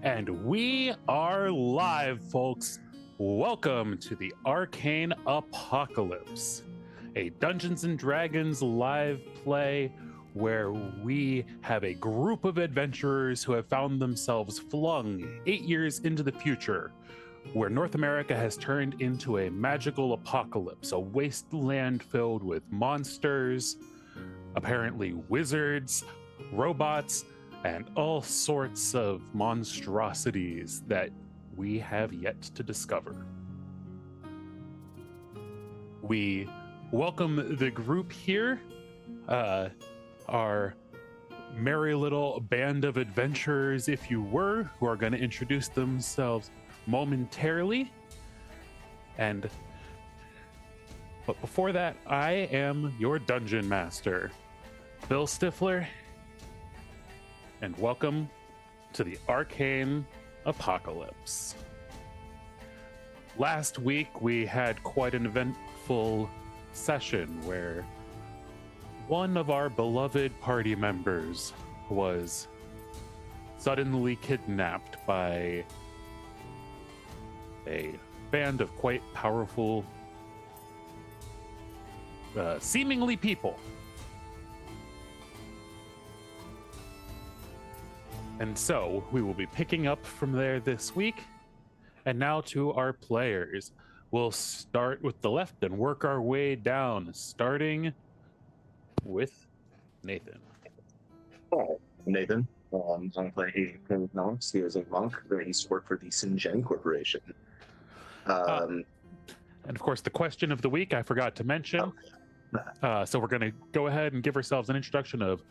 And we are live, folks. Welcome to the Arcane Apocalypse, a Dungeons & Dragons live play where we have a group of adventurers who have found themselves flung 8 years into the future, where North America has turned into a magical apocalypse, a wasteland filled with monsters, apparently wizards, robots, and all sorts of monstrosities that we have yet to discover. We welcome the group here, our merry little band of adventurers, if you were, who are going to introduce themselves momentarily. But before that, I am your dungeon master, Bill Stifler, and welcome to the Arcane Apocalypse. Last week, we had quite an eventful session where one of our beloved party members was suddenly kidnapped by a band of quite powerful, seemingly people. And so we will be picking up from there this week. And now to our players. We'll start with the left and work our way down, starting with Nathan. Hi, I'm Nathan. I'm playing a Knox. He is a monk that used to work for the Singen Corporation. And of course, the question of the week I forgot to mention. So we're going to go ahead and give ourselves an introduction of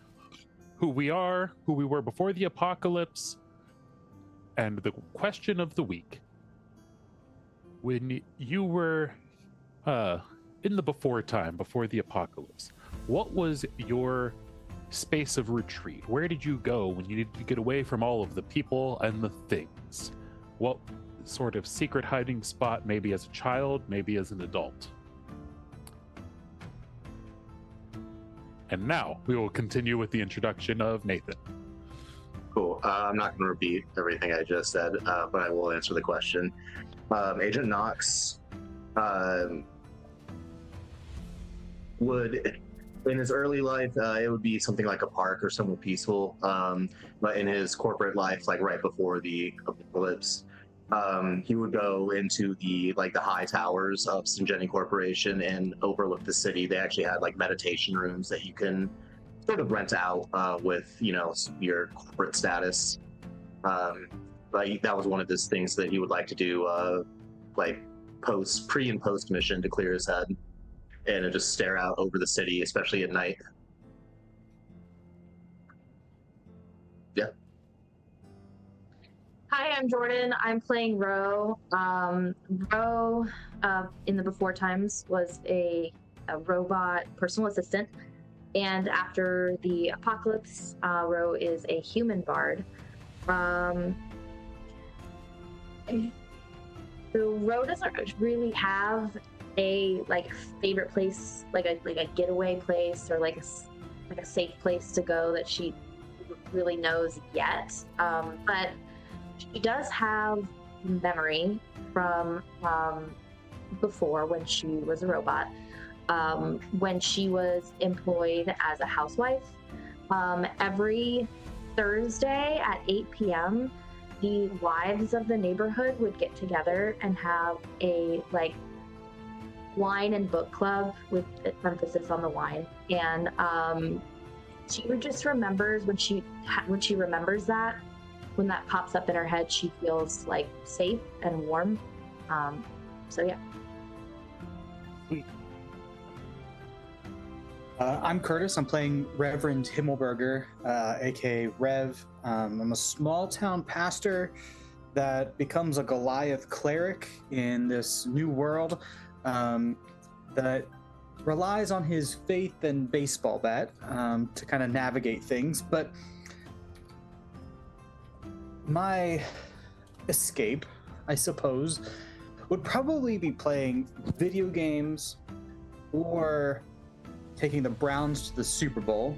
who we are, who we were before the apocalypse, and the question of the week. When you were in the before time, before the apocalypse, what was your space of retreat? Where did you go when you needed to get away from all of the people and the things? What sort of secret hiding spot, maybe as a child, maybe as an adult? And now we will continue with the introduction of Nathan. Cool. I'm not going to repeat everything I just said, but I will answer the question. Agent Knox would, in his early life, it would be something like a park or somewhere peaceful. But in his corporate life, like right before the apocalypse, he would go into the high towers of Singen Corporation and overlook the city. They actually had like meditation rooms that you can sort of rent out with, your corporate status. But that was one of his things that he would like to do, pre and post mission, to clear his head and just stare out over the city, especially at night. Yeah. Hi, I'm Jordan. I'm playing Ro. Ro, in the before times, was a robot personal assistant. And after the apocalypse, Ro is a human bard. So Ro doesn't really have a favorite place, like a getaway place or like a safe place to go that she really knows yet. But she does have memory from before, when she was a robot, when she was employed as a housewife. Every Thursday at 8 p.m., the wives of the neighborhood would get together and have a wine and book club with emphasis on the wine. And she just remembers when she remembers that. When that pops up in her head, she feels like safe and warm. So yeah. Sweet. I'm Curtis. I'm playing Reverend Himmelberger, aka Rev. I'm a small town pastor that becomes a Goliath cleric in this new world that relies on his faith and baseball bat to kind of navigate things. But my escape, I suppose, would probably be playing video games or taking the Browns to the Super Bowl.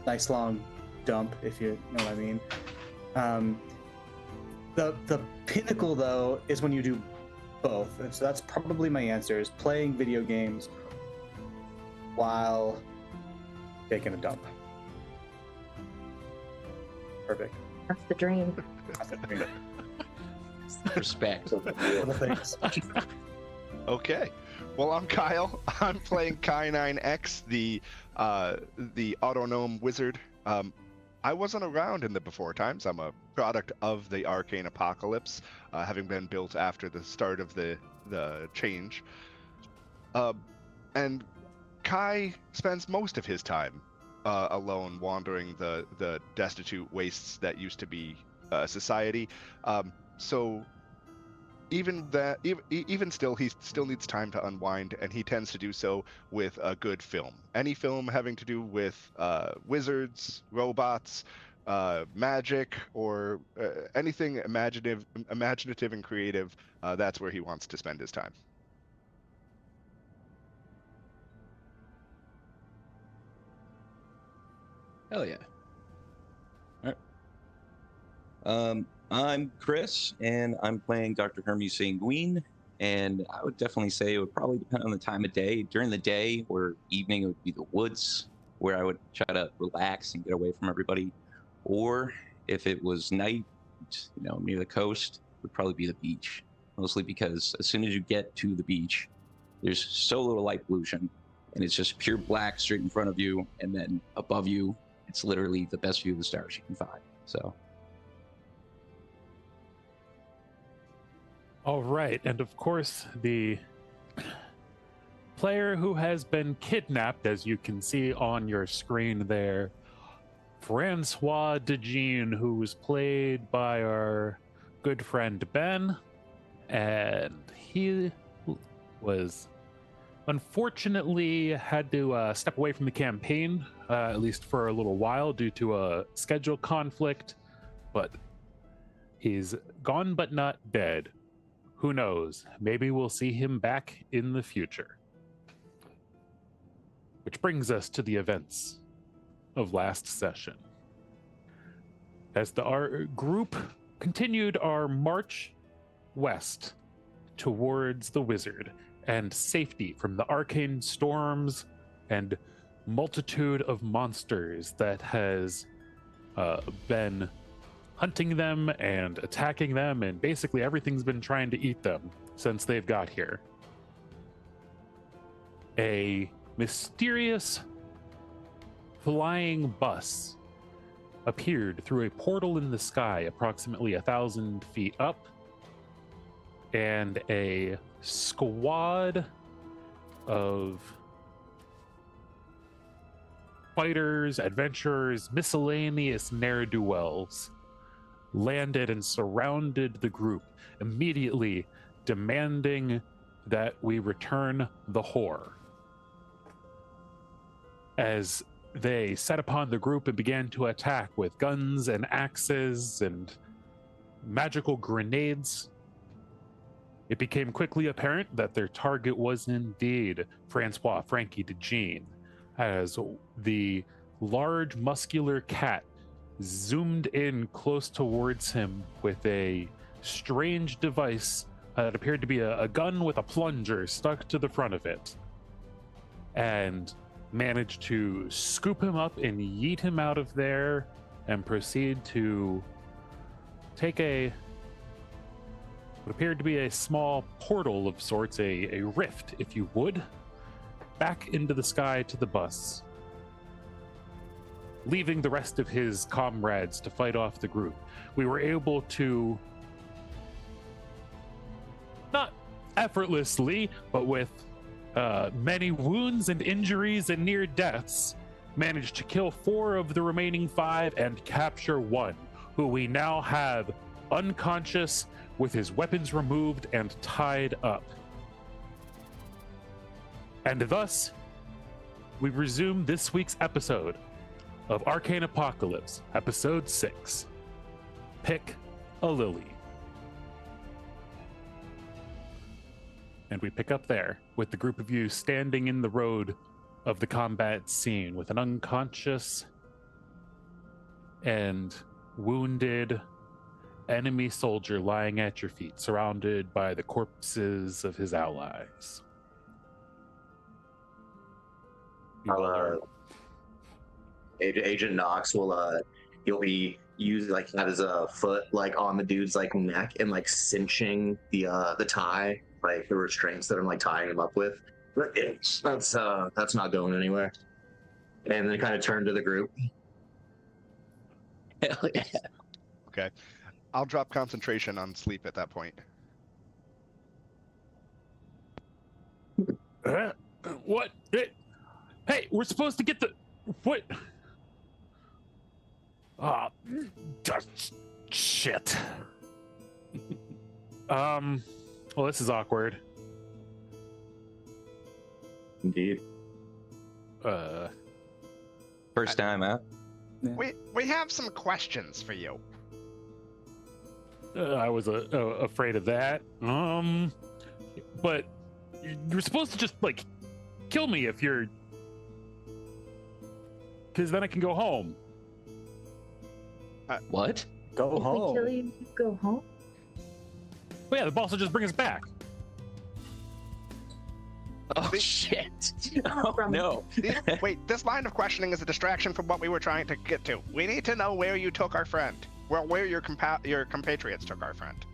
Nice long dump, if you know what I mean. The pinnacle, though, is when you do both. And so that's probably my answer, is playing video games while taking a dump. Perfect. That's the dream. That's the dream. Respect. Little things. Okay. Well, I'm Kyle. I'm playing Kai9X, the autognome wizard. I wasn't around in the before times. I'm a product of the Arcane apocalypse, having been built after the start of the change. And Kai spends most of his time alone, wandering the destitute wastes that used to be society. So even still, he still needs time to unwind, and he tends to do so with a good film. Any film having to do with wizards, robots, magic, or anything imaginative and creative, that's where he wants to spend his time. Hell yeah. All right. I'm Chris, and I'm playing Dr. Hermes Sanguine, and I would definitely say it would probably depend on the time of day. During the day or evening, it would be the woods, where I would try to relax and get away from everybody. Or if it was night, near the coast, it would probably be the beach, mostly because as soon as you get to the beach, there's so little light pollution, and it's just pure black straight in front of you, and then above you, it's literally the best view of the stars you can find. So. All right, and of course, the player who has been kidnapped, as you can see on your screen there, Francois de Jean, who was played by our good friend Ben, and he was unfortunately had to step away from the campaign, at least for a little while, due to a schedule conflict, but he's gone but not dead. Who knows? Maybe we'll see him back in the future. Which brings us to the events of last session. As our group continued our march west towards the wizard and safety from the arcane storms and multitude of monsters that has been hunting them and attacking them, and basically everything's been trying to eat them since they've got here. A mysterious flying bus appeared through a portal in the sky approximately 1,000 feet up, and a squad of fighters, adventurers, miscellaneous ne'er-do-wells landed and surrounded the group, immediately demanding that we return the whore. As they set upon the group and began to attack with guns and axes and magical grenades, it became quickly apparent that their target was indeed Francois Frankie de Jean, as the large muscular cat zoomed in close towards him with a strange device that appeared to be a gun with a plunger stuck to the front of it, and managed to scoop him up and yeet him out of there and proceed to take what appeared to be a small portal of sorts, a rift, if you would, back into the sky to the bus, leaving the rest of his comrades to fight off the group. We were able to, not effortlessly, but with many wounds and injuries and near deaths, managed to kill 4 of the remaining 5 and capture 1, who we now have unconscious with his weapons removed and tied up. And thus, we resume this week's episode of Arcane Apocalypse, Episode 6, Pick a Lily. And we pick up there with the group of you standing in the road of the combat scene with an unconscious and wounded enemy soldier lying at your feet, surrounded by the corpses of his allies. Agent Knox will he'll be using like have his foot like on the dude's like neck and like cinching the tie, like the restraints that I'm like tying him up with. That's not going anywhere. And then kind of turn to the group. Hell yeah. Okay. I'll drop concentration on sleep at that point. What? Hey, we're supposed to get the what? Shit. Well, this is awkward. Indeed. First time out. We have some questions for you. I was afraid of that. But you're supposed to just like kill me if you're, because then I can go home. What? Go If home. we kill you, you go home. Well, yeah, the boss will just bring us back. Oh shit! Oh From- no! Wait, this line of questioning is a distraction from what we were trying to get to. We need to know where you took our friend. Well, where your compatriots took our friend.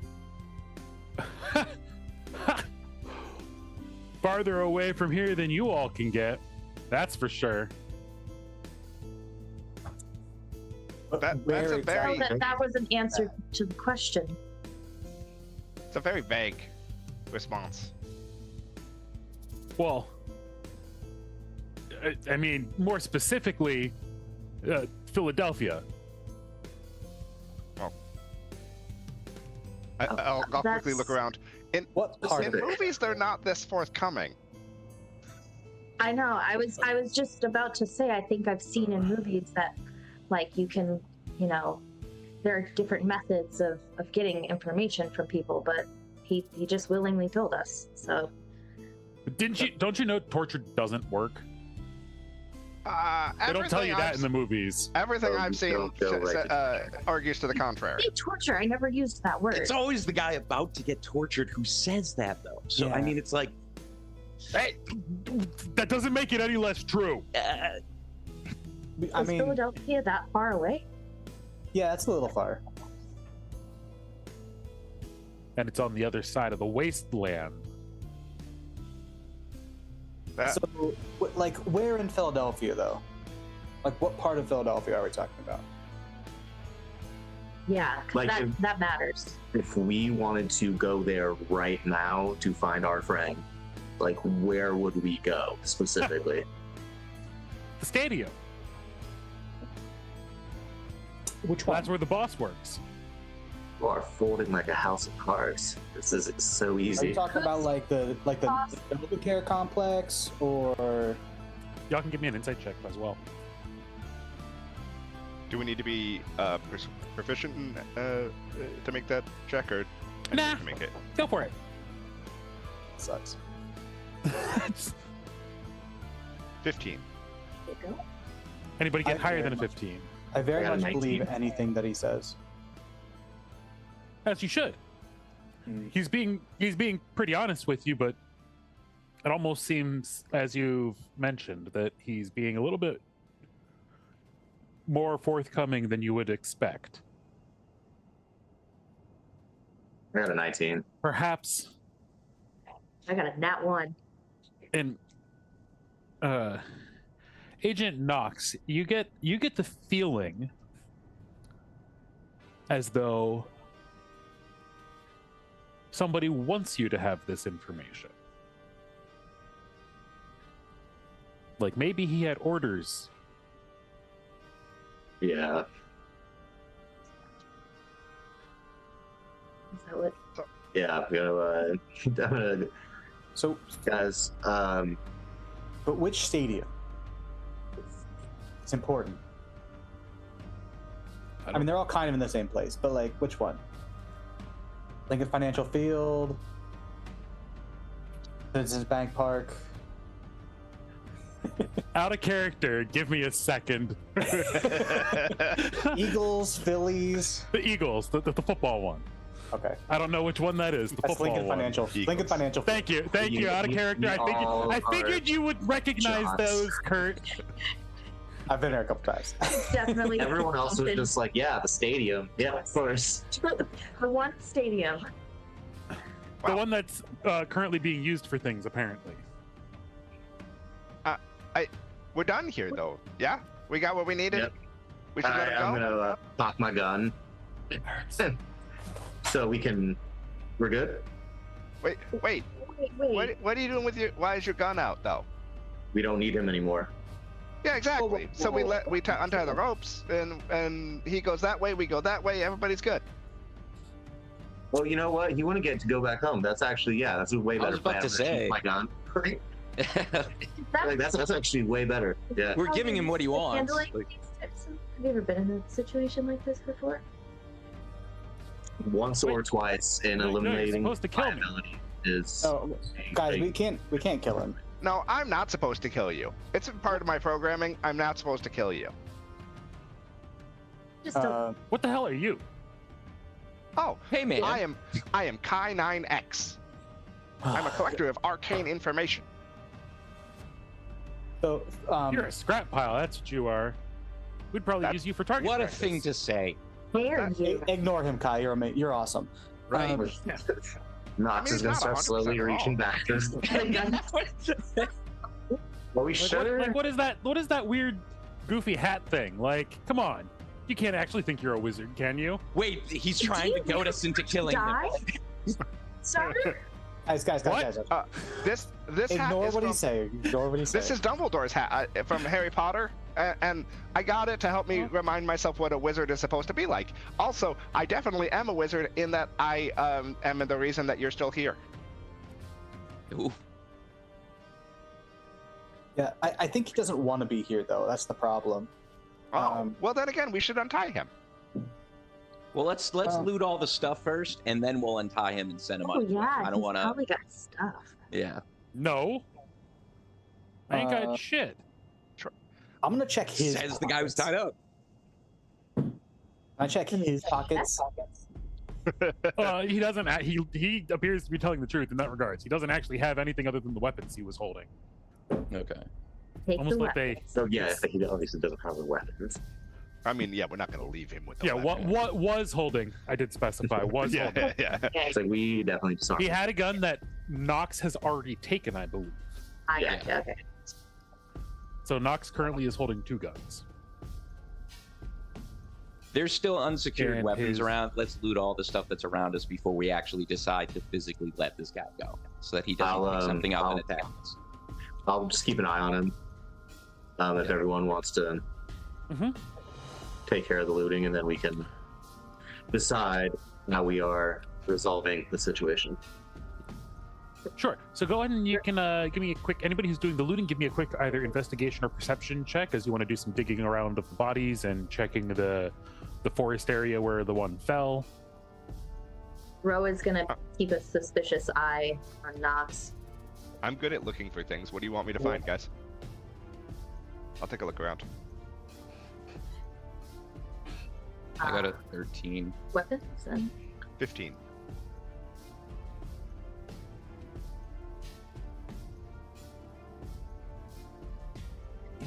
Farther away from here than you all can get. That's for sure. That's Where a very, So that was an answer to the question. it's a very vague response. Well, I mean, more specifically, Philadelphia. I'll quickly look around. In What part in of it? movies, they're not this forthcoming. I know. I was just about to say. I think I've seen in movies that, like, you can, there are different methods of getting information from people, but he just willingly told us. So. Don't you know torture doesn't work? They don't tell you that in the movies. Everything Oh, I've you seen don't feel like argues to the contrary. Hey, torture. I never used that word. It's always the guy about to get tortured who says that, though. So Yeah. I mean, it's like, Hey, that doesn't make it any less true. I Is mean, Philadelphia that far away? yeah, it's a little far. And it's on the other side of the wasteland. That- So, like, where in Philadelphia, though? Like, what part of Philadelphia are we talking about? Yeah, 'cause Like that, if- that matters. If we wanted to go there right now to find our friend, like where would we go specifically? The stadium. Which one? That's where the boss works. You are folding like a house of cards. This is so Are you easy. talking about like the Novacare complex, or Y'all can give me an insight check as well. Do we need to be proficient to make that check, or Nah. to make it? Go for it. sucks? 15. There you go. Anybody get I higher very than a much- 15? I very I got a much believe 19. anything that he says. As you should. He's being pretty honest with you, but it almost seems, as you've mentioned, that he's being a little bit more forthcoming than you would expect. I got a 19. Perhaps I got a nat 1. in Agent Knox, you get the feeling as though somebody wants you to have this information. Like maybe he had orders. Yeah. Is that what? Yeah, I'm gonna So, guys, but which stadium? It's important. I mean, they're all kind of in the same place, but like, which one? Lincoln Financial Field, Citizens Bank Park. Out of character. Give me a second. Eagles, Phillies. The Eagles, the football one. Okay. I don't know which one that is. The That's football Lincoln one. Financial. Lincoln Financial. Thank you. Out of character. I figured you would recognize Shots. those, Kurt. I've been there a couple times. Definitely. Everyone else was just like, yeah, the stadium. Yeah, of course. The one stadium. The one that's currently being used for things, apparently. We're done here, though. Yeah, we got what we needed. Yep. We should let him go. I'm gonna cock my gun. So we can. We're good. Wait. Wait. What are you doing with your? Why is your gun out, though? We don't need him anymore. Yeah, exactly. So we untie the ropes, and he goes that way, we go that way. Everybody's good. Well, you know what? You want to get to go back home. That's actually that's a way better I was about plan to than say. keep my gun. Like, that's actually way better. Yeah. We're giving him what he wants. Handling Like, these types of- Have you ever been in a situation like this before? Once or twice in No, you're eliminating supposed to kill me. liability is. Oh, guys, we can't kill him. No, I'm not supposed to kill you. It's a part of my programming. I'm not supposed to kill you. Just don't. What the hell are you? Oh, hey man, I am Kai9X. I'm a collector of arcane information. So, You're a scrap pile. That's what you are. We'd probably use you for target what a practice. thing to say. Dare you? ignore him, Kai. You're awesome. Right. Knox is it's gonna not start 100% slowly wrong. reaching back. Are we sure? What is that? What is that weird, goofy hat thing? Like, come on. You can't actually think you're a wizard, can you? Wait, he's trying to goad us into killing him. Die? Sorry? Guys. This hat Ignore is what from, he's saying. Ignore what he's saying. This is Dumbledore's hat from Harry Potter, and I got it to help me remind myself what a wizard is supposed to be like. Also, I definitely am a wizard in that I am the reason that you're still here. Ooh. Yeah, I think he doesn't want to be here though. That's the problem. Oh, well then again, we should untie him. Well, let's loot all the stuff first, and then we'll untie him and send him Oh on. yeah, I don't he's want to. probably got stuff. Yeah. No. I ain't got shit. I'm gonna check his. Says the guy who's tied up. I check his pockets. He doesn't. He appears to be telling the truth in that regards. He doesn't actually have anything other than the weapons he was holding. Okay. Take Almost the like they. weapons. So yeah, he obviously doesn't have the weapons. I mean, yeah, we're not gonna leave him with the Yeah. weapon. What was holding? I did specify was holding. yeah. It's like we definitely disarm. He had a gun that Nox has already taken, I believe. I gotcha. Okay. So Nox currently is holding 2 guns. There's still unsecured And weapons his- around. Let's loot all the stuff that's around us before we actually decide to physically let this guy go, so that he doesn't I'll, pick something up and I'll- attack us. I'll just keep an eye on him. If everyone wants to Mhm. take care of the looting, and then we can decide how we are resolving the situation. Sure. So go ahead and you can give me a quick. Anybody who's doing the looting, give me a quick either investigation or perception check, as you want to do some digging around of the bodies and checking the forest area where the one fell. Ro is gonna keep a suspicious eye on Nox. I'm good at looking for things. What do you want me to find, guys? I'll take a look around. I got a 13. Weapons and 15.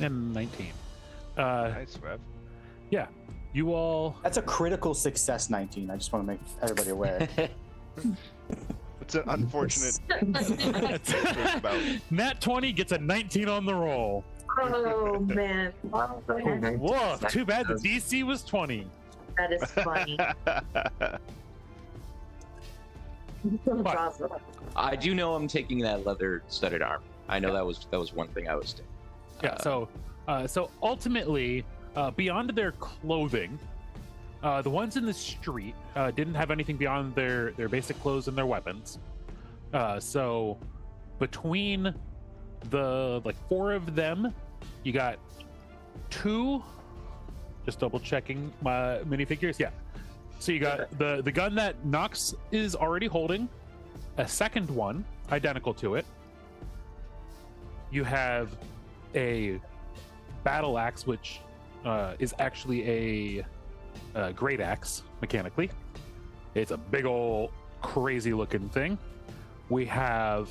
And 19. Nice, Rev. Yeah. You all. That's a critical success 19. I just want to make everybody aware. It's an unfortunate. about. Nat 20 gets a 19 on the roll. oh man, Whoa, too bad the DC was 20. that is funny. That's awesome. I do know I'm taking that leather-studded arm. I know that was one thing I was taking. Yeah. So ultimately, beyond their clothing, the ones in the street didn't have anything beyond their basic clothes and their weapons. So between the 4 of them, you got 2. Just double checking my minifigures. Yeah. So you got the gun that Nox is already holding, a second one identical to it. You have a battle axe, which is actually a great axe mechanically. It's a big old crazy looking thing. We have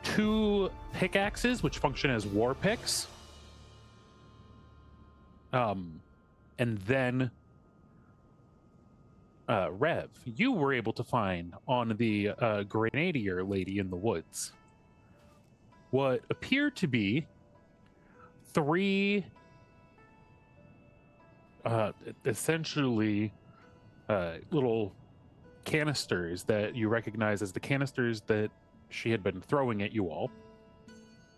2 pickaxes, which function as war picks. And then Rev, you were able to find on the grenadier lady in the woods what appear to be 3 essentially little canisters that you recognize as the canisters that she had been throwing at you all,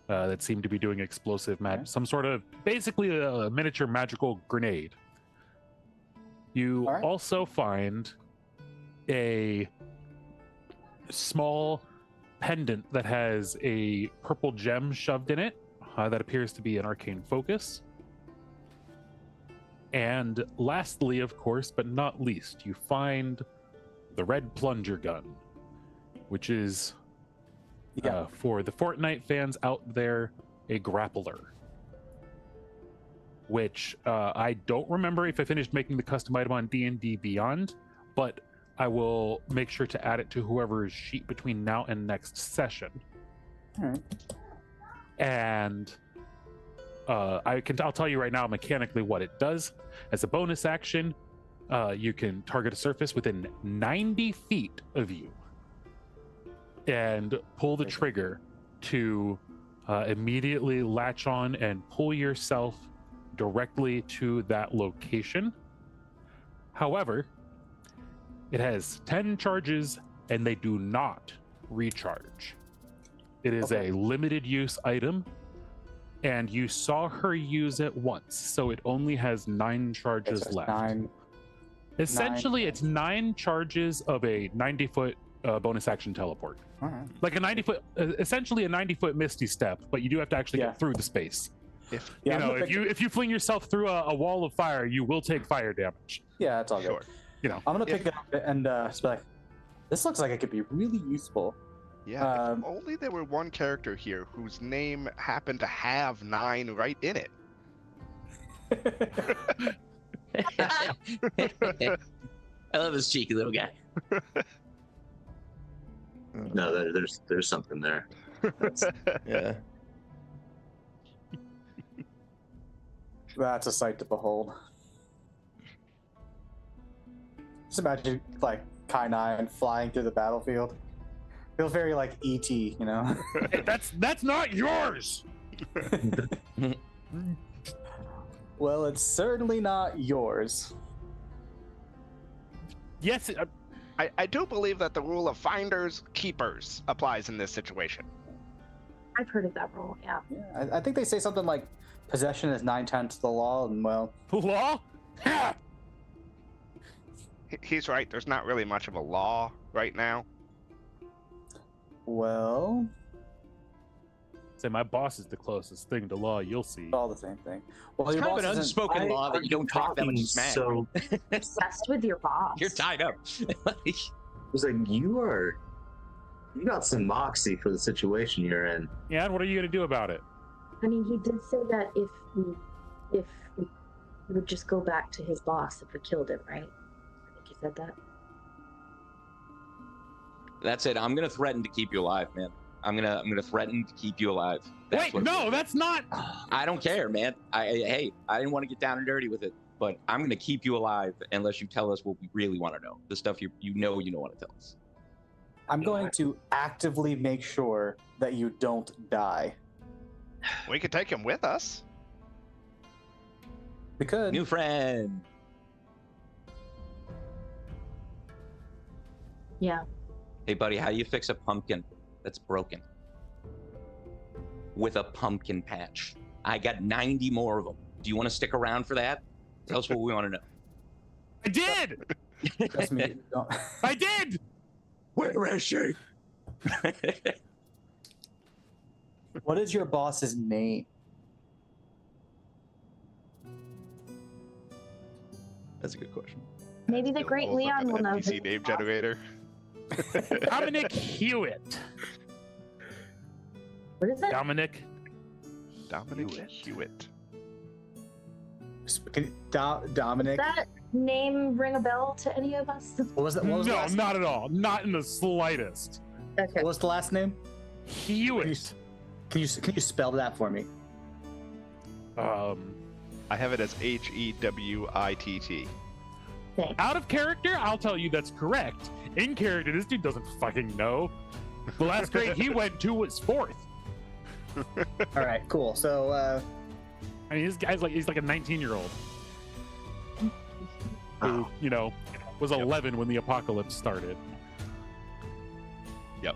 that seemed to be doing explosive some sort of basically a miniature magical grenade. You also find a small pendant that has a purple gem shoved in it, that appears to be an arcane focus. And lastly, of course, but not least, you find the red plunger gun, which is, for the Fortnite fans out there, a grappler. Which I don't remember if I finished making the custom item on D&D Beyond, but I will make sure to add it to whoever's sheet between now and next session. All right. And I'll tell you right now mechanically what it does. As a bonus action, you can target a surface within 90 feet of you and pull the trigger to immediately latch on and pull yourself directly to that location. However, it has 10 charges and they do not recharge. It is a limited use item, and you saw her use it once, so it only has 9 charges left. Essentially, it's 9 charges of a 90-foot bonus action teleport. Like a 90-foot, essentially a 90-foot Misty Step, but you do have to actually get through the space. If you fling yourself through a wall of fire, you will take fire damage. Yeah, that's all good. I'm gonna pick it up and just be like, this looks like it could be really useful. Yeah, if only there were one character here whose name happened to have 9 right in it. I love this cheeky little guy. No, there's something there. Yeah. That's a sight to behold. Just imagine like Kai-9 flying through the battlefield. Feels very like E.T., you know? Hey, that's not yours! Well, it's certainly not yours. Yes, I do believe that the rule of finders keepers applies in this situation. I've heard of that rule, yeah. I think they say something like possession is 9/10 the law, and well... Law? Ha! He's right, there's not really much of a law right now. Well... Say my boss is the closest thing to law you'll see. It's all the same thing. Well, It's kind of an unspoken law that you don't talk that much smack. So Obsessed with your boss. You're tied up. it's like you got some moxie for the situation you're in. Yeah, and what are you gonna do about it? I mean, he did say that if we would just go back to his boss if we killed him, right? I think he said that. That's it. I'm gonna threaten to keep you alive, man. I'm gonna threaten to keep you alive. Wait, no, that's not. I don't care, man. I didn't want to get down and dirty with it, but I'm gonna keep you alive unless you tell us what we really want to know. The stuff you don't want to tell us. I'm going to actively make sure that you don't die. We could take him with us. We could. New friend. Yeah. Hey, buddy, how do you fix a pumpkin that's broken? With a pumpkin patch. I got 90 more of them. Do you want to stick around for that? Tell us what we want to know. I did! Trust me. Don't. I did! Where is she? What is your boss's name? That's a good question. Maybe the great Pulls up Leon an will know. NPC his name boss. generator. Dominic Hewitt. What is it? Dominic Dominic Hewitt. Dominic. Does that name ring a bell to any of us? What was that? What was the No, last not at all. Not in the slightest. Okay. What was the last name? Hewitt. Can you spell that for me? I have it as Hewitt. Out of character, I'll tell you that's correct. In character, this dude doesn't fucking know. The last grade he went to was 4th. All right, cool. So, I mean, this guy's he's like a 19-year-old who, you know, was 11 when the apocalypse started. Yep.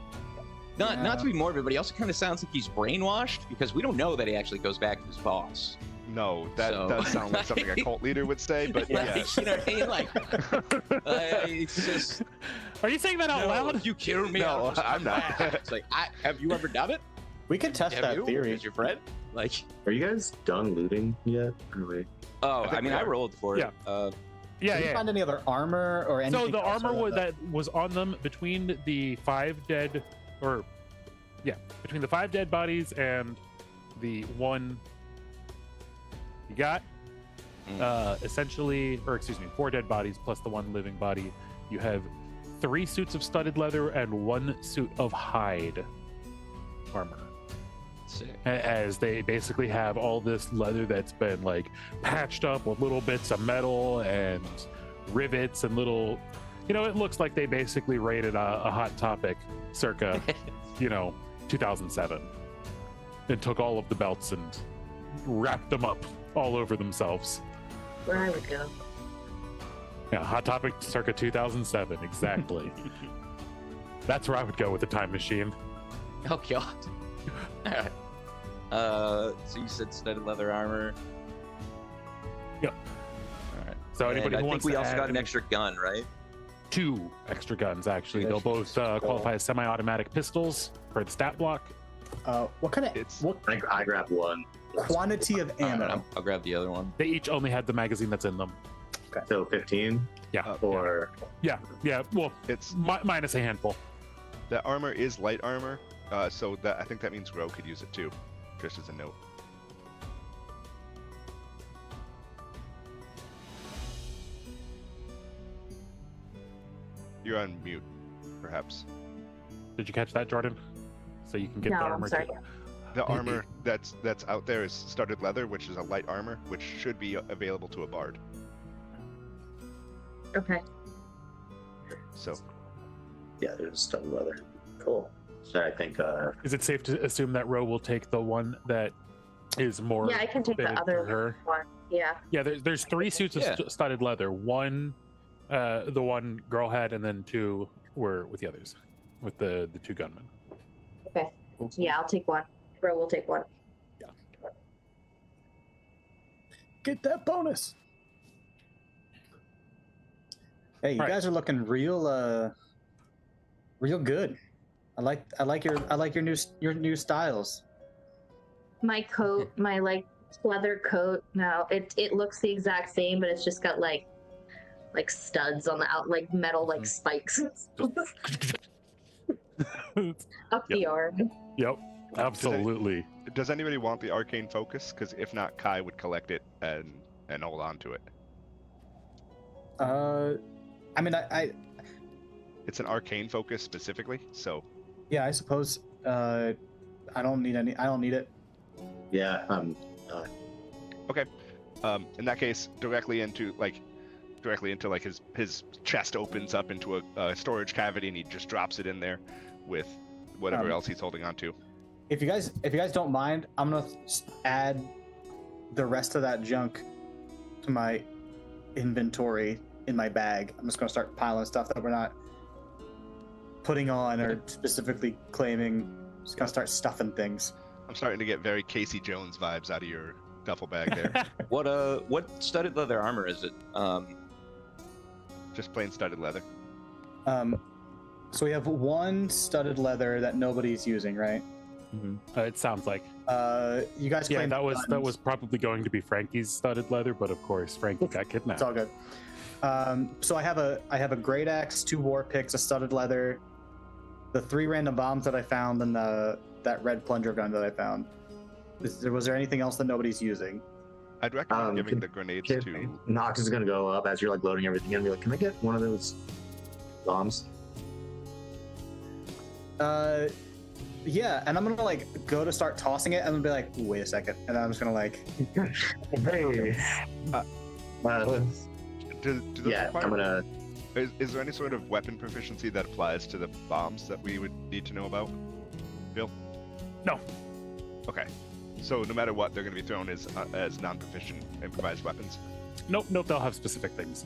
Not to be morbid, but he also kind of sounds like he's brainwashed because we don't know that he actually goes back to his boss. No, that does sound like something a cult leader would say, but yeah. You know what I mean? Like, it's just. Are you saying that out loud? If you kill me, No, I'm not. It's like, have you ever done it? we can test Have that you? theory. Is your friend? Like, Are you guys done looting yet? Or wait? oh, I think I mean, we I are. rolled for it. Yeah, Did you find any other armor or anything? So the else armor other than that was on them between the 5 dead, between the 5 dead bodies and the one you got, essentially, or excuse me, 4 dead bodies plus the 1 living body. You have 3 suits of studded leather and 1 suit of hide armor. Sick. As they basically have all this leather that's been like patched up with little bits of metal and rivets and little, you know, it looks like they basically raided a Hot Topic circa, 2007, and took all of the belts and wrapped them up all over themselves. Where I would go. Yeah, Hot Topic circa 2007, exactly. That's where I would go with the time machine. Oh god. All right. So you said studded leather armor. Yep. All right. So anybody And who I wants think we to also add got an any- extra gun, right? 2 extra guns, actually. They'll both qualify as semi-automatic pistols for the stat block. what kind of It's- what I grabbed one. quantity of All right, ammo? I'll grab the other one. They each only had the magazine that's in them. So 15? Yeah. Or Yeah. Well, It's minus a handful. the armor is light armor, so that I think that means Ro could use it too, just as a note. You're on mute, perhaps. Did you catch that, Jordan? So you can get No, the I'm armor. sorry. The armor that's out there is studded leather, which is a light armor, which should be available to a bard. Okay. So yeah, there's studded leather. Cool. So I think Is it safe to assume that Ro will take the one that is more Yeah, I can take the fitted other for her? one. Yeah. Yeah, there's 3 suits of Yeah. studded leather. One, the one girl had, and then 2 were with the others, with the 2 gunmen. Okay. Yeah, I'll take one. Bro will take one. Get that bonus. Hey, you Right. guys are looking real good. I like your new styles. My coat, my leather coat. No, it looks the exact same, but it's just got like studs on the out, like metal spikes up the arm. Yep, absolutely. does anybody want the arcane focus? Because if not, Kai would collect it and hold on to it. I mean, I It's an arcane focus specifically, so yeah, I suppose. I don't need any. I don't need it. yeah, in that case, directly into his chest opens up into a storage cavity, and he just drops it in there with whatever else he's holding on to. If you guys don't mind, I'm gonna add the rest of that junk to my inventory in my bag. I'm just gonna start piling stuff that we're not putting on or specifically claiming. Just gonna start stuffing things. I'm starting to get very Casey Jones vibes out of your duffel bag there. What studded leather armor is it? Just plain studded leather. So we have 1 studded leather that nobody's using, right? It sounds like. You guys Yeah, claim that was guns. probably going to be Frankie's studded leather, but of course Frankie got kidnapped. It's all good. So I have a great axe, 2 war picks, a studded leather, the 3 random bombs that I found, and that red plunger gun that I found. Was there anything else that nobody's using? I'd recommend giving the grenades to. Nox is gonna go up as you're like loading everything in and be like, can I get one of those bombs? Yeah, and I'm gonna like go to start tossing it, and I'm gonna be like, wait a second, and I'm just gonna like, Hey. Do those Yeah, require- I'm gonna. Is there any sort of weapon proficiency that applies to the bombs that we would need to know about? Bill? No. Okay. So no matter what, they're going to be thrown as non-proficient improvised weapons. Nope. They'll have specific things.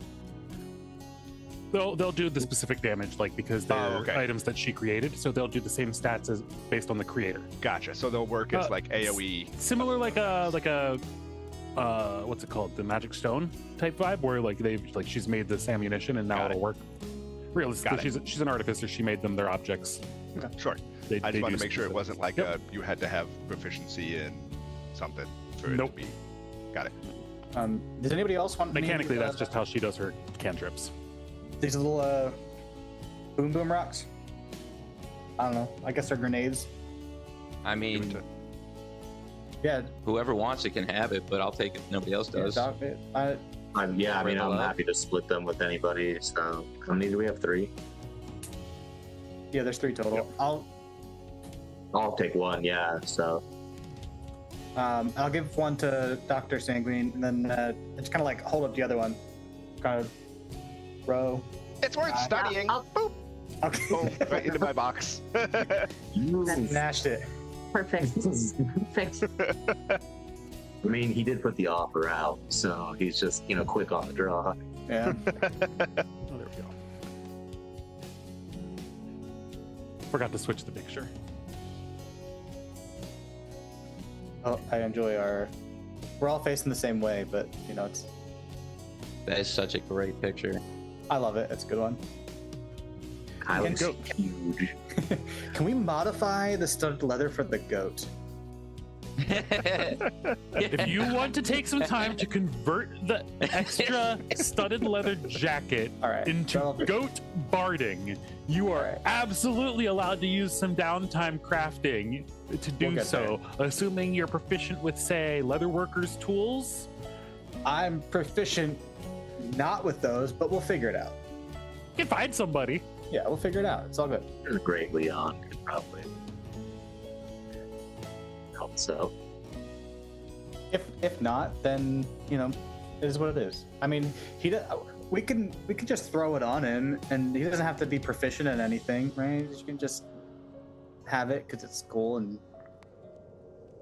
They'll do the specific damage, like because they're okay. items that she created, so they'll do the same stats as based on the creator. Gotcha. So they'll work as like AOE. Similar, like a what's it called, the magic stone type vibe, where like she's made this ammunition and now Got it'll it. work. Realistically, she's an artificer. She made them their objects. Sure. They I just do wanted to make sure it wasn't like Yep. you had to have proficiency in something for it Nope. to be. Got it. does anybody else want? Mechanically, maybe, that's just how she does her cantrips. these little boom rocks. I don't know. I guess they're grenades. I Give it mean, to- Yeah. whoever wants it can have it, but I'll take it. Nobody else does. I'm Break all up. happy to split them with anybody. So how many do we have? 3. Yeah, there's 3 total. Yep. I'll take one. Yeah. So I'll give one to Dr. Sanguine, and then just kind of like hold up the other one. Kind of row. It's worth studying. Boop. Okay. Boom. Right into my box. Snatched it. Perfect. Perfect. I mean, he did put the offer out, so he's just quick on the draw. Yeah. Oh, there we go. Forgot to switch the picture. Oh, I enjoy our. We're all facing the same way, but it's. That is such a great picture. I love it. It's a good one. Kyle's Go. huge. Can we modify the studded leather for the goat? If you want to take some time to convert the extra studded leather jacket All right. into That'll- goat barding, you are Alright. absolutely allowed to use some downtime crafting to do We'll get so, assuming you're proficient with, say, leatherworkers tools. I'm proficient, not with those, but we'll figure it out. You can find somebody. Yeah, we'll figure it out. It's all good. The great Leon could probably help. So If not, then it is what it is. I mean, we can just throw it on him, and he doesn't have to be proficient in anything, right? You can just have it because it's cool and.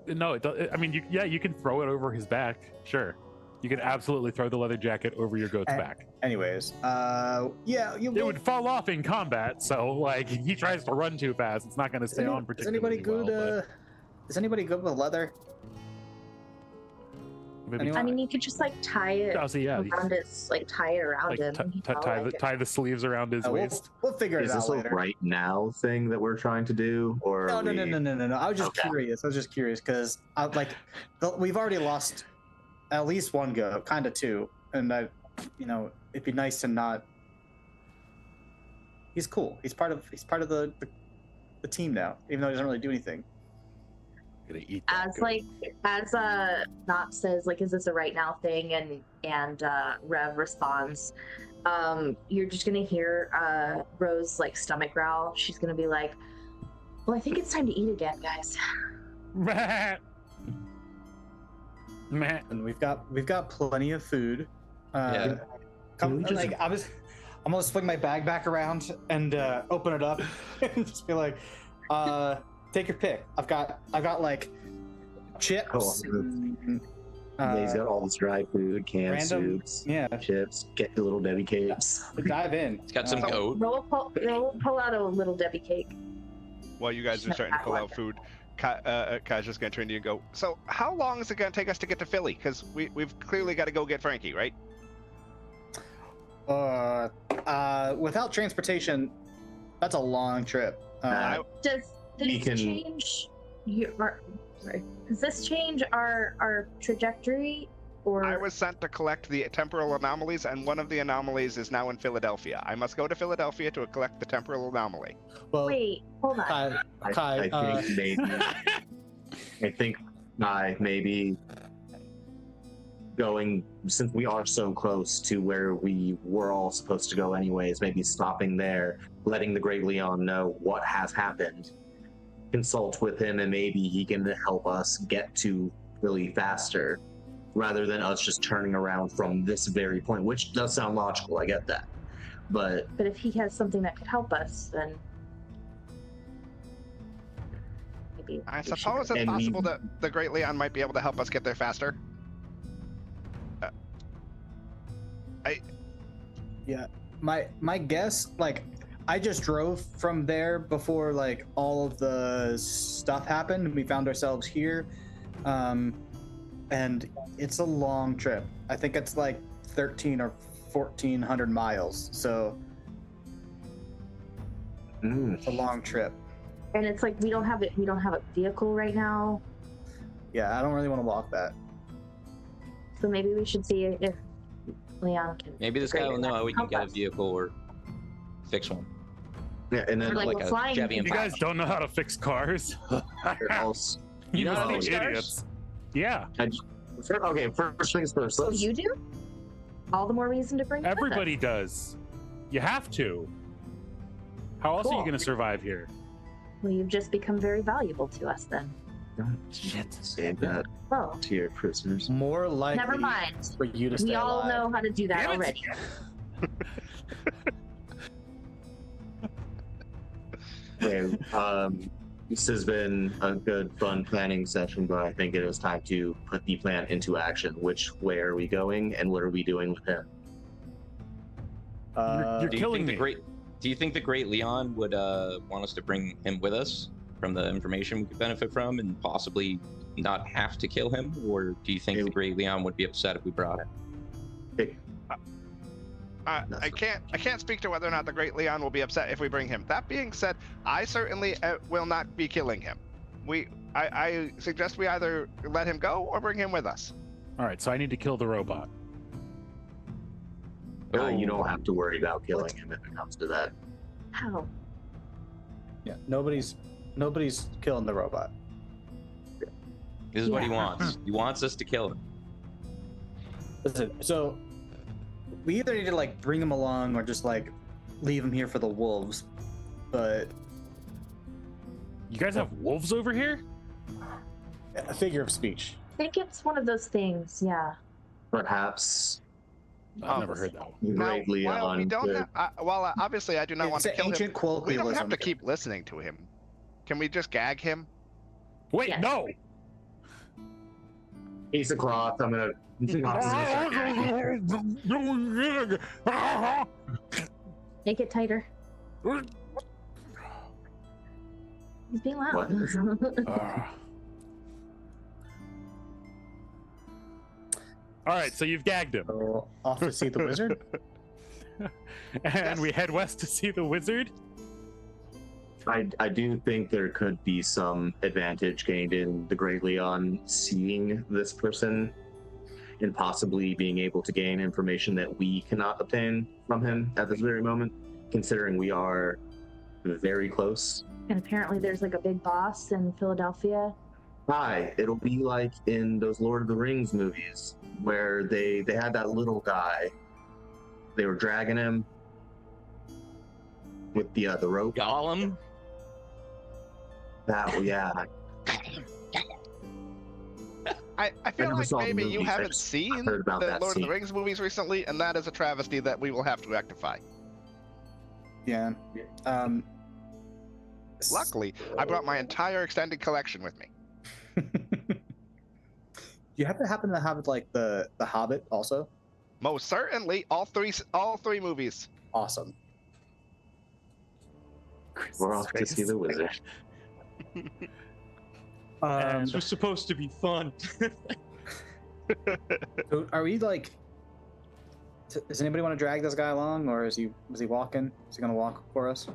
No, I mean, you can throw it over his back. Sure. You can absolutely throw the leather jacket over your goat's back. Anyways, yeah, you. It would fall off in combat, so like he tries to run too fast, it's not going to stay on Is particularly anybody good? well. Is anybody good with leather? Maybe anyone? I mean, you could just like tie it Oh, so yeah, around his, like tie it around like him. tie the sleeves around his waist. We'll figure it is out this a later. right now thing that we're trying to do, or No. are we- I was just Okay. curious. because we've already lost at least one goat, kind of 2, and it'd be nice to not. He's cool. He's part of the team now, even though he doesn't really do anything. Gonna eat that As goat. Knot says, like, is this a right now thing? And Rev responds, you're just gonna hear Rose like stomach growl. She's gonna be like, well, I think it's time to eat again, guys. Meh. And we've got plenty of food. Yeah. I'm gonna swing my bag back around and open it up and just be like, take your pick. I've got like chips. Oh, and, Yeah, he's got all this dry food, canned random- soups, yeah. chips, get the little Debbie cakes. Dive in. It's got some goat. Roll pull out a little Debbie cake. While you guys are starting to pull out food, Kai's just going to turn to you and go, so how long is it going to take us to get to Philly? Because we've clearly got to go get Frankie, right? Without transportation, that's a long trip. Does We this can- change does this change our trajectory, or I was sent to collect the temporal anomalies, and one of the anomalies is now in Philadelphia. I must go to Philadelphia to collect the temporal anomaly. Well, wait, hold on. Kai, I think maybe. I think Maybe going, since we are so close to where we were all supposed to go anyways, maybe stopping there, letting the Great Leon know what has happened, consult with him, and maybe he can help us get to Philly faster, rather than us just turning around from this very point, which does sound logical, I get that. But if he has something that could help us, then maybe I we should suppose go. it's And we- possible that the Great Leon might be able to help us get there faster. My guess, like, I just drove from there before like all of the stuff happened. We found ourselves here, and it's a long trip. I think it's like 13 or 1400 miles. So it's a long trip. And it's like we don't have a vehicle right now, Yeah, I don't really want to walk that. so maybe we should see if Leon can. Maybe this guy will know how we can help get a us. vehicle or fix one. yeah, and Or then like, like a a flying. Chevy You Impala. guys don't know how to fix cars. else. You know how to must fix be cars? idiots. Yeah, Okay, first things first. Oh, Let's, you do? All the more reason to bring. it with us. everybody does. You have to. How else are you Cool. going to survive here? Well, you've just become very valuable to us then. Shit. Say that Oh, to your prisoners. More likely never mind. for you to stay We all alive. know how to do that Damn it. already. Okay, this has been a good, fun planning session, but I think it is time to put the plan into action. Which way are we going, and what are we doing with him? You're Do you killing think me. Do you think the Great Leon would want us to bring him with us from the information we could benefit from, and possibly not have to kill him? Or do you think the Great Leon would be upset if we brought him? I can't speak to whether or not the Great Leon will be upset if we bring him. That being said, I certainly will not be killing him. I suggest we either let him go or bring him with us. All right, so I need to kill the robot. You don't have to worry about killing him if it comes to that. How? Yeah, nobody's killing the robot. This is what he Yeah. wants. He wants us to kill him. Listen, so we either need to like bring him along or just like leave him here for the wolves. But You guys have wolves over here? a figure of speech. I think it's one of those things. Yeah. Perhaps I've never heard that one. the Now, Great Leon while we don't could- have, obviously I do not want It's to an kill ancient him. colloquialism. We don't have to keep listening to him. Can we just gag him? Wait, Yes. no. piece of cloth. I'm gonna. Make it tighter. He's being loud. What? All right, so you've gagged him, So, off to see the wizard. and we head west to see the wizard. I do think there could be some advantage gained in the Great Leon seeing this person and possibly being able to gain information that we cannot obtain from him at this very moment, considering we are very close. And apparently there's like a big boss in Philadelphia. Hi, it'll be like in those Lord of the Rings movies where they had that little guy. They were dragging him with the rope. Gollum? Yeah. I feel never like saw the maybe you movies, I haven't just seen heard about the that Lord of scene. the Rings movies recently, and that is a travesty that we will have to rectify. Yeah. Luckily, I brought my entire extended collection with me. You happen to have like the Hobbit also? Most certainly, all three movies. Awesome. We're off to see the wizard. And- This was supposed to be fun. So are we like? Does anybody want to drag this guy along, or is he walking? Is he gonna walk for us?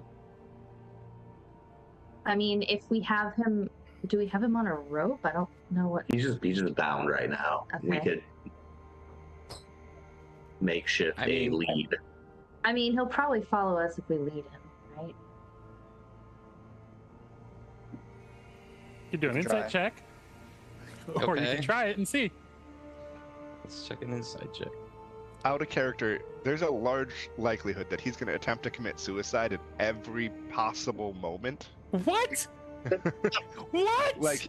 I mean, if we have him, do we have him on a rope? I don't know what. He's just bound right now. We Okay. could makeshift I mean- a lead. I mean, he'll probably follow us if we lead him, right? You do an Try. insight check. Or you Okay. can try it and see. Let's check an inside check. Out of character, there's a large likelihood that he's going to attempt to commit suicide at every possible moment. What? What? Like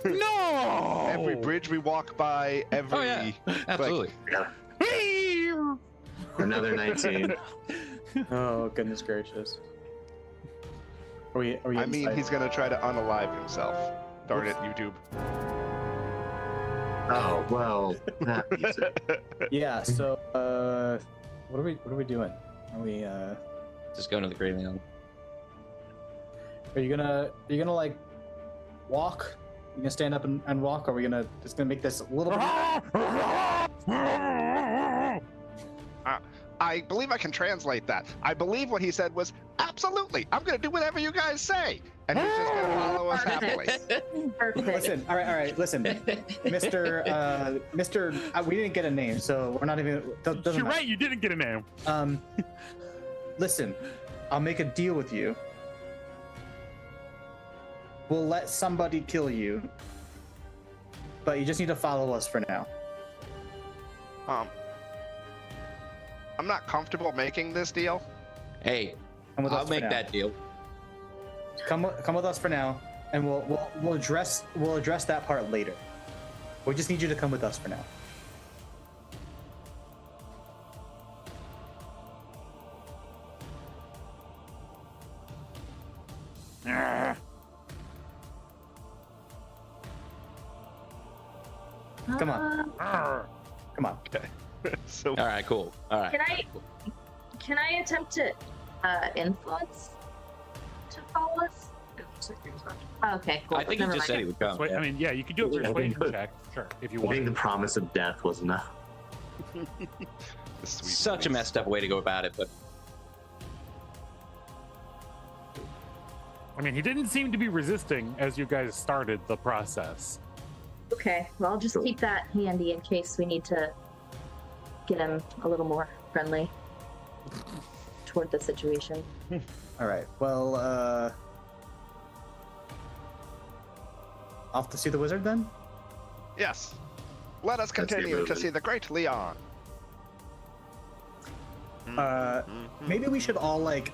no. every bridge we walk by, every Oh yeah, absolutely. Another 19. Oh goodness gracious. Are we I mean, inside? he's going to try to unalive himself. Darn it, YouTube. Oh well, that beats it. Yeah. So, what are we doing? Are we? Just going to the Great Leon. Are you gonna like walk? You gonna stand up and walk? Or are we just gonna make this a little bit? I believe I can translate that. I believe what he said was, absolutely, I'm going to do whatever you guys say. And he's just going to follow us happily. Perfect. Listen, all right, listen, Mr. We didn't get a name, so we're not even. Doesn't You're matter. right. You didn't get a name. Listen, I'll make a deal with you. We'll let somebody kill you, but you just need to follow us for now. I'm not comfortable making this deal. Hey, Come with I'll us for make now. that deal. Come with us for now, and we'll address that part later. We just need you to come with us for now. Come on. Come on. So All right, cool. All right. Can I attempt to influence to follow us? Oh, okay, cool. I think he Never just said mind. he would come. Wait, yeah. I mean, yeah, you could do a Yeah, I think persuasion good. check, sure, if you I think want. the promise of death was enough. the sweet Such a release. messed up way to go about it, but I mean, he didn't seem to be resisting as you guys started the process. Okay, well, I'll just keep that handy in case we need to get him a little more friendly toward the situation. All right. Well, off to see the wizard then. Yes. Let us get continue to moving. see the great Leon. Maybe we should all like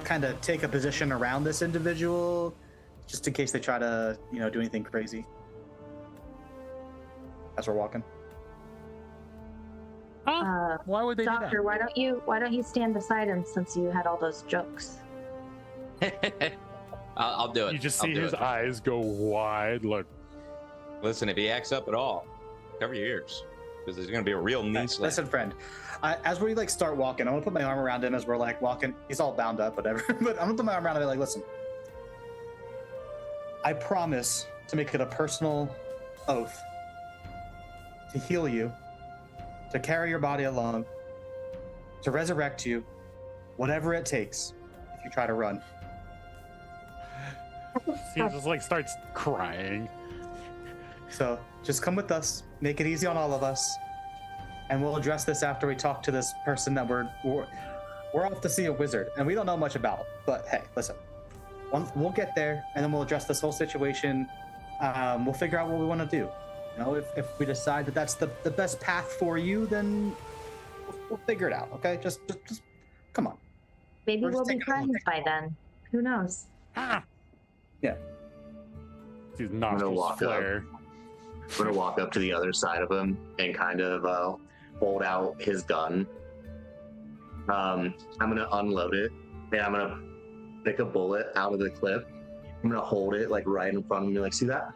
kind of take a position around this individual, just in case they try to, do anything crazy. As we're walking. Why would they Doctor, do why don't you stand beside him since you had all those jokes? I'll do that? it. You just I'll see do his it. eyes go wide. Look, Listen, if he acts up at all, cover your ears, because there's going to be a real knee slap. Listen, friend. As we like start walking, I'm gonna put my arm around him as we're like walking. He's all bound up, whatever. But I'm gonna put my arm around him and be like, listen. I promise to make it a personal oath to heal you, to carry your body along, to resurrect you, whatever it takes. If you try to run. he just like starts crying. So just come with us, make it easy on all of us, and we'll address this after we talk to this person that we're off to see a wizard, and we don't know much about. But hey, listen, we'll get there, and then we'll address this whole situation. We'll figure out what we want to do. If we decide that that's the best path for you, then we'll figure it out. Okay, just come on. Maybe We're just we'll be taking a look. friends by then. Who knows? Yeah. His nostrils walk up. flare. I'm gonna walk up to the other side of him and kind of hold out his gun. I'm gonna unload it, and I'm gonna pick a bullet out of the clip. I'm gonna hold it like right in front of me, like, see that?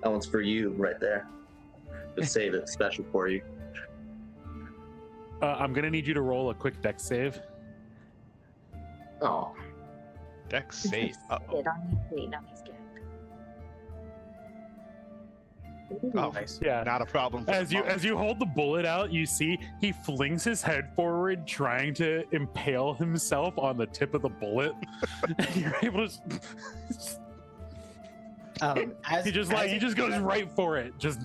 That one's for you, right there. Just save it, special for you. I'm gonna need you to roll a quick dex save. Oh, Dex Is save. this Uh-oh. it on me? Wait, no, he's good. Ooh. Oh, Nice. Yeah. not a problem. for As the moment. you hold the bullet out, you see he flings his head forward, trying to impale himself on the tip of the bullet. You're able to. He just goes right for it. Just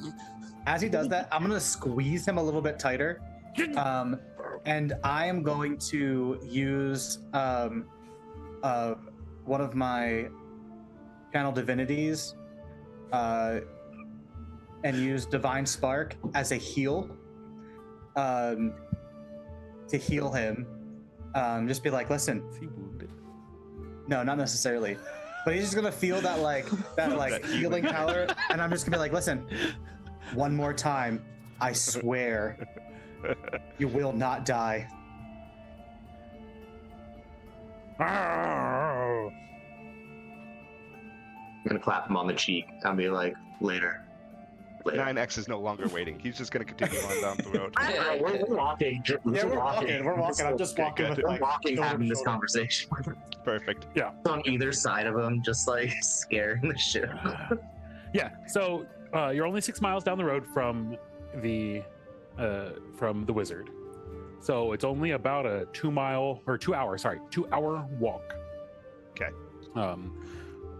As he does that, I'm gonna squeeze him a little bit tighter, and I am going to use one of my channel divinities and use Divine Spark as a heal to heal him. Just be like, listen. Is he wounded? No, not necessarily. But he's just gonna feel that healing power, and I'm just gonna be like, listen, one more time, I swear, you will not die. I'm gonna clap him on the cheek and be like, later. 9X is no longer waiting. He's just gonna continue on down the road. We're walking. We're walking. I'm just walking. Good. We're walking, having this conversation. Perfect. On either side of him, just like scaring the shit out of him. Yeah. So you're only 6 miles down the road from the wizard. So it's only about a 2 hour walk. Okay.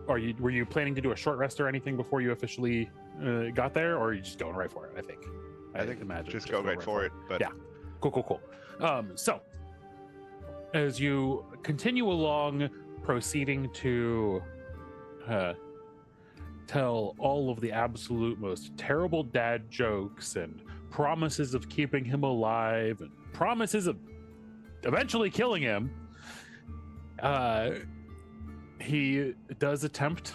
Were you planning to do a short rest or anything before you officially got there, or are you just going right for it? I think imagine just go right for it. But yeah, cool. So as you continue along, proceeding to tell all of the absolute most terrible dad jokes and promises of keeping him alive and promises of eventually killing him, he does attempt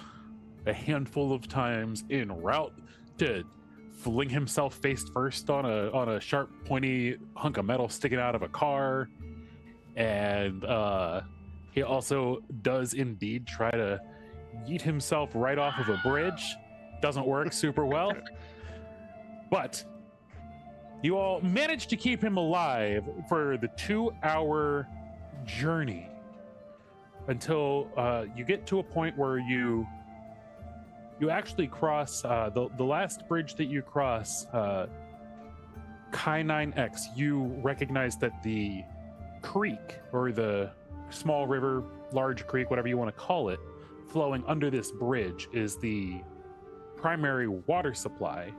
a handful of times en route to fling himself face first on a sharp, pointy hunk of metal sticking out of a car, and he also does indeed try to yeet himself right off of a bridge. Doesn't work super well, but you all manage to keep him alive for the 2-hour journey until you get to a point where you actually cross the last bridge that you cross, K9X. You recognize that the creek, or the small river, large creek, whatever you want to call it, flowing under this bridge is the primary water supply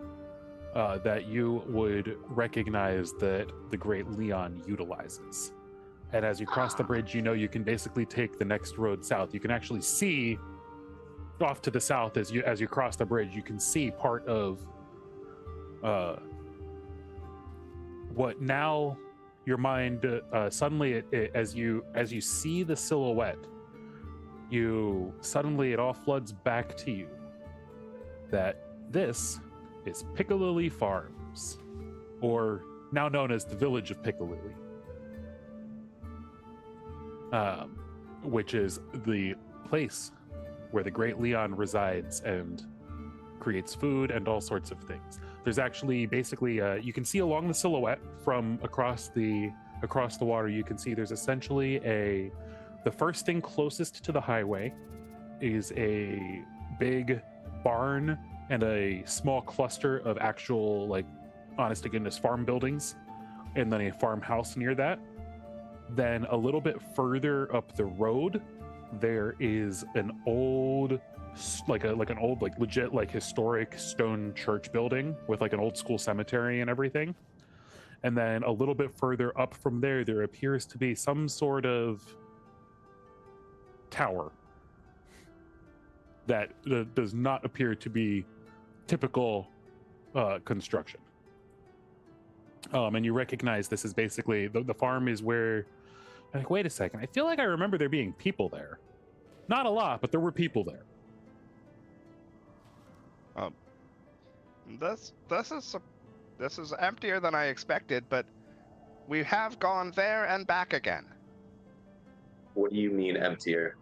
that you would recognize that the Great Leon utilizes. And as you cross the bridge, you can basically take the next road south. You can actually see off to the south as you cross the bridge. You can see part of what now your mind suddenly as you see the silhouette, it all floods back to you that this is Piccalilli Farms, or now known as the village of Piccalilli, which is the place where the Great Leon resides and creates food and all sorts of things. There's actually basically you can see along the silhouette from across the water, you can see there's essentially the first thing closest to the highway is a big barn and a small cluster of actual, like, honest to goodness farm buildings, and then a farmhouse near that. Then a little bit further up the road, there is an old, legit, like, historic stone church building with like an old school cemetery and everything. And then a little bit further up from there appears to be some sort of tower that does not appear to be typical construction. And you recognize this is basically the farm is where, like, wait a second, I feel like I remember there being people there. Not a lot, but there were people there. This is emptier than I expected, but we have gone there and back again. What do you mean emptier?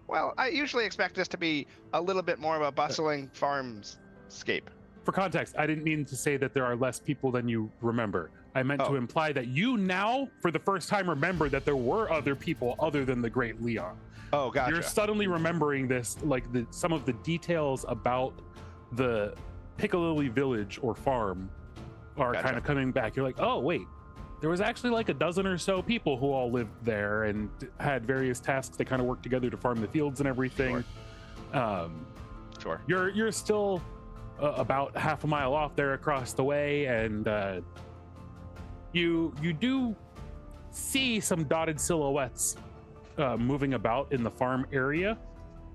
Well, I usually expect this to be a little bit more of a bustling farmscape. For context, I didn't mean to say that there are less people than you remember. I meant to imply that you now, for the first time, remember that there were other people other than the Great Leon. Oh, gotcha. You're suddenly remembering this, like some of the details about the Piccalilli village or farm are kind of coming back. You're like, oh, wait. There was actually like a dozen or so people who all lived there and had various tasks. They kind of worked together to farm the fields and everything. Sure. You're still about half a mile off there across the way, and you do see some dotted silhouettes moving about in the farm area,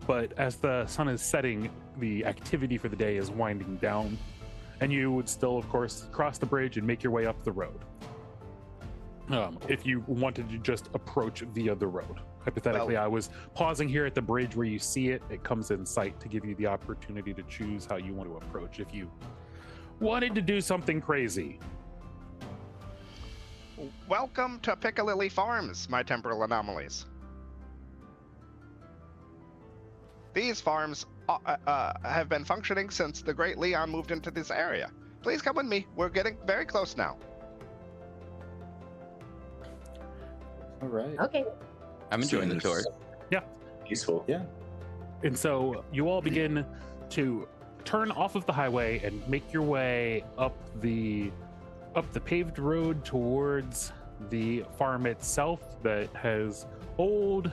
But as the sun is setting, the activity for the day is winding down, and you would still, of course, cross the bridge and make your way up the road. If you wanted to just approach via the road. Hypothetically, I was pausing here at the bridge where you see it. It comes in sight to give you the opportunity to choose how you want to approach if you wanted to do something crazy. Welcome to Piccalilli Farms, my temporal anomalies. These farms have been functioning since the Great Leon moved into this area. Please come with me. We're getting very close now. All right. Okay. I'm enjoying the tour. Useful. Yeah. And so you all begin to turn off of the highway and make your way up the paved road towards the farm itself that has old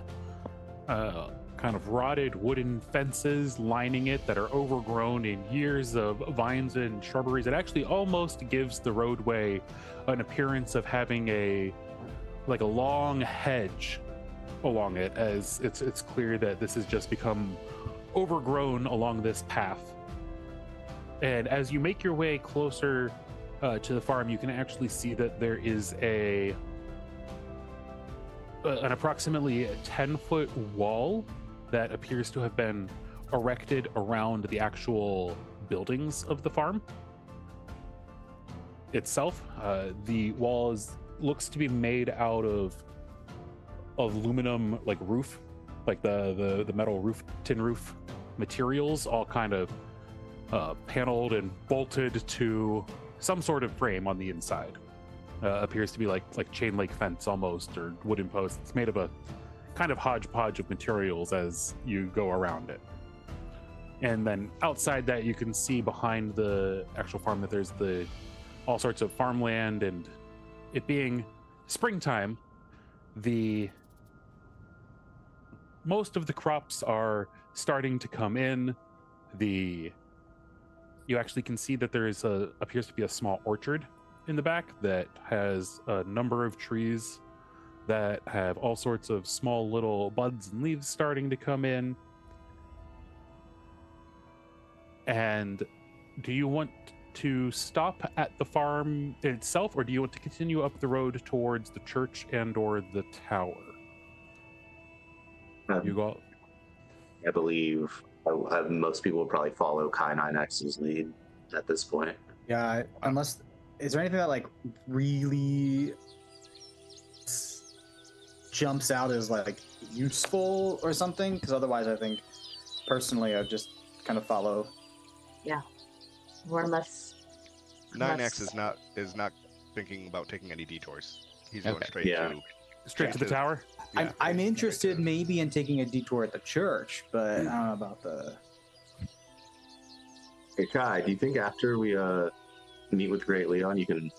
kind of rotted wooden fences lining it that are overgrown in years of vines and shrubberies. It actually almost gives the roadway an appearance of having a long hedge along it, as it's clear that this has just become overgrown along this path. And as you make your way closer to the farm, you can actually see that there is an approximately 10-foot wall that appears to have been erected around the actual buildings of the farm itself. The wall looks to be made out of aluminum, like roof, like the metal roof, tin roof materials, all kind of paneled and bolted to some sort of frame on the inside. Appears to be like chain link fence almost, or wooden posts. It's made of a kind of hodgepodge of materials as you go around it. And then outside that, you can see behind the actual farm that there's all sorts of farmland, and it being springtime, most of the crops are starting to come in. You actually can see that there appears to be a small orchard in the back that has a number of trees that have all sorts of small little buds and leaves starting to come in. And do you want to stop at the farm itself, or do you want to continue up the road towards the church and or the tower? You go. I believe most people will probably follow Kai9X's lead at this point. Yeah, unless, is there anything that like really jumps out as like useful or something? Because otherwise, I think personally, I'd just kind of follow. Yeah. Or unless 9X is not thinking about taking any detours. He's going straight to the tower. Yeah, I'm interested maybe in taking a detour at the church, but I don't know about the. Hey Kai, do you think after we meet with Great Leon, you can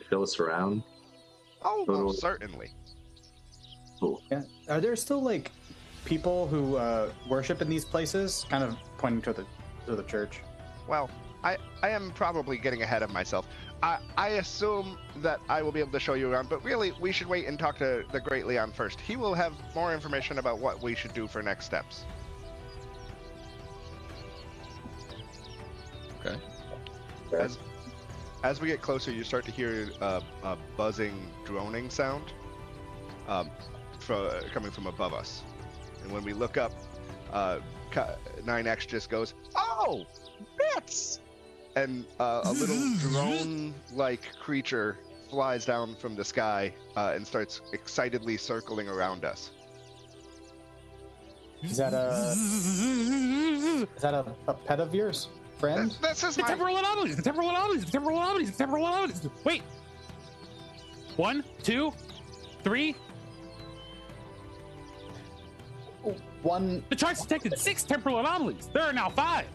fill us around? Oh, well, certainly. Cool. Yeah. Are there still like people who worship in these places? Kind of pointing to the church. Well, I am probably getting ahead of myself. I assume that I will be able to show you around, but really, we should wait and talk to the Great Leon first. He will have more information about what we should do for next steps. Okay. As we get closer, you start to hear a buzzing, droning sound coming from above us. And when we look up, 9X just goes, "Oh, bits!" And a little drone-like creature flies down from the sky and starts excitedly circling around us. Is that a pet of yours, friend? This is The my... temporal anomalies! The temporal anomalies! The temporal anomalies! The temporal anomalies! Wait! 1, 2, 3. One. The charts detected 6 temporal anomalies. There are now 5.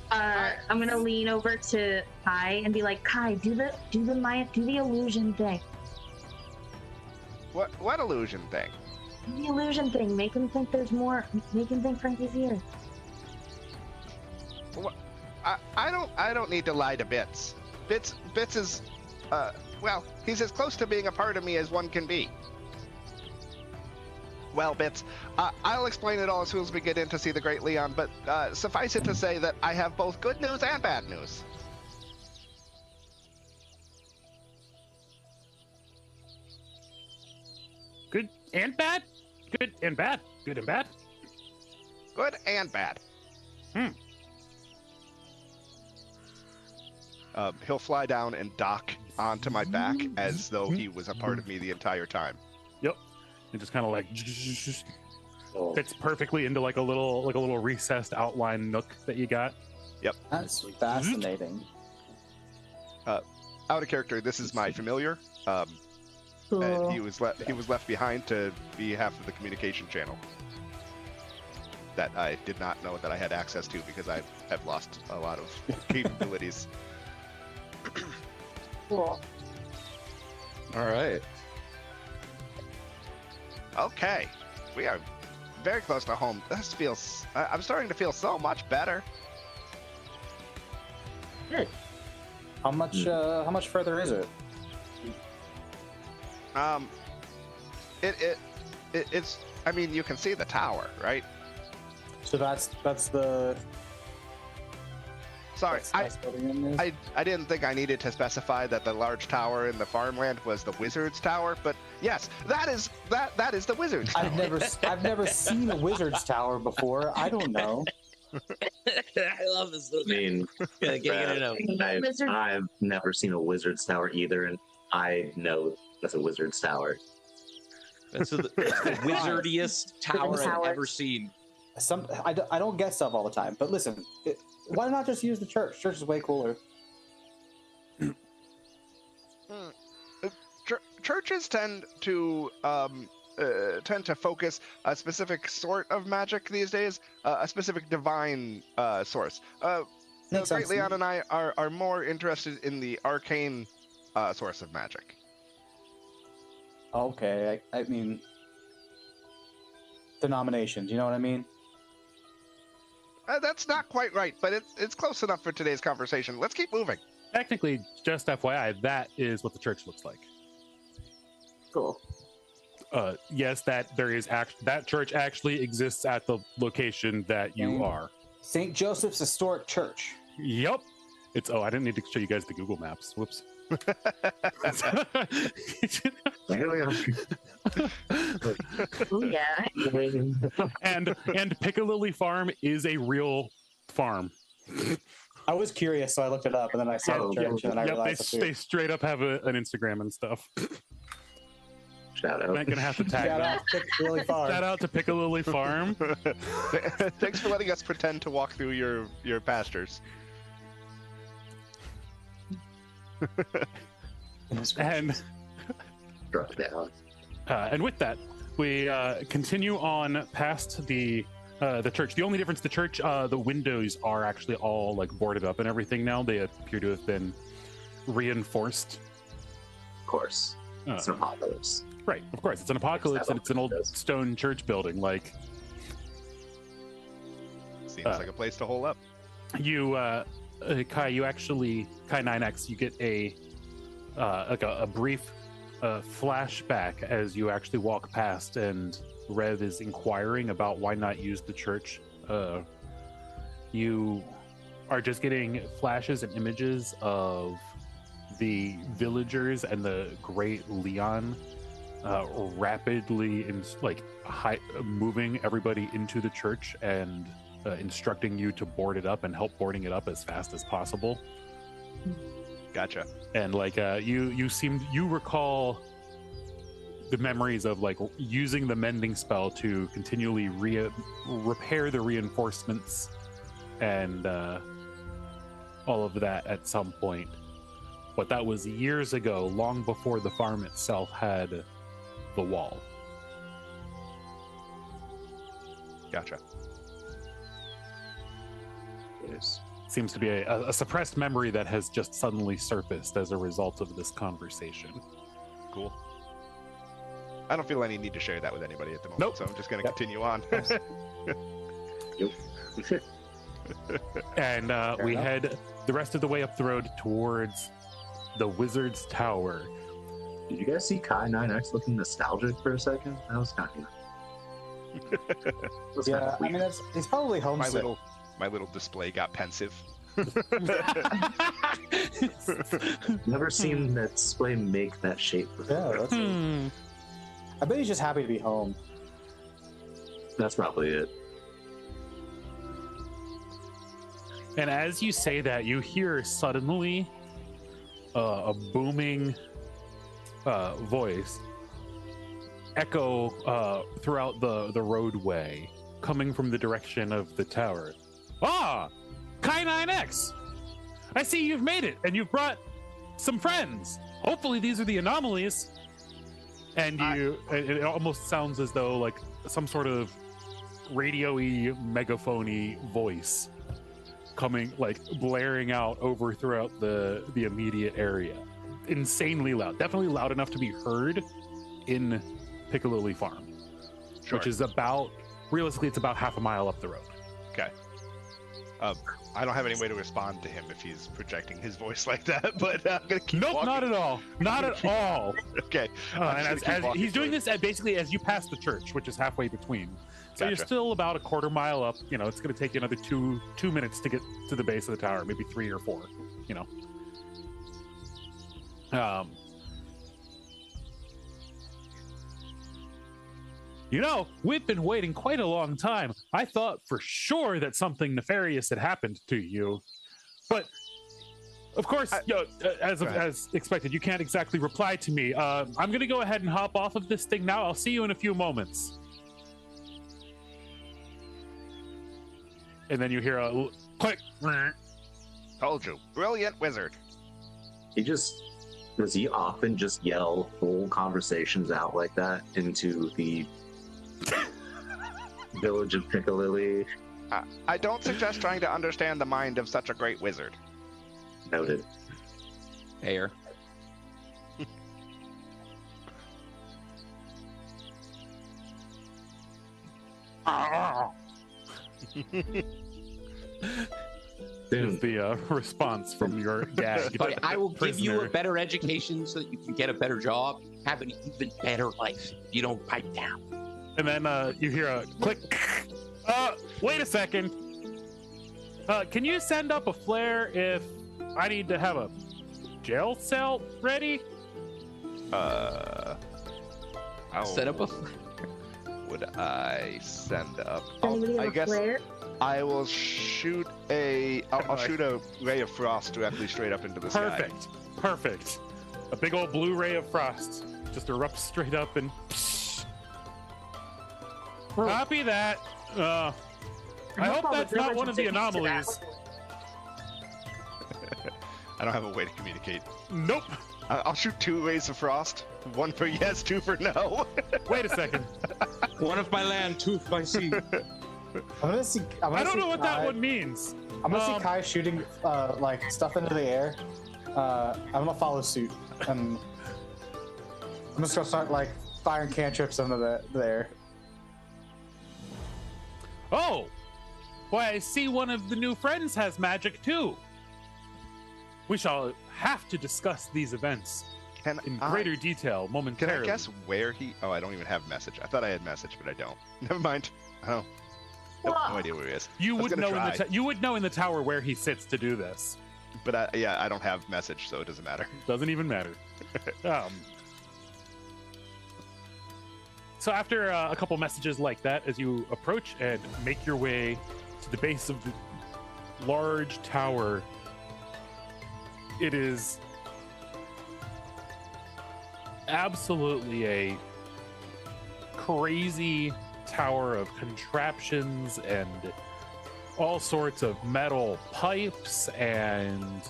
I'm gonna lean over to Kai and be like, Kai, do the illusion thing. What illusion thing? Do the illusion thing. Make him think there's more. Make him think Frankie's here. I don't need to lie to Bits. Bits is, well, he's as close to being a part of me as one can be. well bits. I'll explain it all as soon as we get in to see the great Leon, but suffice it to say that I have both good news and bad news. Good and bad? Good and bad? Good and bad? Good and bad. He'll fly down and dock onto my back as though he was a part of me the entire time. Yep. And just kind of like fits perfectly into like a little recessed outline nook that you got. Yep. That's fascinating. Out of character, this is my familiar. Cool. He was left behind to be half of the communication channel that I did not know that I had access to because I have lost a lot of capabilities. Cool. All right. Okay, we are very close to home. This feels. I'm starting to feel so much better. Good. How much further is it? It's. I mean, you can see the tower, right? So that's the. Sorry, that's what it is? I didn't think I needed to specify that the large tower in the farmland was the wizard's tower, but yes, that is the wizard's tower. I've never seen a wizard's tower before. I don't know. I love this little I mean, I've never seen a wizard's tower either, and I know that's a wizard's tower. That's the wizardiest tower I've Tower. ever seen. I don't get stuff all the time, but listen, why not just use the church? Church is way cooler. Churches tend to focus a specific sort of magic these days, a specific divine source. Makes Great sense. Leon and I are more interested in the arcane source of magic. Okay, I mean, denominations. You know what I mean? That's not quite right, but it's close enough for today's conversation. Let's keep moving. Technically, just FYI, that is what the church looks like. Cool. Yes, that church actually exists at the location that you are. St. Joseph's Historic Church. Yep. I didn't need to show you guys the Google Maps. Whoops. Oh, yeah. and Piccalilli Farm is a real farm. I was curious, so I looked it up, and then I saw the church, and then I Yep, realized they straight up have an Instagram and stuff. Shout out. I'm gonna have to tag Shout them. out to Piccalilli Farm. Shout out to Piccalilli Farm. Thanks for letting us pretend to walk through your pastures. and with that, we continue on past the church. The only difference, the church, the windows are actually all like boarded up and everything now. They appear to have been reinforced. Of course, it's an apocalypse. Right, of course, it's an apocalypse and it's an old stone church building. Like, seems like a place to hole up. You, Kai, Kai 9X, you get a brief flashback as you actually walk past, and Rev is inquiring about why not use the church. You are just getting flashes and images of the villagers and the great Leon rapidly moving everybody into the church and instructing you to board it up and help boarding it up as fast as possible. Gotcha. And you recall the memories of like using the mending spell to continually repair the reinforcements and all of that at some point. But that was years ago, long before the farm itself had the wall. Gotcha. Yes. Seems to be a suppressed memory that has just suddenly surfaced as a result of this conversation. Cool. I don't feel any need to share that with anybody at the moment, Nope. so I'm just going to continue on. And we head the rest of the way up the road towards the Wizard's Tower. Did you guys see Kai 9X looking nostalgic for a second? That was kind of Yeah, I mean, he's probably homesick. My little display got pensive. Never seen that display make that shape before. Yeah, I bet he's just happy to be home. That's probably it. And as you say that, you hear suddenly a booming voice echo throughout the roadway, coming from the direction of the tower. Ah, Kai9X! I see you've made it, and you've brought some friends. Hopefully these are the anomalies. And it almost sounds as though like some sort of radio-y, megaphone-y voice coming, like blaring out over throughout the immediate area. Insanely loud. Definitely loud enough to be heard in Piccolilli Farm, Sure. which is about, realistically, it's about half a mile up the road. Okay. I don't have any way to respond to him if he's projecting his voice like that, but I'm gonna keep walking. Not at all. Not at all. Okay. And as he's doing this basically as you pass the church, which is halfway between. So you're Gotcha. still about a quarter mile up. You know, it's going to take you another two minutes to get to the base of the tower, maybe 3 or 4. You know. We've been waiting quite a long time. I thought for sure that something nefarious had happened to you, but of course, as expected, you can't exactly reply to me. I'm going to go ahead and hop off of this thing now. I'll see you in a few moments. And then you hear a click. Told you. Brilliant wizard. Does he often just yell whole conversations out like that into the village of Piccolilli? I don't suggest trying to understand the mind of such a great wizard. Noted. Air. Is the response from your gag. But I will give you a prisoner. better education so that you can get a better job, have an even better life. You don't pipe down. And then you hear a click. Wait a second. Can you send up a flare if I need to have a jail cell ready? How Set up a. would I send up? Anybody I have a guess flare? I will shoot I'll shoot a ray of frost directly straight up into the sky. Perfect. A big old blue ray of frost just erupts straight up and. Copy that. I hope that's not one of the anomalies. I don't have a way to communicate. Nope. I'll shoot 2 rays of frost. 1 for yes, 2 for no. Wait a second. One of my land, 2 of my sea. I don't know what that one means. I'm gonna see Kai shooting like stuff into the air. I'm gonna follow suit, and I'm just gonna start like firing cantrips into the air. Oh, why, I see one of the new friends has magic too. We shall have to discuss these events in greater detail Can momentarily. I guess where he... Oh, I don't even have message. I thought I had message, but I don't. Never mind. Oh. Nope, no idea where he is. You I was would know gonna try. you would know in the tower where he sits to do this. But I don't have message, so it doesn't matter. Doesn't even matter. So after a couple messages like that, as you approach and make your way to the base of the large tower, it is absolutely a crazy tower of contraptions and all sorts of metal pipes and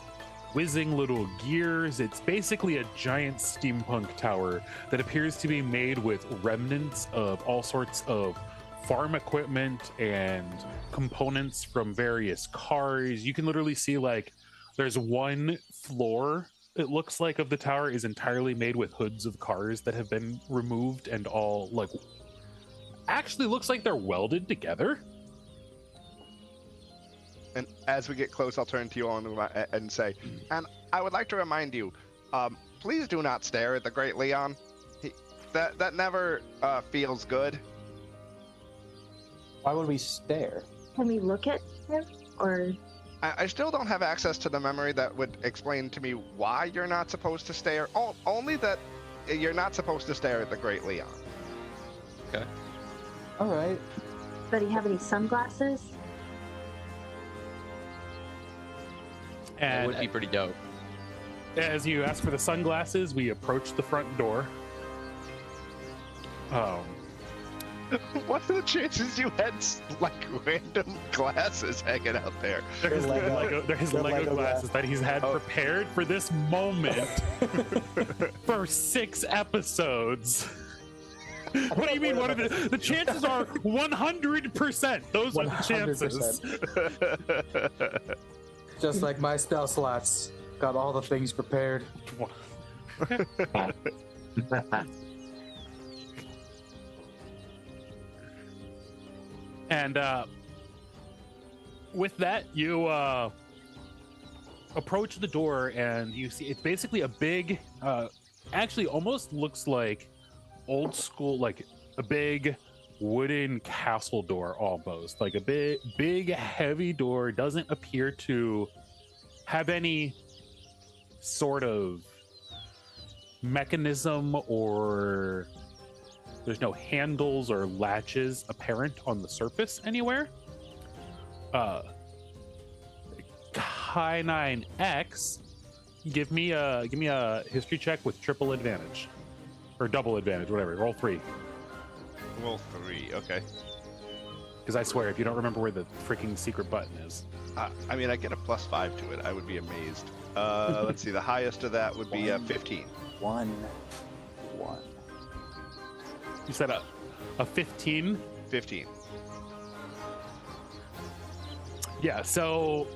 whizzing little gears. It's basically a giant steampunk tower that appears to be made with remnants of all sorts of farm equipment and components from various cars. You can literally see like there's one floor, it looks like, of the tower is entirely made with hoods of cars that have been removed and all like actually looks like they're welded together. And as we get close, I'll turn to you and say, and I would like to remind you, please do not stare at the Great Leon. That never feels good. Why would we stare? Can we look at him? Or I still don't have access to the memory that would explain to me why you're not supposed to stare. Only that you're not supposed to stare at the Great Leon. Okay. All right. does he have any sunglasses? That And would be pretty dope. as you ask for the sunglasses, we approach the front door. What are the chances you had like random glasses hanging out there? There's Lego- Lego Lego glasses that he's had prepared for this moment for 6 episodes. What do you mean? What are the chances are 100%. Those are the chances. 100%. Just like my spell slots, got all the things prepared. And with that, you approach the door and you see it's basically a big, actually almost looks like old school, like a big wooden castle door almost. Like a big heavy door. Doesn't appear to have any sort of mechanism, or there's no handles or latches apparent on the surface anywhere. K9X, give me a history check with triple advantage or double advantage, whatever. Roll 3. Roll 3, okay. Because I swear, if you don't remember where the freaking secret button is, I mean, I get a +5 to it. I would be amazed. Let's see. The highest of that would be 15. 1. you said a 15. 15. Yeah. So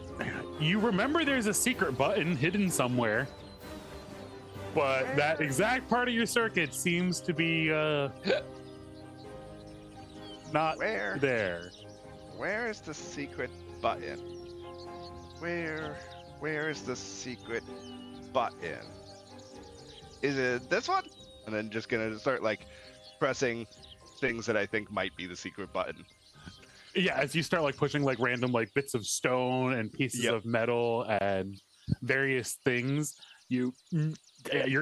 you remember there's a secret button hidden somewhere, but that exact part of your circuit seems to be not Where? there. Where is the secret button? Where is the secret button? Is it this one? And then just gonna start like pressing things that I think might be the secret button. Yeah, as you start like pushing like random like bits of stone and pieces of metal and various things, you're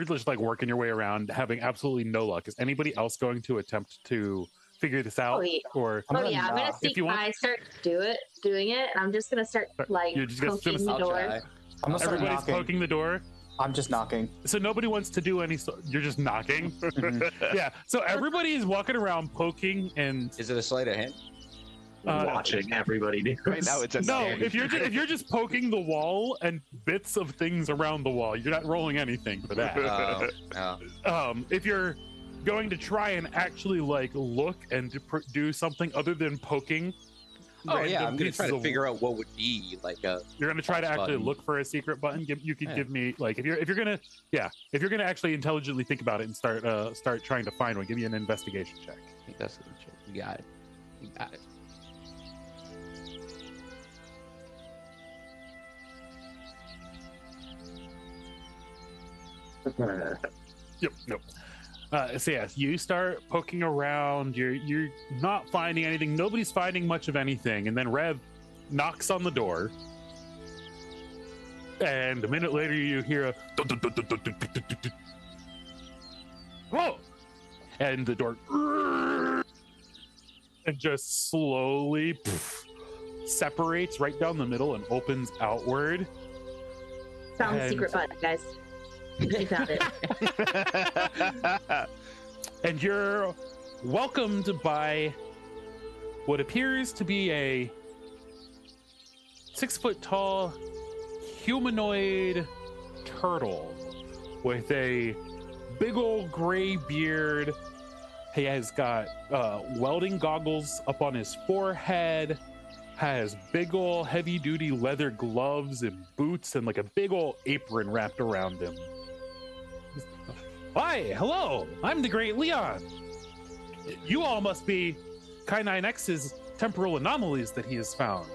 just like working your way around, having absolutely no luck. Is anybody else going to attempt to figure this out? Or I'm gonna see. If you want- I start doing it, and I'm just gonna start like You're just gonna poking the I'll door. try. I'm gonna start everybody's knocking. poking the door? I'm just knocking. So nobody wants to do any. You're just knocking. Yeah. So everybody is walking around poking and. Is it a sleight of hand? Watching everybody do. Right now it's a No, if you're just poking the wall and bits of things around the wall, you're not rolling anything for that. If you're going to try and actually like look and do something other than poking. Oh yeah, I'm gonna pieces try to of- figure out what would be like a. You're gonna try to actually button. look for a secret button. You could Yeah. give me like if you're gonna actually intelligently think about it and start trying to find one. Give me an investigation check. I think that's the check. You got it. You got it. Yep. Nope. So yes, you start poking around. You're not finding anything. Nobody's finding much of anything. And then Rev knocks on the door. And a minute later, you hear a whoa, and the door and just slowly separates right down the middle and opens outward. Found the And- secret button, guys. We found it. And you're welcomed by what appears to be a 6-foot-tall humanoid turtle with a big old gray beard. He has got welding goggles up on his forehead, has big old heavy-duty leather gloves and boots, and like a big old apron wrapped around him. Hi, hello, I'm the Great Leon. You all must be K9X's temporal anomalies that he has found.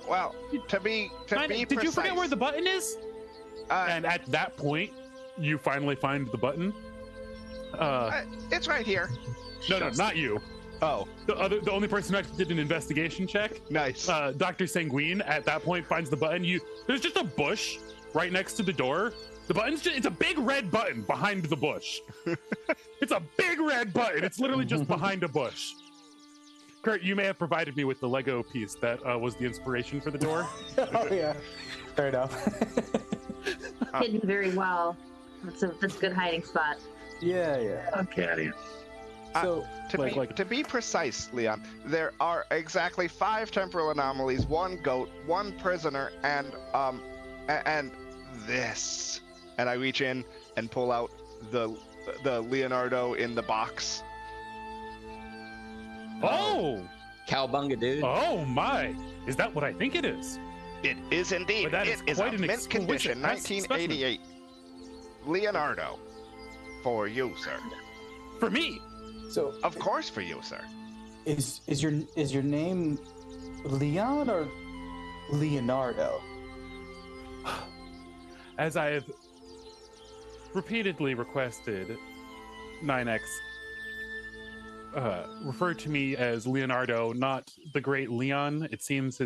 Well, to be Did you forget where the button is? And at that point, you finally find the button. It's right here. No, not you. Oh, The only person who actually did an investigation check. nice. Dr. Sanguine at that point finds the button. There's just a bush right next to the door. The button's it's a big red button behind the bush. It's a big red button. It's literally just behind a bush. Kurt, you may have provided me with the Lego piece that was the inspiration for the door. Oh yeah, fair enough. Hidden very well. That's a good hiding spot. Yeah. Okay. So To be precise, Leon, there are exactly 5 temporal anomalies, 1 goat, 1 prisoner, and this. And I reach in and pull out the Leonardo in the box. Oh! Cowbunga, dude. Oh my! Is that what I think it is? It is indeed. But that It is is quite a an mint condition, exquisite 1988. Leonardo, for you, sir. For me! So Of course, for you, sir. is your name Leon or Leonardo? As I have repeatedly requested, 9X refer to me as Leonardo, not the great Leon. It seems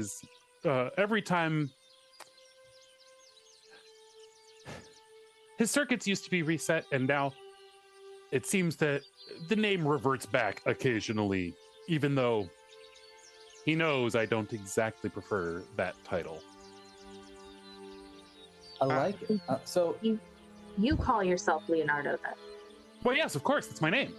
every time his circuits used to be reset, and now it seems that the name reverts back occasionally, even though he knows I don't exactly prefer that title. I like it. So You call yourself Leonardo then. Well, yes, of course, it's my name.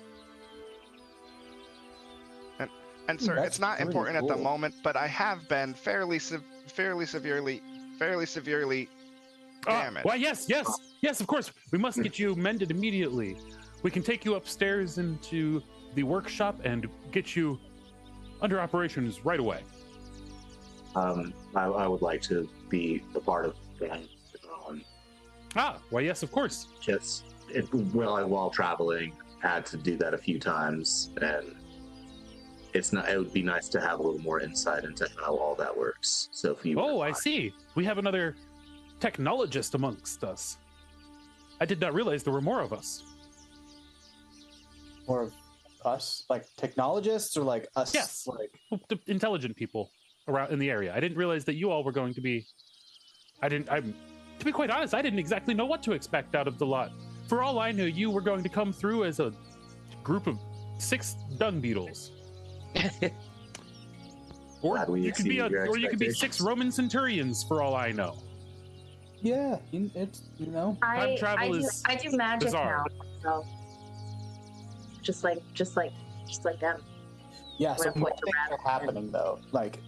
And sir, That's it's not pretty important at the cool. moment, but I have been fairly severely damaged. Why, yes, of course. We must get you mended immediately. We can take you upstairs into the workshop and get you under operations right away. I would like to be a part of that. Why, yes, of course. While traveling, had to do that a few times, and it would be nice to have a little more insight into how all that works. So if you I see. We have another technologist amongst us. I did not realize there were more of us. more of us, like technologists, or like us? Yes. Like The intelligent people around in the area. I didn't realize that you all were going to be. To be quite honest, I didn't exactly know what to expect out of the lot. For all I knew, you were going to come through as a group of 6 dung beetles. Or Glad we you could be exceeded your 6 expectations. Roman centurions, for all I know. yeah, it's I travel do is magic bizarre. now, so just like them. yeah. So What more to things wrap are happening though, like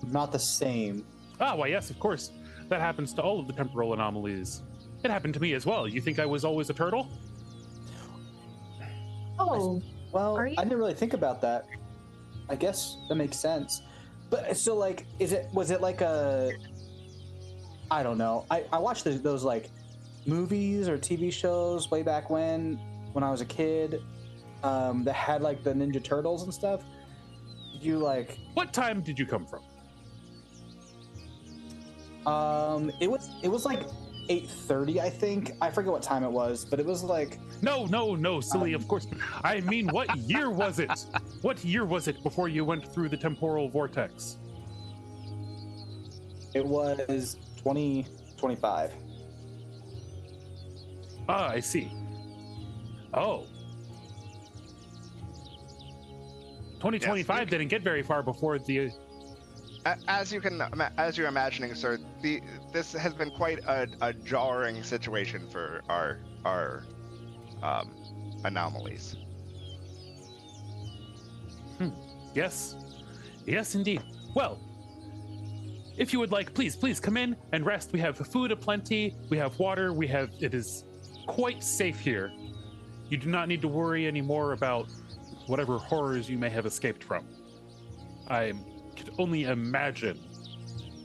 not the same. Why, yes, of course. That happens to all of the temporal anomalies. It happened to me as well. You think I was always a turtle? Oh, Well, Are you- I didn't really think about that. I guess that makes sense. But so, like, was it like a? I don't know. I watched those like movies or TV shows way back when I was a kid, that had like the Ninja Turtles and stuff. Did you like? What time did you come from? It was like 8:30, I think. I forget what time it was, but it was like No, silly, of course. I mean, what year was it? What year was it before you went through the temporal vortex? it was 2025. I see. Oh. 2025 didn't get very far before the... As you're imagining, sir, this has been quite a jarring situation for our anomalies. Yes. Yes, indeed. Well, if you would like, please come in and rest. We have food aplenty. We have water. It is quite safe here. You do not need to worry anymore about whatever horrors you may have escaped from. I could only imagine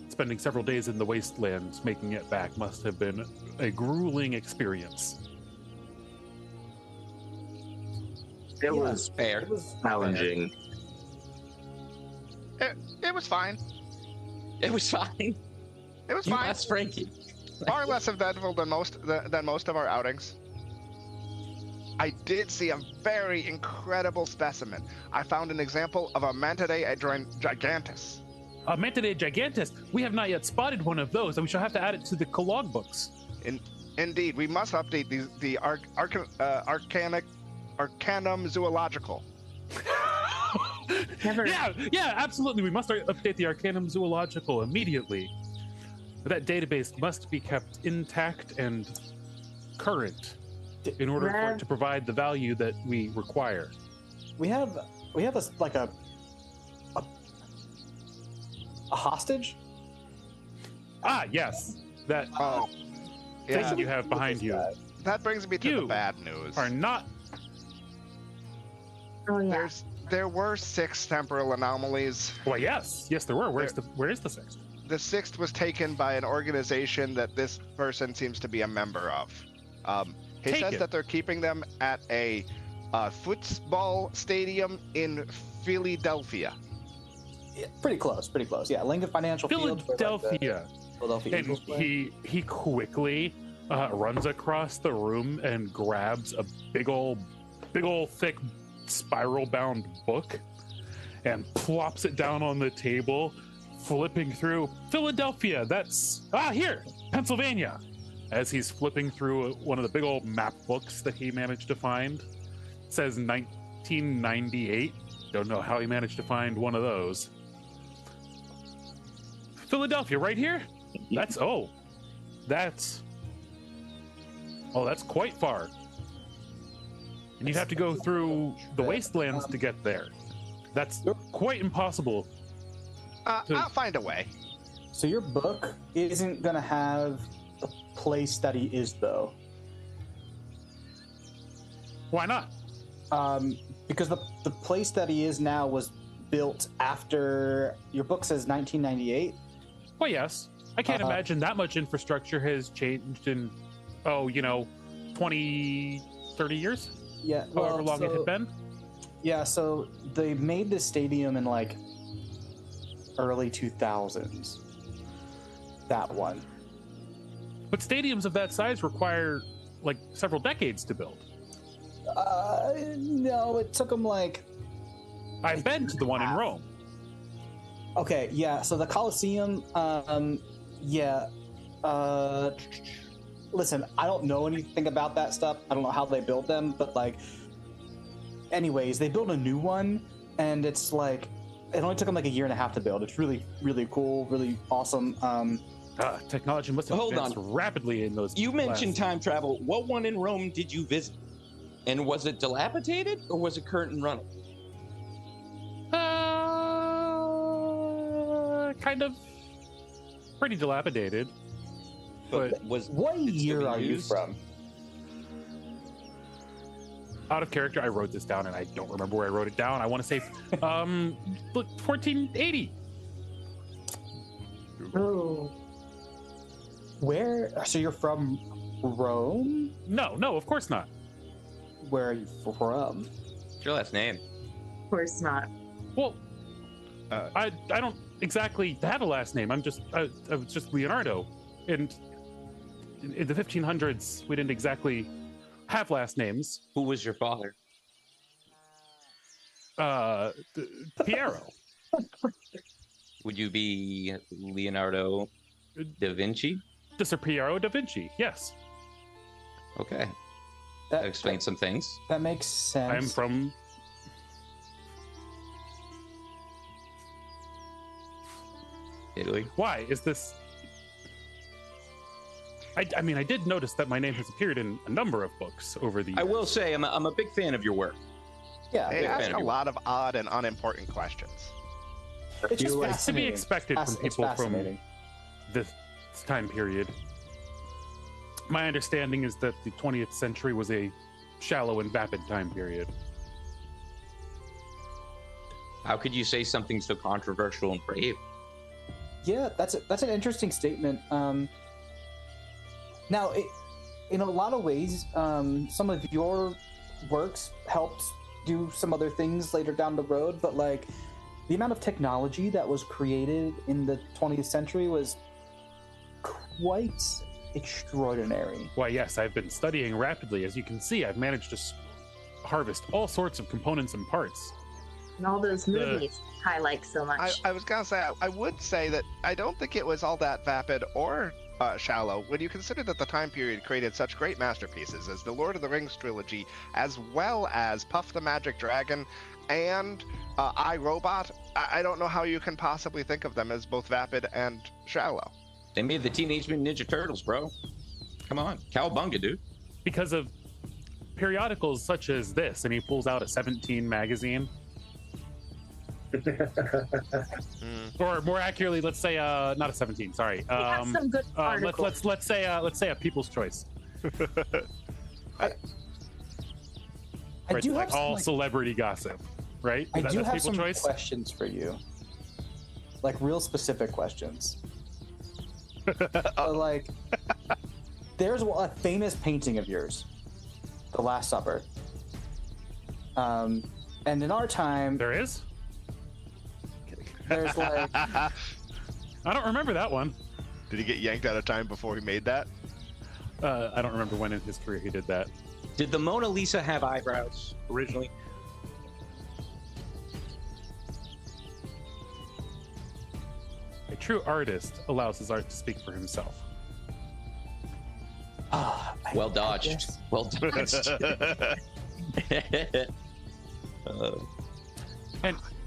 spending several days in the wastelands making it back must have been a grueling experience. It was Fair. It was challenging. It was fine. It was fine. It was You fine. asked Frankie. Far less eventful than most of our outings. I did see a very incredible specimen. I found an example of a Mantidae gigantus. A Mantidae gigantus. We have not yet spotted one of those, and we shall have to add it to the log books. Indeed, we must update the Arcanum zoological. Yeah, absolutely. We must update the Arcanum zoological immediately. That database must be kept intact and current in order for it to provide the value that we require. We have a hostage. Ah, yes. That thing you have behind you. That brings me to the bad news. Are not. Oh yeah. There were 6 temporal anomalies. Well, yes, there were. Where is the 6th? The 6th was taken by an organization that this person seems to be a member of. He says that they're keeping them at a football stadium in Philadelphia. Yeah, pretty close. Yeah, Lincoln Financial Field. Philadelphia. Philadelphia. And he quickly runs across the room and grabs a big old thick spiral-bound book and plops it down on the table, flipping through Philadelphia. That's here, Pennsylvania. As he's flipping through one of the big old map books that he managed to find, it says 1998. Don't know how he managed to find one of those. Philadelphia, right here. That's quite far. And you'd have to go through the wastelands to get there. That's quite impossible. I'll find a way. So your book isn't going to have the place that he is, though. Why not? Because the place that he is now was built after, your book says 1998. Well, yes. I can't imagine that much infrastructure has changed in, 20, 30 years? Yeah. However long it had been? Yeah, so they made this stadium in like early 2000s. That one. But stadiums of that size require like several decades to build. No, it took them like... I've been to the one in Rome. Okay, yeah, so the Colosseum, listen, I don't know anything about that stuff. I don't know how they built them, but like, anyways, they built a new one, and it's like, it only took them like a year and a half to build. It's really, really cool, really awesome. Technology must have advanced rapidly in those. You mentioned time travel. What one in Rome did you visit? And was it dilapidated or was it current and running? Kind of pretty dilapidated. But what year are you from? Out of character, I wrote this down and I don't remember where I wrote it down. I want to say 1480. Oh. Where? So you're from Rome? No, of course not. Where are you from? What's your last name? Of course not. Well, I don't exactly have a last name. I was just Leonardo, and in the 1500s we didn't exactly have last names. Who was your father? Piero. Would you be Leonardo da Vinci? Sir Piero da Vinci, yes. Okay. That explains some things. That makes sense. I'm from... Italy. Why is this... I mean, I did notice that my name has appeared in a number of books over the years. I will say, I'm a big fan of your work. Yeah, they ask a lot of odd and unimportant questions. It's just it's to be expected from people from this time period. My understanding is that the 20th century was a shallow and vapid time period. How could you say something so controversial and brave? Yeah, that's an interesting statement. Now, in a lot of ways, some of your works helped do some other things later down the road, but like the amount of technology that was created in the 20th century was quite extraordinary. Why, yes, I've been studying rapidly. As you can see, I've managed to harvest all sorts of components and parts. And all those movies I like so much. I was gonna say, I would say that I don't think it was all that vapid or shallow when you consider that the time period created such great masterpieces as the Lord of the Rings trilogy, as well as Puff the Magic Dragon and iRobot. I don't know how you can possibly think of them as both vapid and shallow. They made the Teenage Mutant Ninja Turtles, bro. Come on, cowabunga, dude. Because of periodicals such as this, and he pulls out a 17 magazine. Or more accurately, let's say not a 17. Sorry. We have some good articles. Let's say a People's Choice. I Right, do like have some, all celebrity gossip, right? I do that's have People's some Choice? questions for you, like real specific questions. Like, there's a famous painting of yours, The Last Supper. And in our time, There is? there's like, I don't remember that one. Did he get yanked out of time before he made that? I don't remember when in his career he did that. Did the Mona Lisa have eyebrows originally? A true artist allows his art to speak for himself. Well dodged. Well dodged.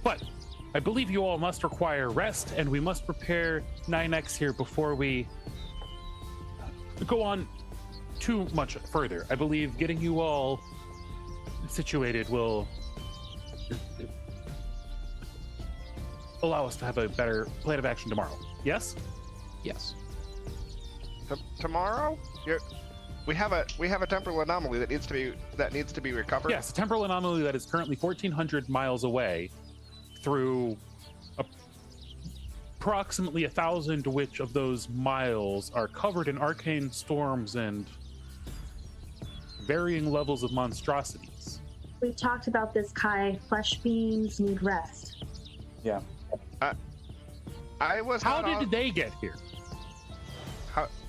But I believe you all must require rest, and we must prepare 9X here before we go on too much further. I believe getting you all situated will allow us to have a better plan of action tomorrow. Yes? Yes. Tomorrow? We have a temporal anomaly that needs to be recovered. Yes, a temporal anomaly that is currently 1,400 miles away through approximately 1,000, which of those miles are covered in arcane storms and varying levels of monstrosities. We've talked about this, Kai. Flesh beings need rest. yeah. I was. How did they get here?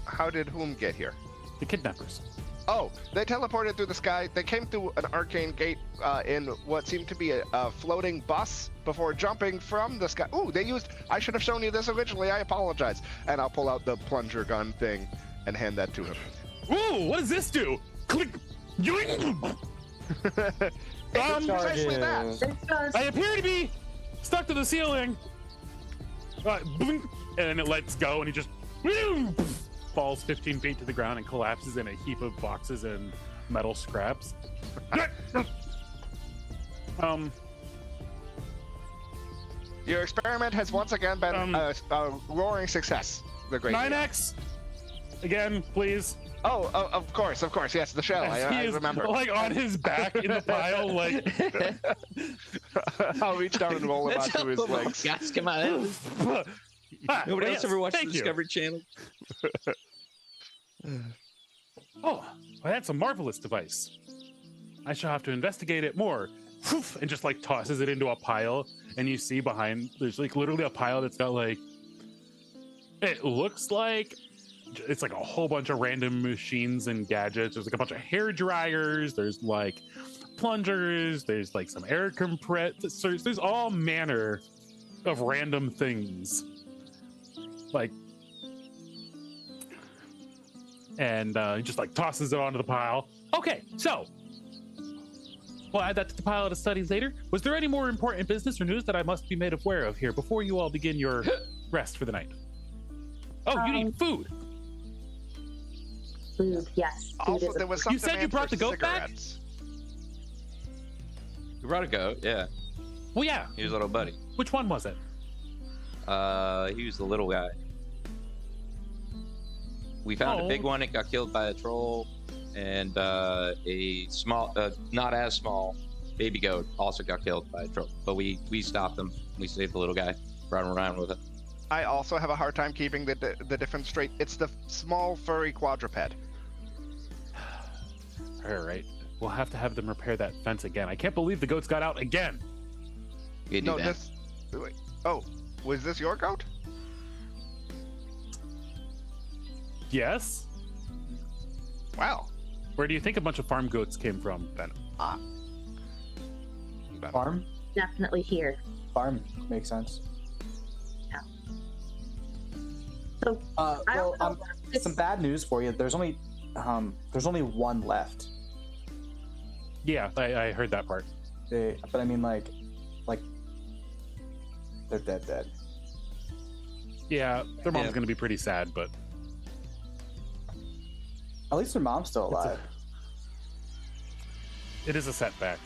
How did whom get here? The kidnappers. Oh, they teleported through the sky. They came through an arcane gate in what seemed to be a floating bus before jumping from the sky. Ooh, I should have shown you this originally. I apologize. And I'll pull out the plunger gun thing and hand that to him. Ooh, what does this do? Click. Precisely that. This goes. I appear to be stuck to the ceiling. Blink, and it lets go, and he just falls 15 feet to the ground and collapses in a heap of boxes and metal scraps. Your experiment has once again been a roaring success. The great 9X, again, please. Oh, of course, yes, the shell. I remember. Like on his back in the pile, like. I'll reach down and roll him onto his legs. Guys, come on. Nobody else ever watched the Discovery Channel? Oh, well, that's a marvelous device. I shall have to investigate it more. And just like tosses it into a pile, and you see behind there's like literally a pile that's got like, it looks like it's like a whole bunch of random machines and gadgets. There's like a bunch of hair dryers. There's like plungers. There's like some air compressors. There's all manner of random things. Like, and he just like tosses it onto the pile. Okay, so we'll add that to the pile of studies later. Was there any more important business or news that I must be made aware of here before you all begin your rest for the night? Oh, you need food. Food, yes. Food Also, there was some You said you brought the goat cigarettes. You brought a goat, yeah. Well, yeah. He was a little buddy. Which one was it? He was the little guy. We found a big one. It got killed by a troll, and a small, not as small, baby goat also got killed by a troll. But we stopped them. We saved the little guy. Brought him around with it. I also have a hard time keeping the difference straight. It's the small furry quadruped. All right. We'll have to have them repair that fence again. I can't believe the goats got out again. We do that. Wait, oh, was this your goat? Yes. Wow. Where do you think a bunch of farm goats came from, Ben? better. Farm? Definitely here. Farm makes sense. So I Well, don't know. some bad news for you. There's only one left. Yeah, I heard that part. But I mean, like they're dead. Yeah, their mom's Yeah. going to be pretty sad, but At least their mom's still It's a- alive. it is a setback.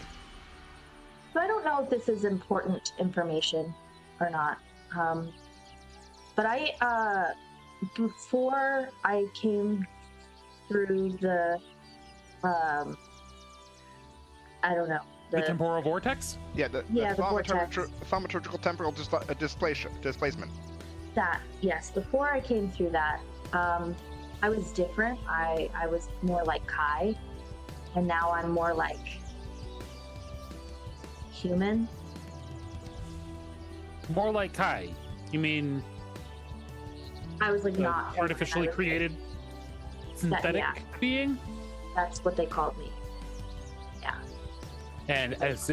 So I don't know if this is important information or not. But I before I came through the I don't know. The temporal vortex? Yeah, the vortex. thaumaturgical temporal displacement. That, yes, before I came through that, I was different. I was more like Kai, and now I'm more like human. More like Kai. You mean I was like an not human. artificially I was, created synthetic yeah. being? That's what they called me. And as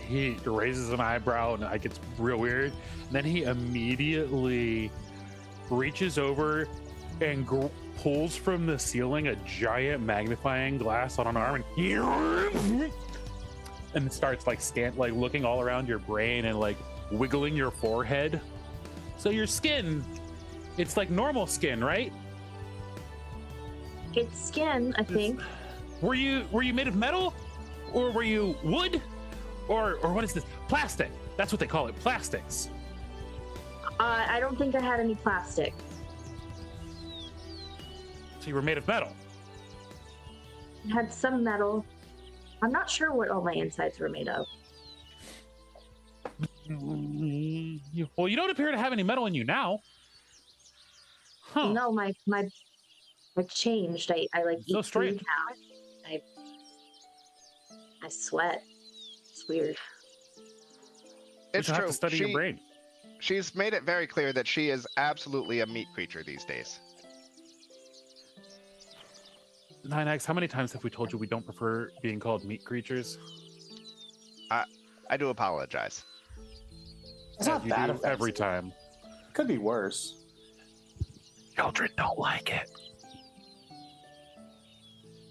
he raises an eyebrow and it gets real weird, and then he immediately reaches over and pulls from the ceiling a giant magnifying glass on an arm and starts like looking all around your brain and like wiggling your forehead. So your skin, it's like normal skin, right? It's skin, I think. Were you made of metal? Or were you wood? Or what is this? Plastic. That's what they call it, plastics. I don't think I had any plastic. So you were made of metal. It had some metal. I'm not sure what all my insides were made of. Well, you don't appear to have any metal in you now. Huh. No, my I changed. I like So eat strange. food now. I sweat. It's weird. It's you have true. to study your brain. She's made it very clear that she is absolutely a meat creature these days. 9X, how many times have we told you we don't prefer being called meat creatures? I do apologize. It's not You that do offensive. every time. Could be worse. Children don't like it.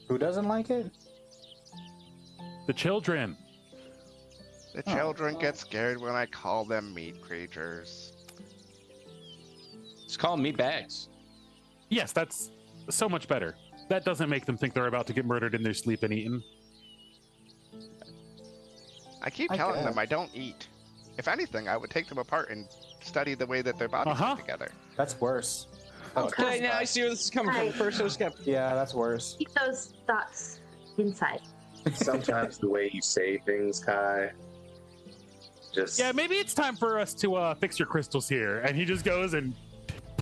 Who doesn't like it? The children. The Oh. children get scared when I call them meat creatures. Just call them meat bags. Yes, that's so much better. That doesn't make them think they're about to get murdered in their sleep and eaten. I keep I telling them guess. I don't eat. If anything, I would take them apart and study the way that their bodies Uh-huh. fit together. That's worse. Okay, now I see where this is coming from. First, I was skeptical. Yeah, that's worse. Keep those thoughts inside. Sometimes the way you say things, Kai, just Yeah, maybe it's time for us to fix your crystals here. And he just goes and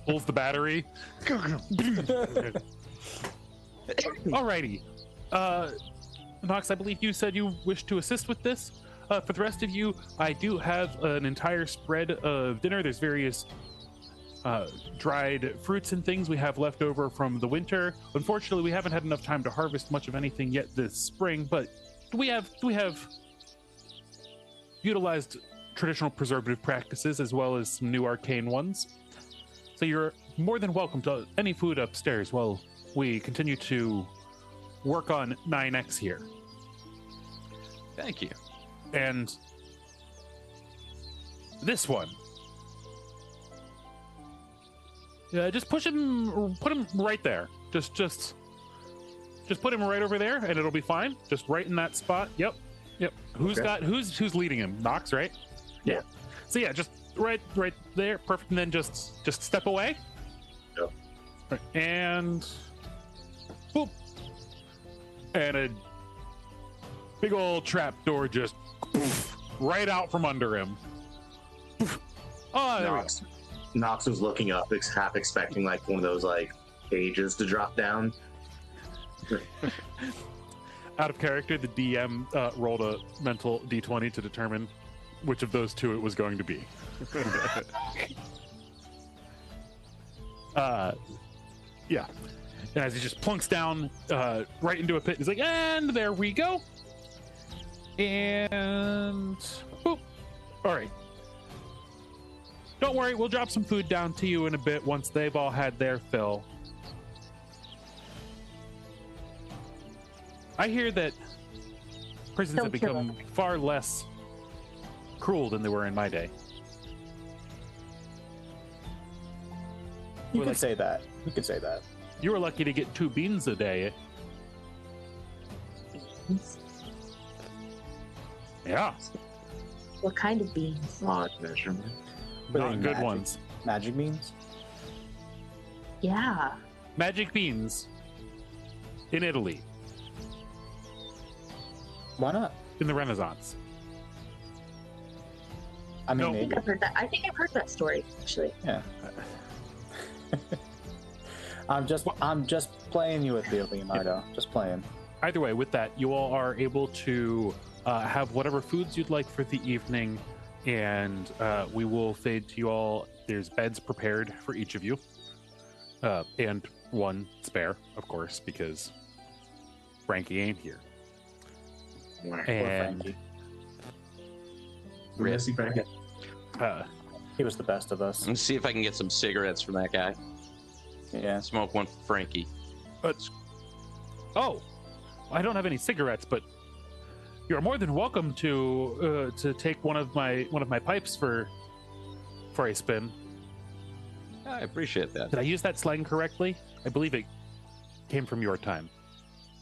pulls the battery. Alrighty. Nox, I believe you said you wish to assist with this. For the rest of you, I do have an entire spread of dinner. There's various dried fruits and things we have left over from the winter. Unfortunately, we haven't had enough time to harvest much of anything yet this spring, but we have utilized traditional preservative practices as well as some new arcane ones. So you're more than welcome to any food upstairs while we continue to work on 9X here. Thank you. And this one. Yeah, just put him right there. Just put him right over there and it'll be fine. Just right in that spot. Yep. Who's leading him? Nox, right? Yeah. So yeah, just right there. Perfect. And then just step away. Yep. Right. And boop. And a big old trap door just poof, right out from under him. Poof. Oh, there we go. Nox was looking up, half expecting like one of those like cages to drop down. Out of character, the DM rolled a mental d20 to determine which of those two it was going to be. Yeah. And as he just plunks down right into a pit, he's like, and there we go. And boop. All right. Don't worry, we'll drop some food down to you in a bit once they've all had their fill. I hear that prisons have become far less cruel than they were in my day. You could say that. You could say that. You were lucky to get 2 beans a day. Yeah. What kind of beans? Odd measurement. Not good ones. Magic beans? Yeah. Magic beans in Italy Why not? in the Renaissance. I mean, No. I think maybe. I've heard that. I think I've heard that story actually. Yeah. I'm just playing you with the Leonardo. Just playing. Either way, with that, you all are able to have whatever foods you'd like for the evening, and we will fade to you all. There's beds prepared for each of you, and one spare, of course, because Frankie ain't here. Poor And Frankie. Messy Frankie. He was the best of us. Let's see if I can get some cigarettes from that guy. Yeah. Smoke one for Frankie. oh, I don't have any cigarettes, but you're more than welcome to take one of my pipes for a spin. I appreciate that. Did I use that slang correctly? I believe it came from your time.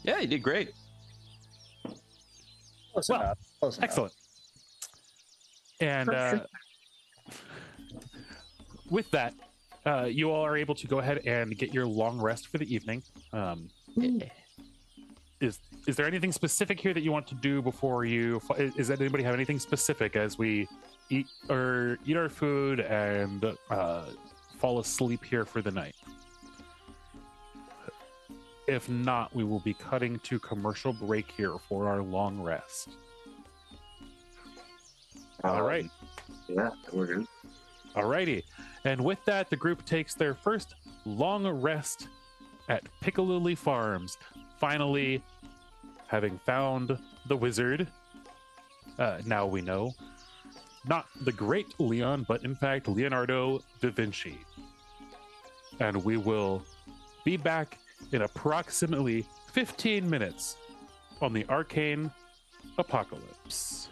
Yeah, you did great. Close Well, enough. Close enough. Excellent. And with that, you all are able to go ahead and get your long rest for the evening. Is there anything specific here that you want to do before you? Does anybody have anything specific as we eat our food and fall asleep here for the night? If not, we will be cutting to commercial break here for our long rest. All right. Yeah, we're good. Alrighty. And with that, the group takes their first long rest at Pickalilly Farms. Finally, having found the wizard. Now we know. Not the great Leon, but in fact, Leonardo da Vinci. And we will be back in approximately 15 minutes on the Arcane Apocalypse.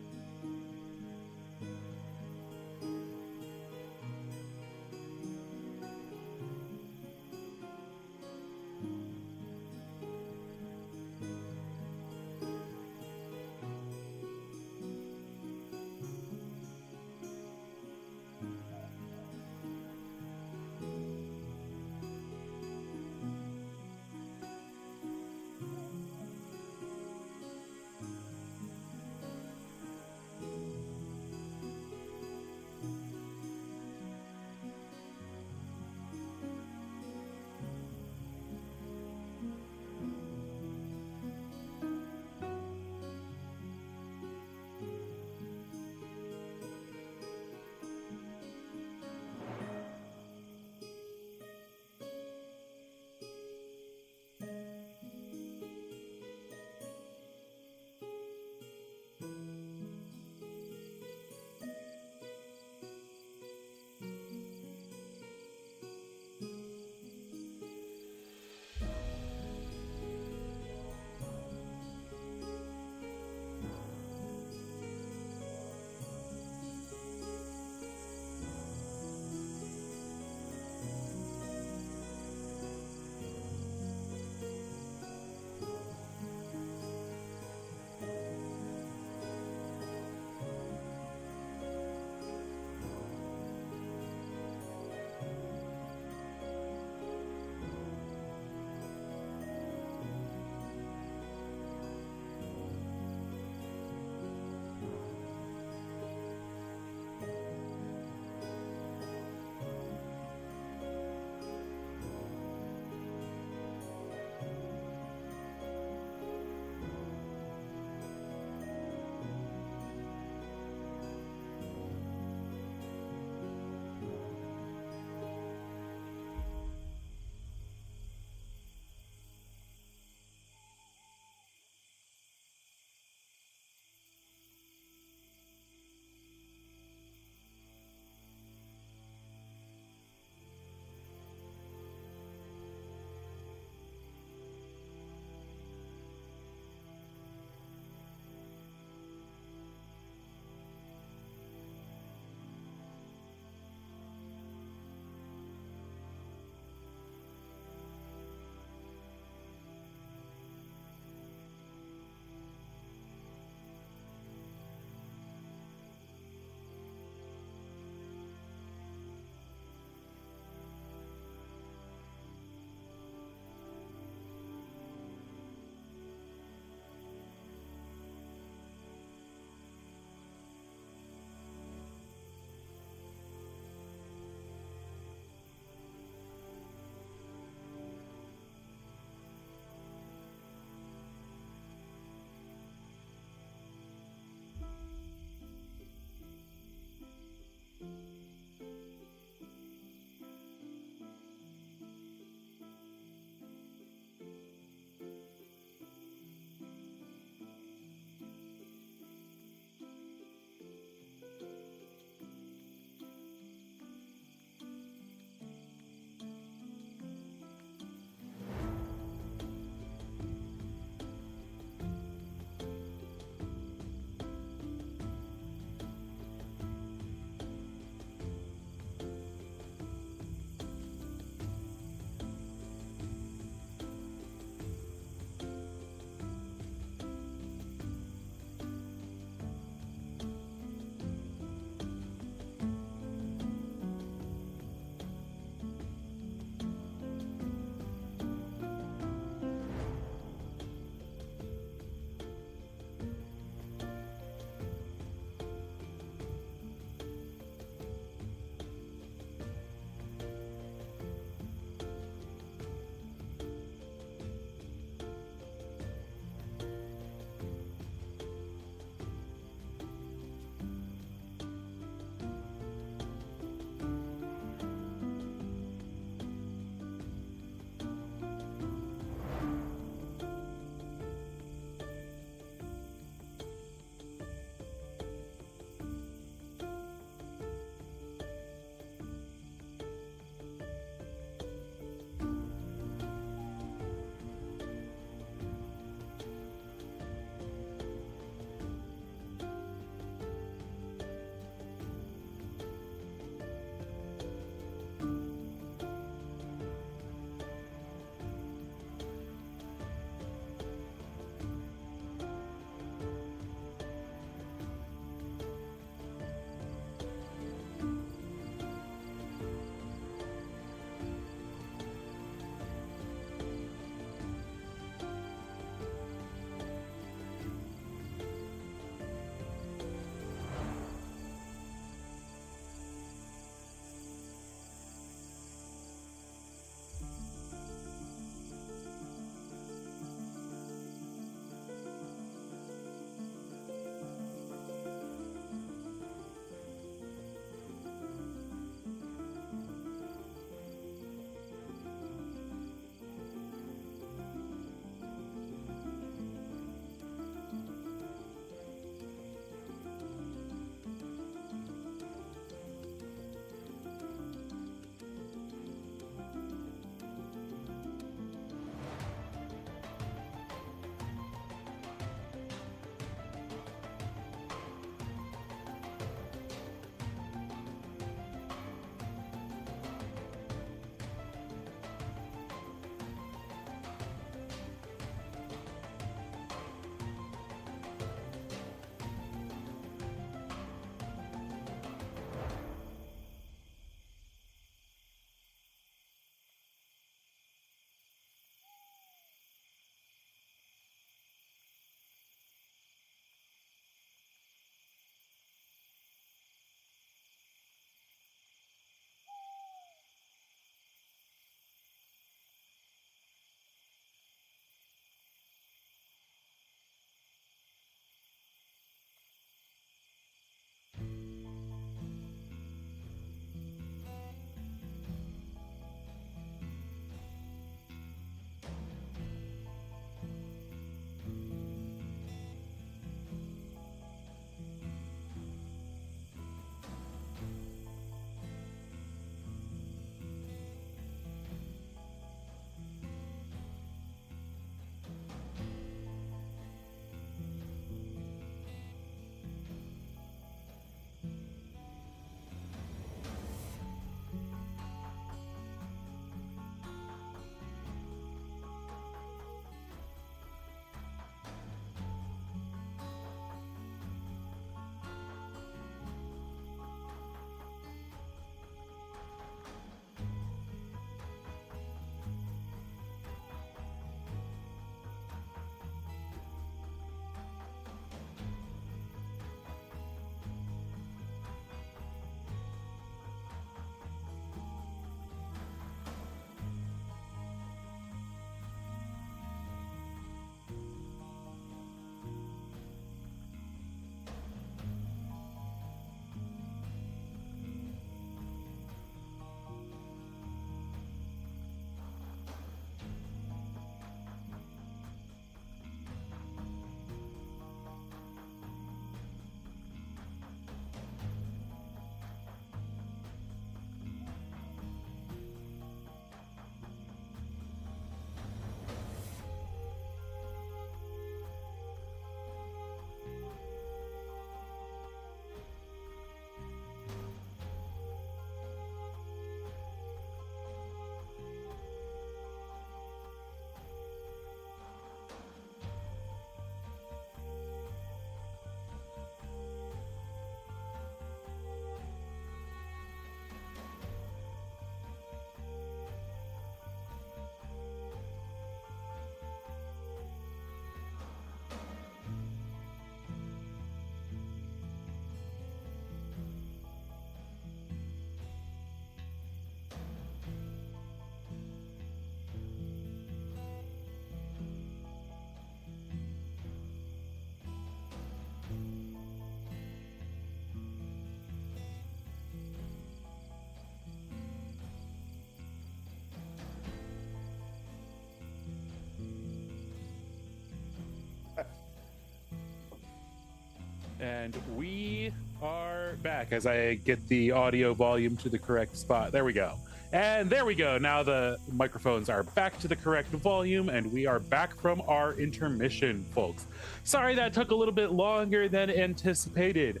And we are back as I get the audio volume to the correct spot. There we go. And there we go. Now the microphones are back to the correct volume, and we are back from our intermission, folks. Sorry that took a little bit longer than anticipated.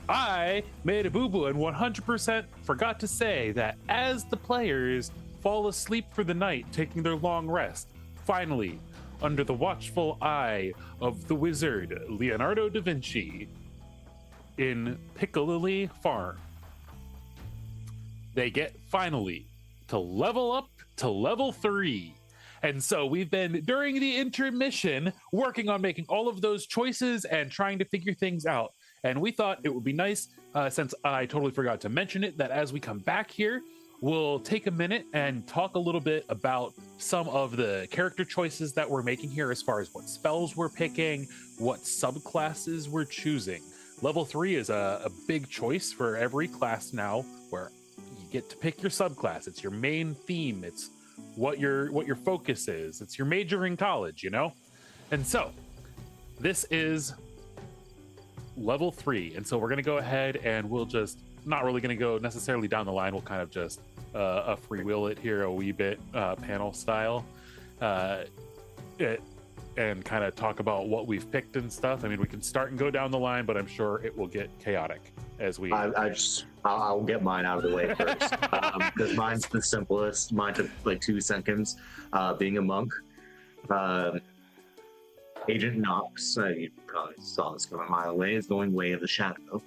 I made a boo-boo and 100% forgot to say that as the players fall asleep for the night, taking their long rest, finally, under the watchful eye of the wizard Leonardo da Vinci in Piccalilli Farm, they get finally to level up to level 3. And so we've been, during the intermission, working on making all of those choices and trying to figure things out. And we thought it would be nice, since I totally forgot to mention it, that as we come back here, we'll take a minute and talk a little bit about some of the character choices that we're making here as far as what spells we're picking, what subclasses we're choosing. Level 3 is a big choice for every class now, where you get to pick your subclass. It's your main theme. It's what your focus is. It's your major in college, you know? And so this is level 3. And so we're going to go ahead and we'll just, not really going to go necessarily down the line. We'll kind of just freewheel it here a wee bit, panel style. And kind of talk about what we've picked and stuff. I mean, we can start and go down the line, but I'm sure it will get chaotic as we. I'll get mine out of the way first because mine's the simplest. Mine took like 2 seconds. Being a monk, Agent Knox, you probably saw this coming a mile away, is going Way of the Shadow,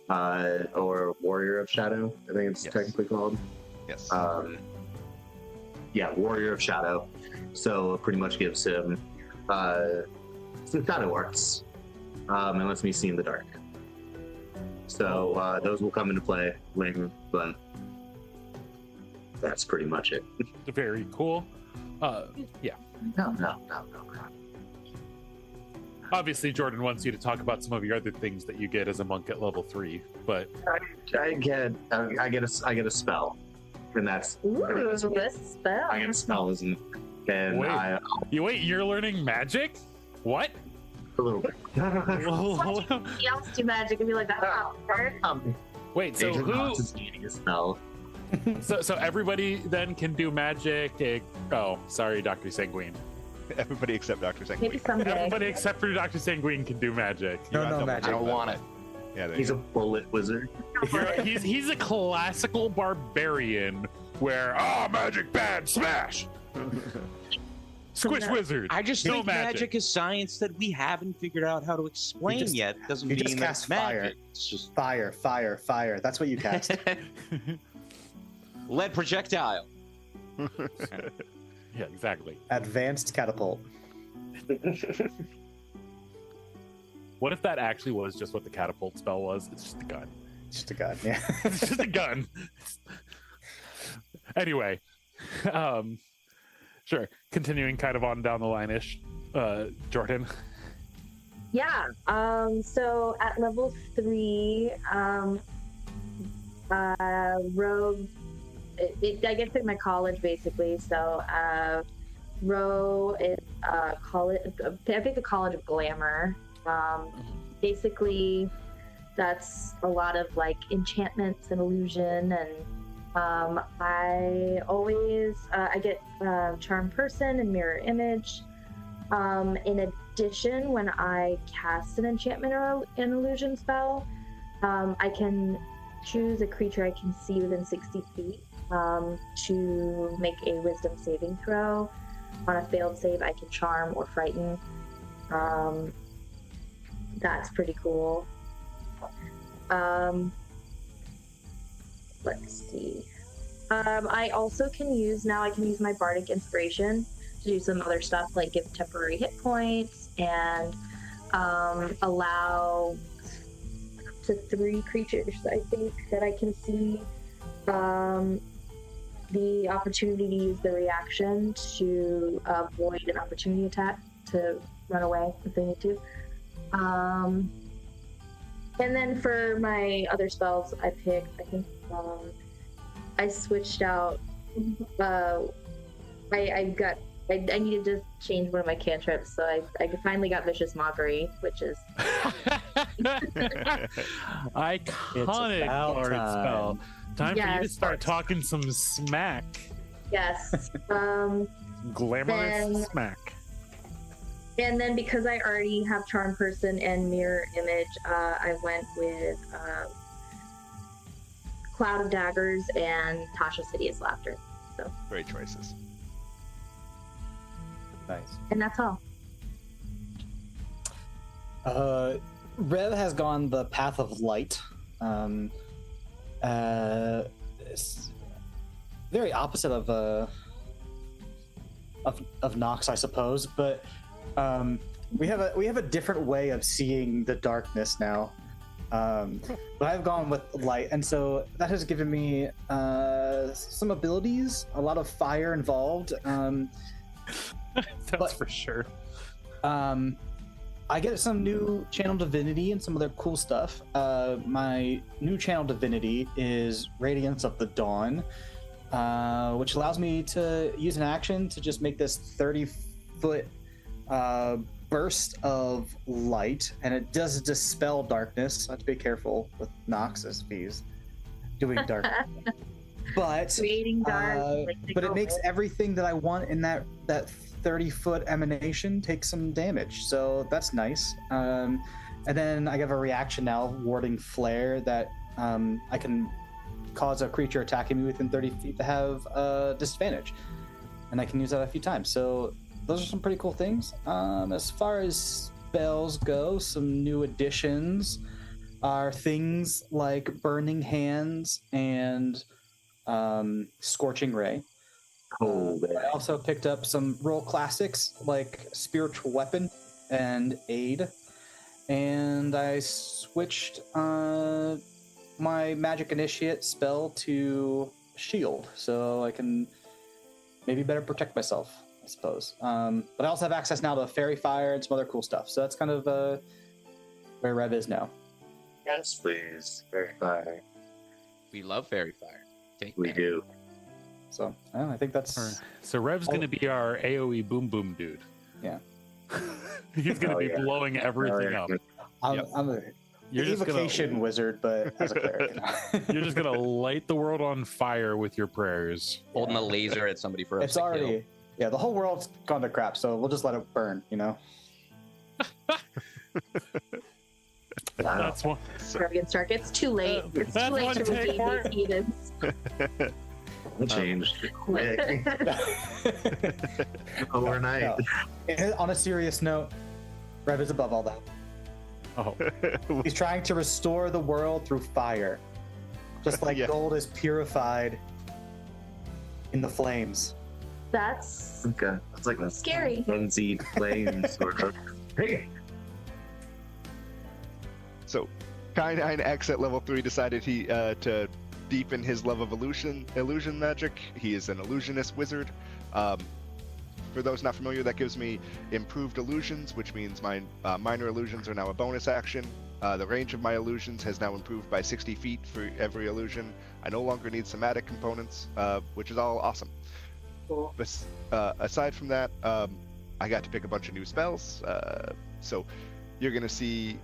or Warrior of Shadow, I think it's technically called. Yes. Yeah, Warrior of Shadow. So it pretty much gives him some shadow arts and lets me see in the dark. So those will come into play later, but that's pretty much it. Very cool. Yeah. No. Obviously, Jordan wants you to talk about some of your other things that you get as a monk at level 3, but I get a spell, and that's Ooh, this spell. I get a spell, isn't? And wait, you're learning magic? What? A little bit. He else do magic and be like, that's not hard. Wait, so Agent who? Knox is needing a spell. So everybody then can do magic. Oh, sorry, Dr. Sanguine. Everybody except Dr. Sanguine. Maybe someday. Everybody except for Dr. Sanguine can do magic. No magic. I don't want it. Yeah, He's a bullet wizard. He's a classical barbarian where magic bad smash. Squish wizard. I just No think magic is science that we haven't figured out how to explain yet. Doesn't you mean just that cast it's magic. fire. It's just Fire. That's what you cast. lead projectile. Yeah, exactly. Advanced catapult. What if that actually was just what the catapult spell was? It's just a gun. Just a gun, yeah. It's just a gun. Anyway, sure. Continuing kind of on down the line-ish, Jordan. Yeah. So at level 3, rogue. I get to my college basically. So Row is college. I picked the College of Glamour. Basically, that's a lot of like enchantments and illusion, and I always I get Charm Person and Mirror Image. In addition, when I cast an enchantment or an illusion spell, I can choose a creature I can see within 60 feet to make a Wisdom saving throw. On a failed save, I can Charm or Frighten. That's pretty cool. Let's see. I also can use my Bardic Inspiration to do some other stuff, like give temporary hit points and allow up to 3 creatures, I think, that I can see the opportunity to use the reaction to avoid an opportunity attack, to run away if they need to. And then for my other spells, I think I switched out. I I needed to change one of my cantrips, so I finally got Vicious Mockery, which is iconic bard spell. Time for you to start talking some smack. Yes. Glamorous smack. And then because I already have Charm Person and Mirror Image, I went with Cloud of Daggers and Tasha's Hideous Laughter. So Great choices. Nice. And that's all. Rev has gone the path of light. It's very opposite of Nox, I suppose, but we have a different way of seeing the darkness now. But I've gone with light, and so that has given me some abilities, a lot of fire involved. That's for sure. I get some new channel divinity and some other cool stuff. My new channel divinity is Radiance of the Dawn, which allows me to use an action to just make this 30-foot burst of light, and it does dispel darkness. I have to be careful with Nox as he's doing dark. But Creating dark, but it makes everything that I want in that 30-foot emanation take some damage, so that's nice. And then I have a reaction now, Warding Flare, that I can cause a creature attacking me within 30 feet to have disadvantage, and I can use that a few times. So those are some pretty cool things. As far as spells go, some new additions are things like Burning Hands and Scorching Ray. I also picked up some role classics like Spiritual Weapon and Aid, and I switched my Magic Initiate spell to Shield, so I can maybe better protect myself, I suppose. But I also have access now to Fairy Fire and some other cool stuff, so that's kind of where Rev is now. Yes, please. Very fire. We love Fairy Fire. We do. So I think that's... So Rev's going to be our AoE boom boom dude. Yeah. He's going to be blowing everything up. I'm a You're just evocation wizard, but as a cleric. You're just going to light the world on fire with your prayers. Holding a laser at somebody for It's already... Yeah, the whole world's gone to crap, so we'll just let it burn, you know? That's one. It's dark. It's too late. It's too late to redeem these heathens. It changed quick. Overnight. No. On a serious note, Rev is above all that. Oh. He's trying to restore the world through fire. Just like gold is purified in the flames. That's okay. That's like a scary. Frenzied flame sort of. So, Kai9X at level 3 decided he to deepen his love of illusion magic. He is an illusionist wizard. For those not familiar, that gives me improved illusions, which means my minor illusions are now a bonus action. The range of my illusions has now improved by 60 feet for every illusion. I no longer need somatic components, which is all awesome. Cool. But aside from that, I got to pick a bunch of new spells. So you're going to see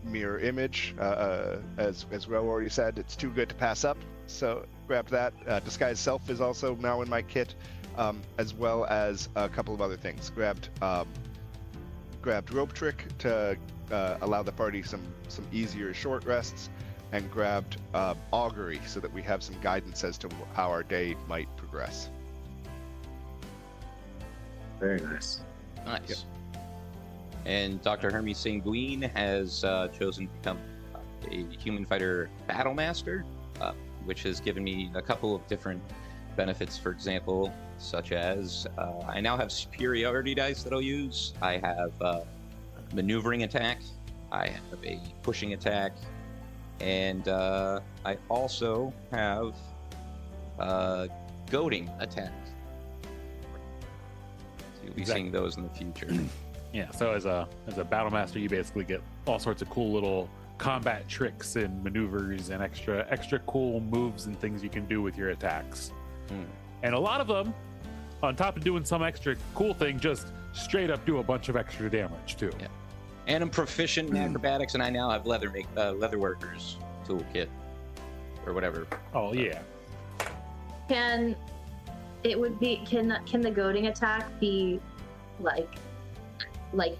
Mirror Image, as Ro already said, it's too good to pass up, so grab that. Disguise Self is also now in my kit, as well as a couple of other things. Grabbed Rope Trick to allow the party some easier short rests, and grabbed Augury so that we have some guidance as to how our day might progress. Very nice. Nice. Yep. And Dr. Hermes Sanguine has chosen to become a human fighter battle master, which has given me a couple of different benefits, for example, such as I now have superiority dice that I'll use. I have maneuvering attack, I have a pushing attack, and I also have goading attack. So you'll be seeing those in the future. Yeah, so as a battle master, you basically get all sorts of cool little combat tricks and maneuvers and extra cool moves and things you can do with your attacks. And a lot of them on top of doing some extra cool thing, just straight up do a bunch of extra damage too. Yeah. And I'm proficient in acrobatics, and I now have leatherworkers toolkit or whatever. Oh yeah. Can the goading attack be like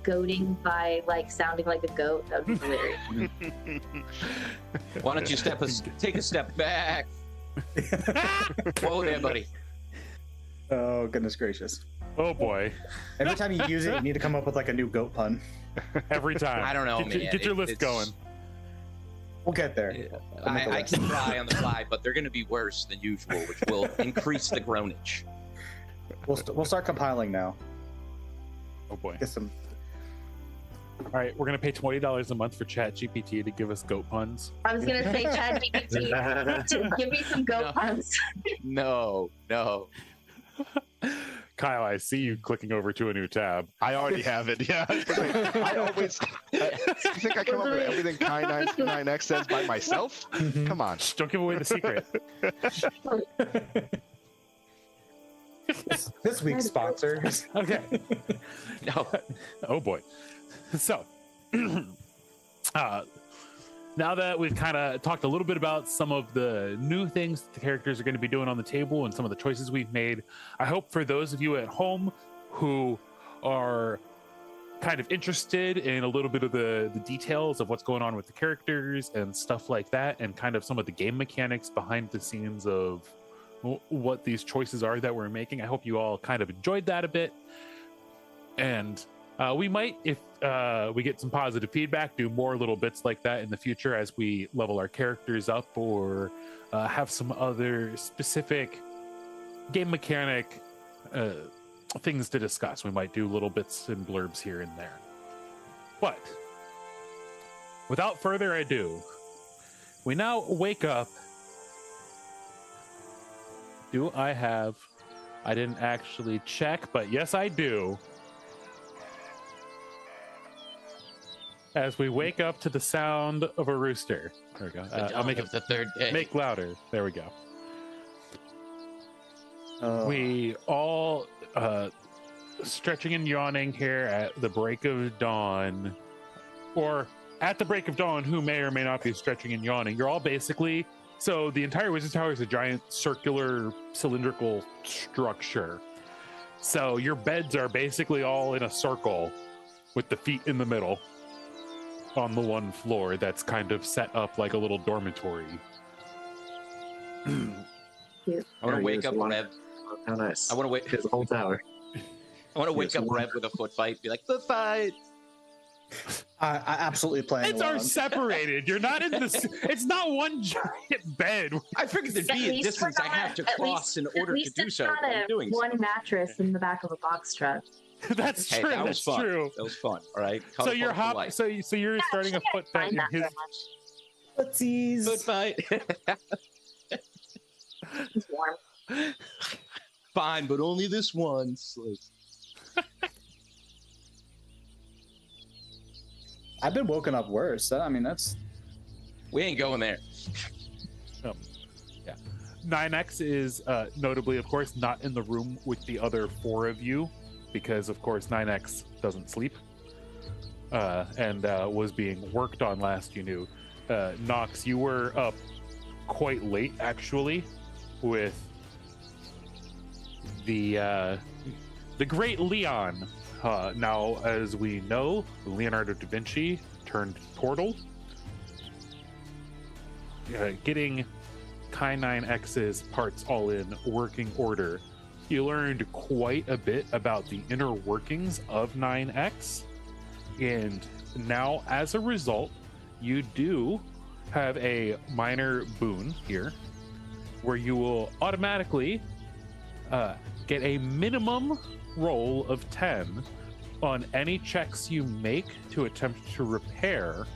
goading by like sounding like a goat? That would be hilarious. Why don't you take a step back? Whoa there, buddy. Oh, goodness gracious. Oh boy. Every time you use it, you need to come up with like a new goat pun. Every time. I don't know, man. Get your list going. We'll get there. I can try on the fly, but they're going to be worse than usual, which will increase the groanage. We'll start compiling now. Oh boy. Get some. All right, we're gonna pay $20 a month for ChatGPT to give us goat puns. I was gonna say ChatGPT, give me some goat puns. No. Kyle, I see you clicking over to a new tab. I already have it. Yeah. I always. You think I come up with everything Kai9X says by myself? Come on. Shh, don't give away the secret. This week's sponsor. Okay. No. Oh boy. So, now that we've kind of talked a little bit about some of the new things the characters are going to be doing on the table and some of the choices we've made, I hope for those of you at home who are kind of interested in a little bit of the details of what's going on with the characters and stuff like that, and kind of some of the game mechanics behind the scenes of what these choices are that we're making, I hope you all kind of enjoyed that a bit. And we might, if we get some positive feedback, do more little bits like that in the future as we level our characters up, or have some other specific game mechanic things to discuss. We might do little bits and blurbs here and there. But without further ado, we now wake up. Do I have... I didn't actually check, but yes, I do. As we wake up to the sound of a rooster. There we go. I'll make it the third day. Make louder. There we go. We all stretching and yawning here at the break of dawn, or at the break of dawn, who may or may not be stretching and yawning. You're all basically... So the entire Wizard Tower is a giant circular cylindrical structure. So your beds are basically all in a circle with the feet in the middle on the one floor that's kind of set up like a little dormitory. I want to wake up Rev. How nice. I want to wake his whole tower. I want to wake up Rev with a foot fight. Be like, foot fight. I absolutely plan. Beds are separated. You're not in this. It's not one giant bed. I figured there'd be a distance I have to cross in order to do so. I'm doing one mattress in the back of a box truck. That's true. That was That's fun. true. That was fun. All right. So you're so you're starting a foot fight in his. Footsies. Foot fight. It's warm. Fine, but only this once. I've been woken up worse. I mean, that's... We ain't going there. Yeah. 9X is notably, of course, not in the room with the other four of you, because, of course, 9X doesn't sleep and was being worked on last you knew. Nox, you were up quite late, actually, with the great Leon. Now, as we know, Leonardo da Vinci turned portal. Getting Kai9X's parts all in working order, you learned quite a bit about the inner workings of 9X. And now, as a result, you do have a minor boon here, where you will automatically get a minimum roll of 10 on any checks you make to attempt to repair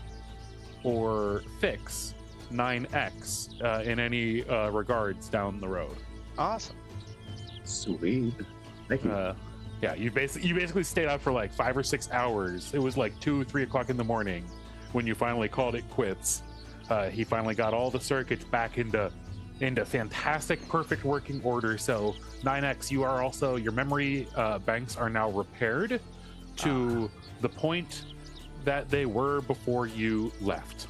or fix 9X in any regards down the road. Awesome. Sweet. Thank you. Yeah, you basically stayed out for like 5 or 6 hours. It was like 2 or 3 o'clock in the morning when you finally called it quits. He finally got all the circuits back into into fantastic, perfect working order. So 9X, you are also, your memory banks are now repaired to the point that they were before you left.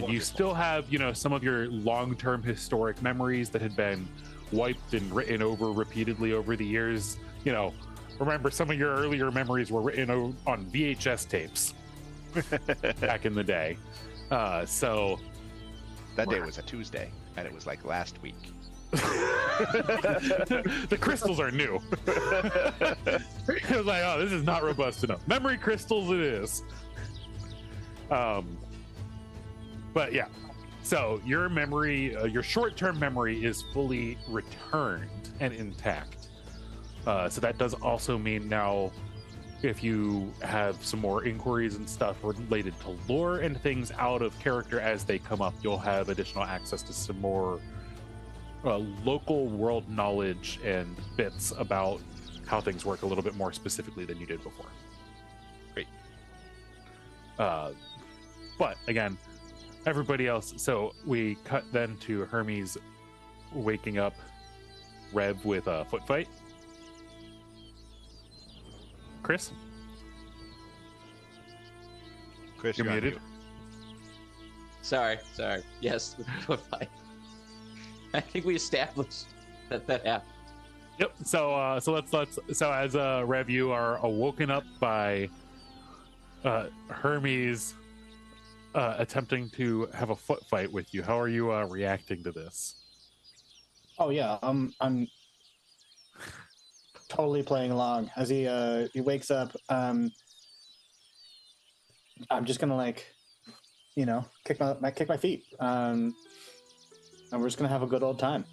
You still have, you know, some of your long-term historic memories that had been wiped and written over repeatedly over the years. You know, remember some of your earlier memories were written on VHS tapes back in the day. So that day was a Tuesday, and it was like last week. The crystals are new. It was like, oh, this is not robust enough. Memory crystals it is. But yeah, so your memory, your short-term memory is fully returned and intact. So that does also mean now, if you have some more inquiries and stuff related to lore and things out of character as they come up, you'll have additional access to some more local world knowledge and bits about how things work a little bit more specifically than you did before. Great. But again, everybody else, so we cut then to Hermes waking up Rev with a foot fight. Chris, you're muted. Mute. Sorry. Yes, foot fight. I think we established that happened. Yep. So so as Rev, you are awoken up by Hermes attempting to have a foot fight with you. How are you reacting to this? Oh yeah, I'm totally playing along. As he wakes up, I'm just gonna, like, you know, kick my feet, and we're just gonna have a good old time.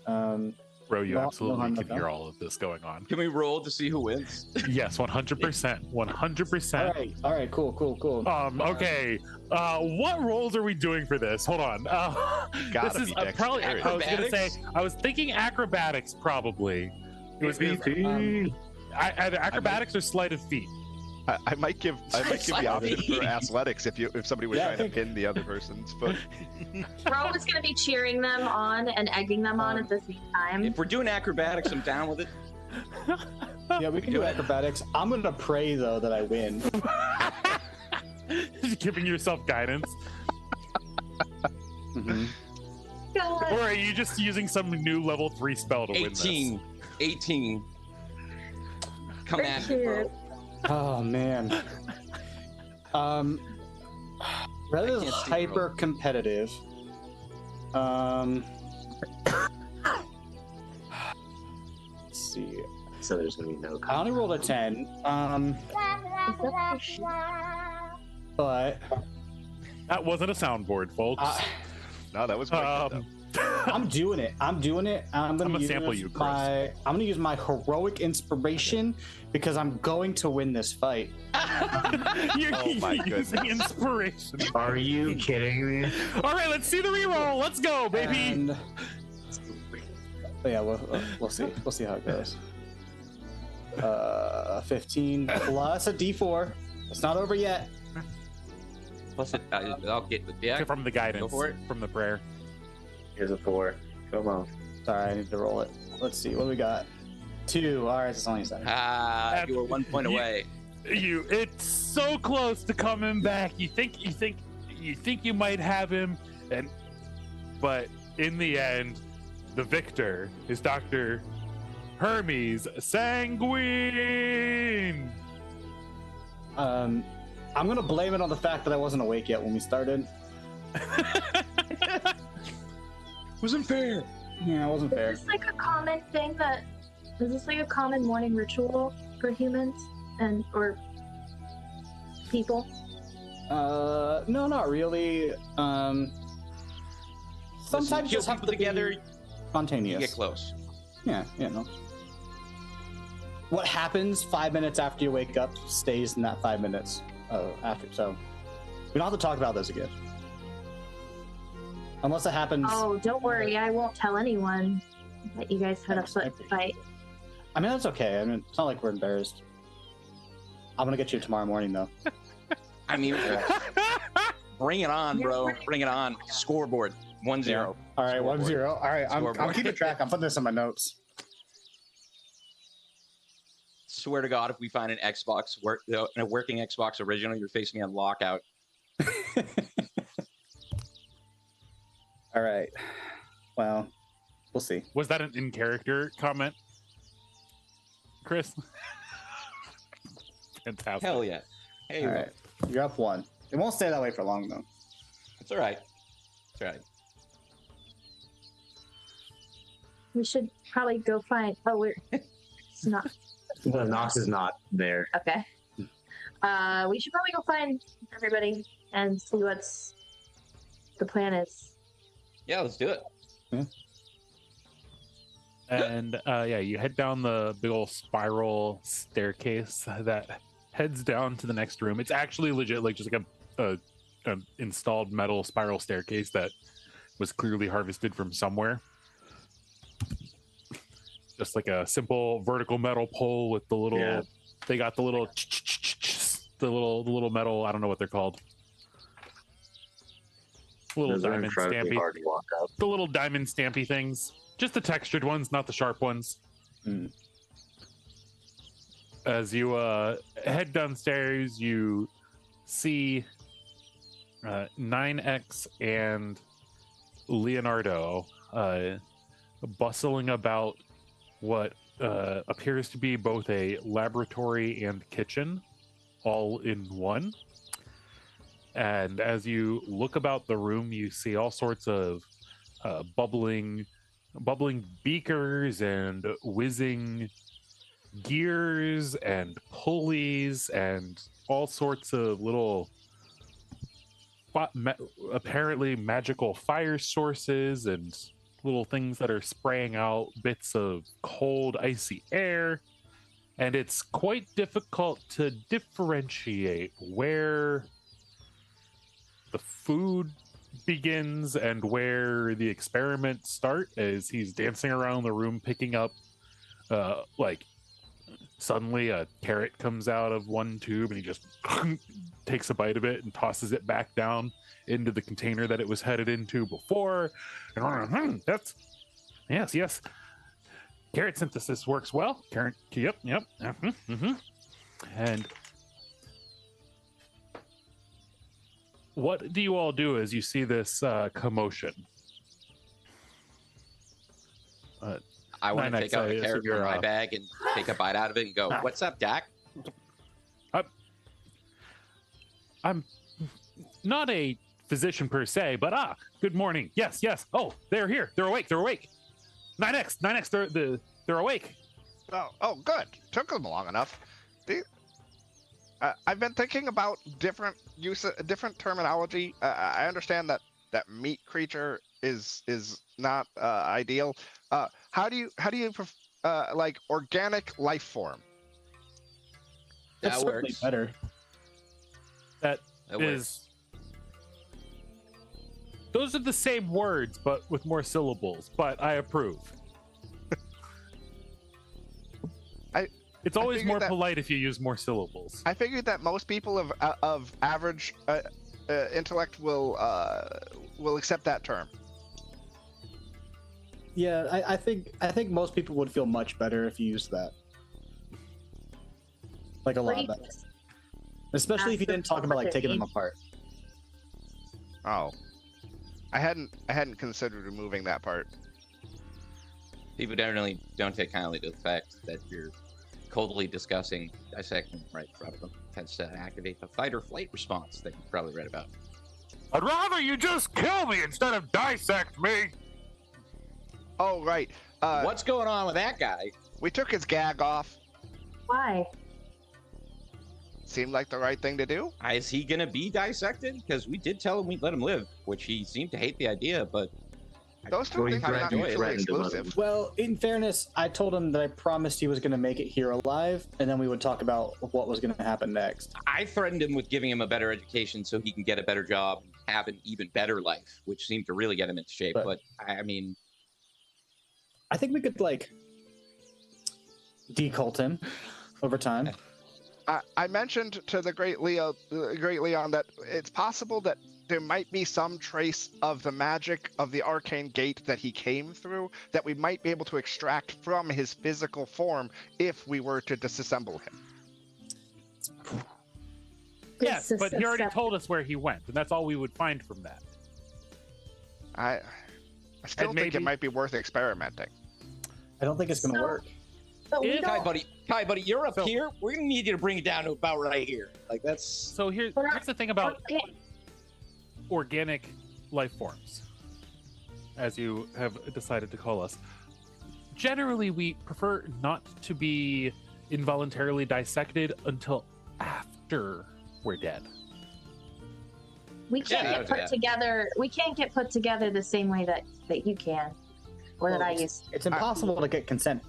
Bro, you absolutely can hear all of this going on. Can we roll to see who wins? Yes, 100%. 100%. All right, cool. Okay. What roles are we doing for this? Hold on. This is probably. I was gonna say. I was thinking acrobatics. Probably. It was either acrobatics or sleight of feet. I might give the option for athletics if somebody was trying to pin the other person's foot. Ro is going to be cheering them on and egging them on at the same time. If we're doing acrobatics, I'm down with it. Yeah, we can do acrobatics. I'm gonna pray though that I win. Giving yourself guidance. Mm-hmm. Or are you just using some new level 3 spell to win this? 18. Come at me, bro. Oh man. Rather than hyper competitive. Let's see. So there's gonna be no. I only rolled a 10. But that wasn't a soundboard, folks. No, that was great. I'm doing it. I'm gonna sample you, Chris. I'm gonna use my heroic inspiration because I'm going to win this fight. You're my using inspiration. Are you kidding me? All right, let's see the reroll. Let's go, baby. And, yeah, we'll see. We'll see how it goes. 15 plus a D4. It's not over yet. Plus it, I'll get the From the guidance. Go for it. From the prayer. Here's a 4. Come on. Sorry, I need to roll it. Let's see. What do we got? 2. All right, it's only 7. You were 1 point away. It's so close to coming back. You think you might have him, but in the end, the victor is Dr. Hermes Sanguine. I'm gonna blame it on the fact that I wasn't awake yet when we started. Wasn't fair. Yeah, it wasn't fair. Is this like a common thing is this like a common morning ritual for humans or people? No, not really. Sometimes you just have to together. be spontaneous. You get close. Yeah, no. What happens 5 minutes after you wake up stays in that 5 minutes after. So we don't have to talk about this again. Unless it happens. Oh, don't worry. I won't tell anyone that you guys had a foot fight. I mean, that's okay. I mean, it's not like we're embarrassed. I'm going to get you tomorrow morning, though. I mean, bring it on, bro. Bring it on. Scoreboard. 1-0. All right, Scoreboard. 1-0. All right, I'm Scoreboard. keeping track. I'm putting this in my notes. Swear to God, if we find an a working Xbox original, you're facing me on lockout. All right. Well, we'll see. Was that an in-character comment, Chris? Fantastic. Hell yeah. Hey, All right, you're up 1. It won't stay that way for long though. it's all right. It's all right. We should probably go find. Oh, it's not. The Nox is not there. Okay. We should probably go find everybody and see what's the plan is. Yeah, let's do it. And yeah, you head down the big old spiral staircase that heads down to the next room. It's actually legit, like just like a installed metal spiral staircase that was clearly harvested from somewhere. Just like a simple vertical metal pole with the little. Yeah. They got the little the little metal. I don't know what they're called. Little Those are diamond incredibly stampy. hard to walk up. The little diamond stampy things. Just the textured ones, not the sharp ones. Mm. As you head downstairs, you see 9X and Leonardo bustling about what appears to be both a laboratory and kitchen all in one. And as you look about the room, you see all sorts of bubbling beakers and whizzing gears and pulleys and all sorts of little apparently magical fire sources and little things that are spraying out bits of cold, icy air. And it's quite difficult to differentiate where the food begins and where the experiments start, as he's dancing around the room picking up like suddenly a carrot comes out of one tube and he just takes a bite of it and tosses it back down into the container that it was headed into before. And that's yes, carrot synthesis works well. Carrot, yep. And what do you all do as you see this commotion? I want to 9X, take out I the assume carrot you're, from my bag and take a bite out of it and go, "What's up, Dak?" I'm not a physician per se, but good morning. Yes. Oh, they're here. They're awake. 9X, they're awake. Oh, good. Took them long enough. I've been thinking about different terminology. I understand that meat creature is not ideal. How do you like organic life form? That's That certainly works. better. That That is. Those are the same words, but with more syllables. But I approve. It's always more polite if you use more syllables. I figured that most people of average intellect will accept that term. Yeah, I think most people would feel much better if you used that. Like a lot better. Especially if you didn't talk about like taking them apart. Oh, I hadn't considered removing that part. People generally don't take kindly to the fact that you're coldly discussing dissecting right in front of them. Tends to activate the fight or flight response that you've probably read about. I'd rather you just kill me instead of dissect me. Oh, right. What's going on with that guy? We took his gag off. Why? Seemed like the right thing to do. Is he gonna be dissected? Because we did tell him we'd let him live, which he seemed to hate the idea, but Those two things are not mutually exclusive. Well, in fairness, I told him that I promised he was going to make it here alive, and then we would talk about what was going to happen next. I threatened him with giving him a better education so he can get a better job and have an even better life, which seemed to really get him into shape. But I mean, I think we could like decult him over time. I mentioned to the great Leon that it's possible that there might be some trace of the magic of the arcane gate that he came through that we might be able to extract from his physical form if we were to disassemble him. Yes, but he already told us where he went, and that's all we would find from that. I still think it might be worth experimenting. I don't think it's going to work. But we Kai, don't. buddy, you're up here. We're gonna need you to bring it down to about right here. Like that's. So here's the thing about organic life forms, as you have decided to call us. Generally, we prefer not to be involuntarily dissected until after we're dead. We can't get put together. We can't get put together the same way that you can, or that I used. It's impossible to get consent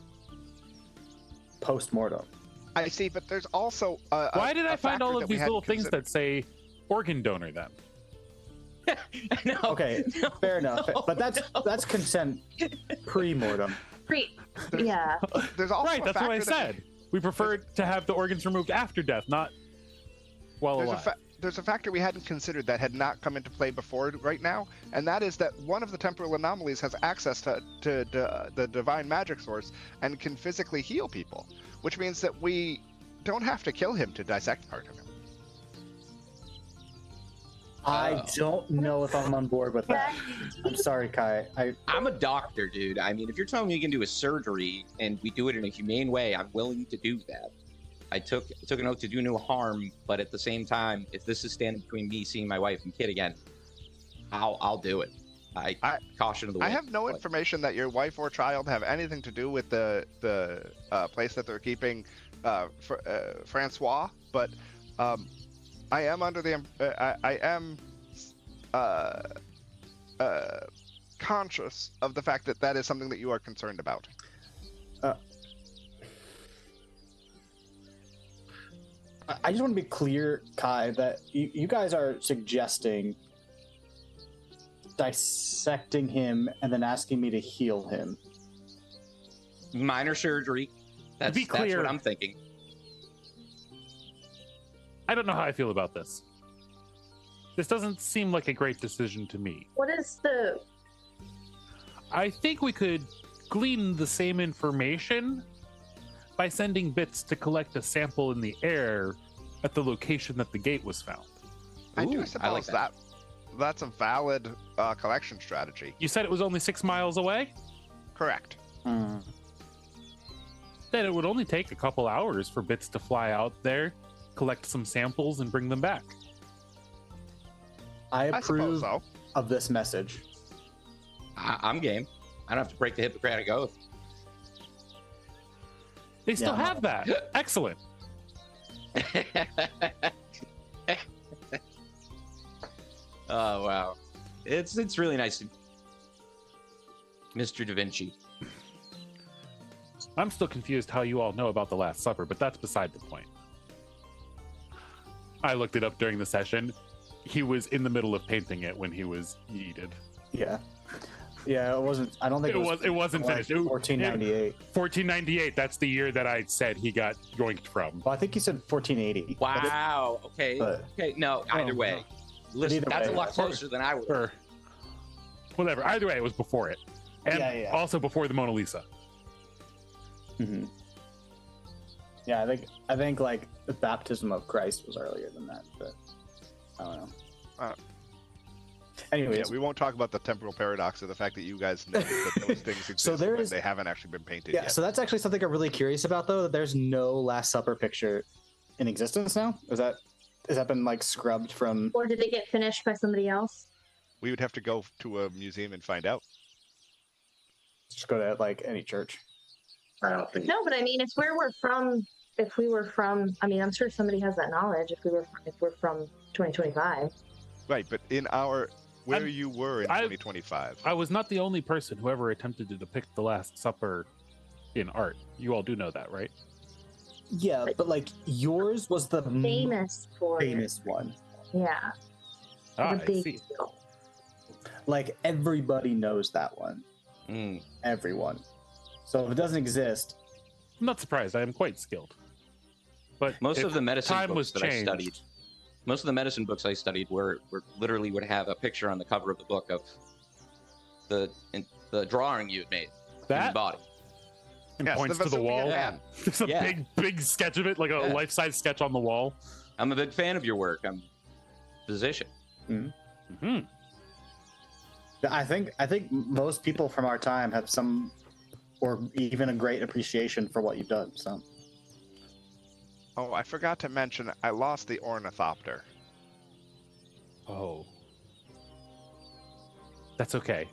post-mortem. I see, but there's also why did I find all of these little things that say organ donor then? No, okay, no, fair enough. no, But that's consent pre-mortem. Yeah. There's also Right, that's what I said. We prefer to have the organs removed after death, not while alive. There's a factor we hadn't considered that had not come into play before right now, and that is that one of the temporal anomalies has access to the divine magic source and can physically heal people, which means that we don't have to kill him to dissect part of him. I don't know if I'm on board with that. I'm sorry, Kai. I'm a doctor, dude. I mean, if you're telling me you can do a surgery and we do it in a humane way, I'm willing to do that. I took an oath to do no harm, but at the same time, if this is standing between me seeing my wife and kid again, I'll do it. I caution of the wind. I have no information that your wife or child have anything to do with the place that they're keeping Francois, but I am under the I am conscious of the fact that that is something that you are concerned about. I just want to be clear, Kai, that you guys are suggesting dissecting him and then asking me to heal him. Minor surgery. That's what I'm thinking. I don't know how I feel about this. This doesn't seem like a great decision to me. What is the... I think we could glean the same information by sending bits to collect a sample in the air at the location that the gate was found. I do suppose that's a valid collection strategy. You said it was only 6 miles away? Correct. Then it would only take a couple hours for bits to fly out there, collect some samples, and bring them back. I approve so. of this message. I'm game. I don't have to break the Hippocratic Oath. They still have that. Excellent. Oh wow, it's really nice to Mr. Da Vinci. I'm still confused how you all know about the Last Supper, but that's beside the point. I looked it up during the session. He was in the middle of painting it when he was yeeted. Yeah, it wasn't. I don't think it wasn't like finished. 1498. 1498. That's the year that I said he got yoinked from. Well, I think you said 1480. Wow. Okay. Okay. No. Either way. Listen, that's a lot closer than I would. Or whatever. Either way, it was before it, and also before the Mona Lisa. Mm-hmm. Yeah, I think like the baptism of Christ was earlier than that, but I don't know. Anyways, we won't talk about the temporal paradox of the fact that you guys know that those things exist when they haven't actually been painted yet. So that's actually something I'm really curious about, though. That there's no Last Supper picture in existence now. Has that been like scrubbed from? Or did it get finished by somebody else? We would have to go to a museum and find out. Just go to like any church. I don't think. No, but I mean, if we were from, I mean, I'm sure somebody has that knowledge. If we're from 2025. Right, but where you were in 2025. I was not the only person who ever attempted to depict the Last Supper in art. You all do know that, right? Yeah, but like yours was the famous one. Yeah. I see. Deal. Like everybody knows that one. Everyone. So if it doesn't exist, I'm not surprised. I am quite skilled. But most of the medicine time books was that I studied most of the medicine books I studied were literally would have a picture on the cover of the book of the drawing you had made in the That body. and Yes, points the to the Vesuvian wall. Man. There's a Yeah. big sketch of it, like a Yeah. life-size sketch on the wall. I'm a big fan of your work. I'm a physician. Hmm. I think most people from our time have some, or even a great appreciation for what you've done. So Oh, I forgot to mention, I lost the ornithopter. Oh. That's okay.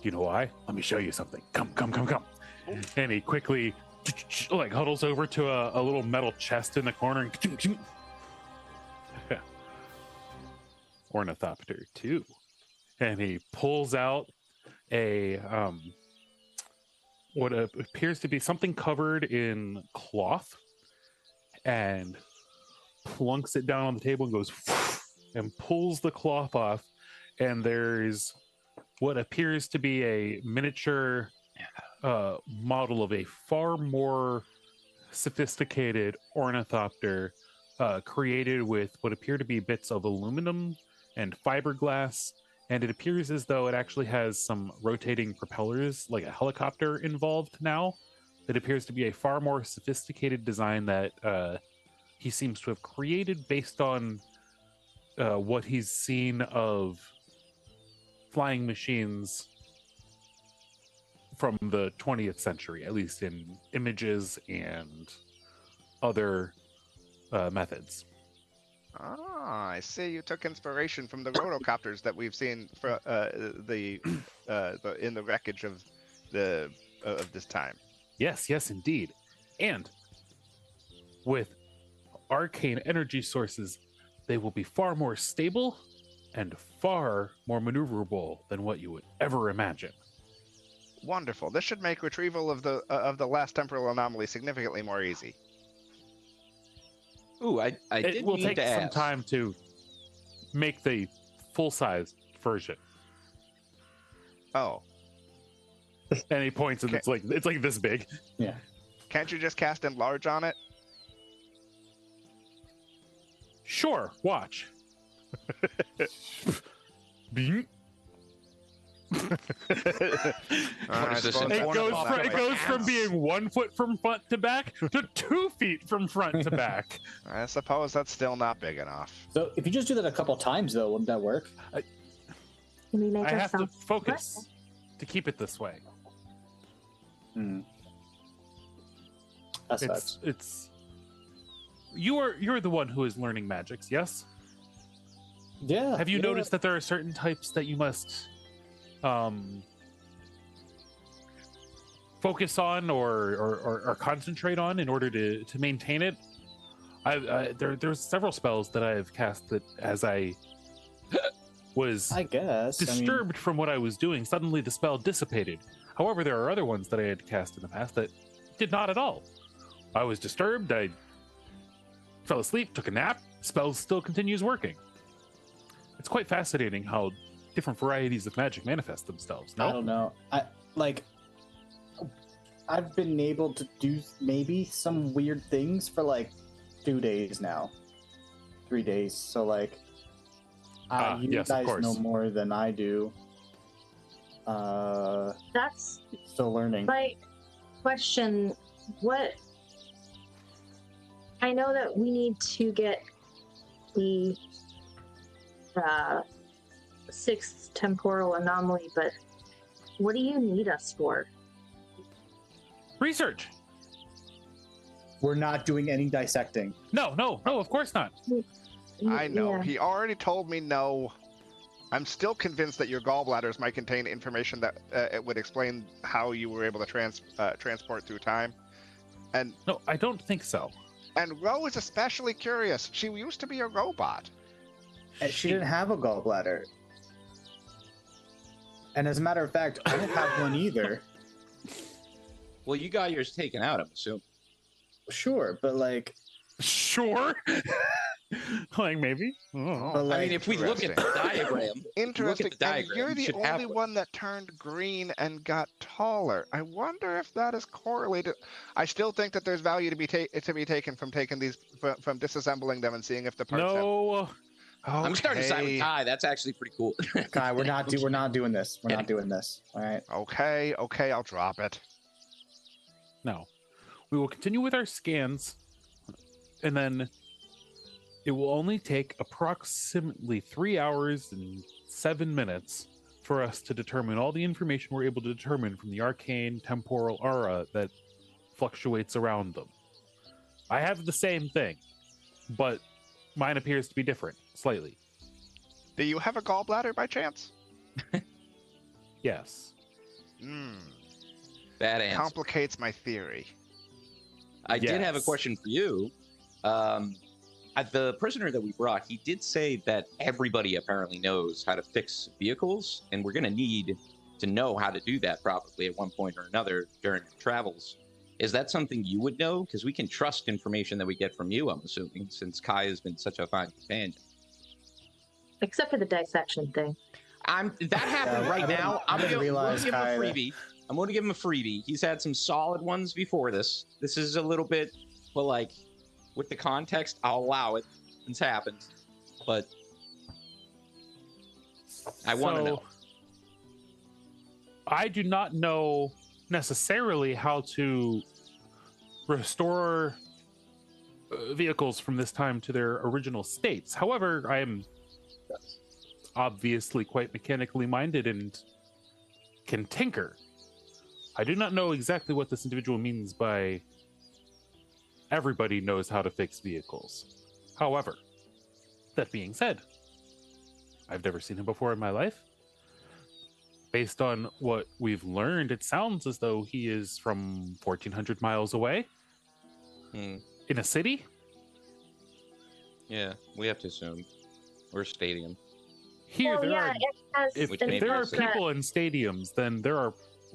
You know why? Let me show you something. Come. And he quickly like huddles over to a little metal chest in the corner and Ornithopter 2. And he pulls out a what appears to be something covered in cloth and plunks it down on the table and goes and pulls the cloth off, and there's what appears to be a miniature model of a far more sophisticated ornithopter created with what appear to be bits of aluminum and fiberglass, and it appears as though it actually has some rotating propellers like a helicopter involved now. It appears to be a far more sophisticated design that he seems to have created based on what he's seen of flying machines from the 20th century, at least in images and other methods. Ah, I see. You took inspiration from the rotocopters that we've seen for in the wreckage of this time. Yes, indeed. And with arcane energy sources, they will be far more stable and far more maneuverable than what you would ever imagine. Wonderful. This should make retrieval of the last temporal anomaly significantly more easy. Ooh, I It did will need take to some ask. time to make the full-size version. Oh, And he points, and Okay. it's like this big. yeah, can't you just cast enlarge on it? Sure, watch. Bing. What is this, suppose an It that's goes not from the it way goes from counts. being 1 foot from front to back to 2 feet from front to back. I suppose that's still not big enough. so if you just do that a couple times, though, wouldn't that work? Can we make I have to ourselves focus to keep it this way. That sucks. It's you're the one who is learning magics, yes? Yeah. Have you noticed that there are certain types that you must focus on or concentrate on in order to maintain it? There's several spells that I've cast that as I was I guess. disturbed from what I was doing, suddenly the spell dissipated. However, there are other ones that I had cast in the past that did not at all. I was disturbed, I fell asleep, took a nap, spell still continues working. It's quite fascinating how different varieties of magic manifest themselves. I No? don't know. I've been able to do maybe some weird things for like 2 days now, 3 days. So like, you yes, of guys course. know more than I do. That's Still learning. my question. What? I know that we need to get the sixth temporal anomaly, but what do you need us for? Research! We're not doing any dissecting. No, of course not. I know. Yeah. He already told me no. I'm still convinced that your gallbladders might contain information that it would explain how you were able to transport through time. And No, I don't think so. Ro is especially curious. She used to be a robot. And she didn't have a gallbladder. And as a matter of fact, I don't have one either. Well, you got yours taken out, I'm assuming. Sure, but like, Sure. Like maybe. Oh, But, I like, mean, if we look at the diagram, Interesting. the And diagram, you're you the should have only one that turned green and got taller. I wonder if that is correlated. I still think that there's value to be taken from taking these from disassembling them and seeing if the parts No. have. I'm starting to side with Okay. Kai. That's actually pretty cool. Kai, we're not doing this. We're not doing this. All right. Okay, I'll drop it. No. We will continue with our scans, and then it will only take approximately 3 hours and 7 minutes for us to determine all the information we're able to determine from the arcane temporal aura that fluctuates around them. I have the same thing, but mine appears to be different, slightly. Do you have a gallbladder by chance? Yes. Bad answer. Complicates my theory. I did have a Yes. question for you. The prisoner that we brought, he did say that everybody apparently knows how to fix vehicles, and we're going to need to know how to do that probably at one point or another during travels. Is that something you would know? Because we can trust information that we get from you, I'm assuming, since Kai has been such a fine companion. Except for the dissection thing. That happened Yeah, right now. I'm going to give him a Kai, freebie. I'm going to give him a freebie. He's had some solid ones before this. This is a little bit, well, like, with the context, I'll allow it. It's happened. But I want to know. I do not know necessarily how to restore vehicles from this time to their original states. However, I am obviously quite mechanically minded and can tinker. I do not know exactly what this individual means by everybody knows how to fix vehicles. However, that being said, I've never seen him before in my life. Based on what we've learned, it sounds as though he is from 1,400 miles away in a city. Yeah, we have to assume. Or stadium. Here, Well, yeah, it has if Which been may there are be said that- people in stadiums, then there are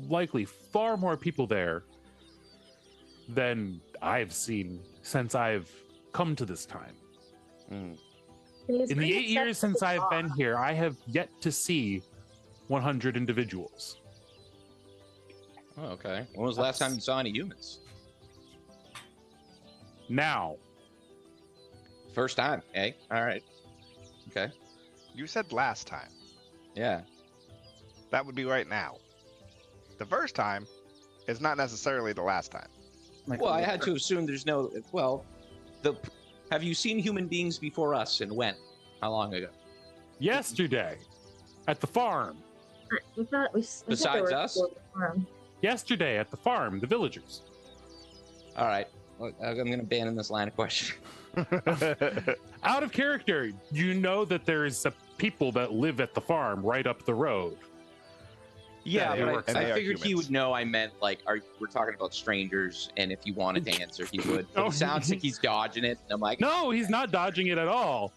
likely far more people there than I've seen since I've come to this time. it is In the pretty 8 years set since to I've law. been here, I have yet to see 100 individuals. Oh, okay. When was the last time you saw any humans? Now, First time, eh? All right. Okay. You said last time. Yeah. That would be right now. The first time is not necessarily the last time. Like, Well, I had to assume there's no. Well, have you seen human beings before us, and when? How long ago? yesterday at the farm. We thought we thought Besides there were us? four before him. Yesterday at the farm, the villagers. All right. Well, I'm going to abandon this line of question. Out of character, you know that there's people that live at the farm right up the road. Yeah, they but work- and I they are figured he humans. would know I meant, like, we're talking about strangers, and if he wanted to answer, he would. But No, it sounds like he's dodging it. And I'm like, No, he's not dodging it at all.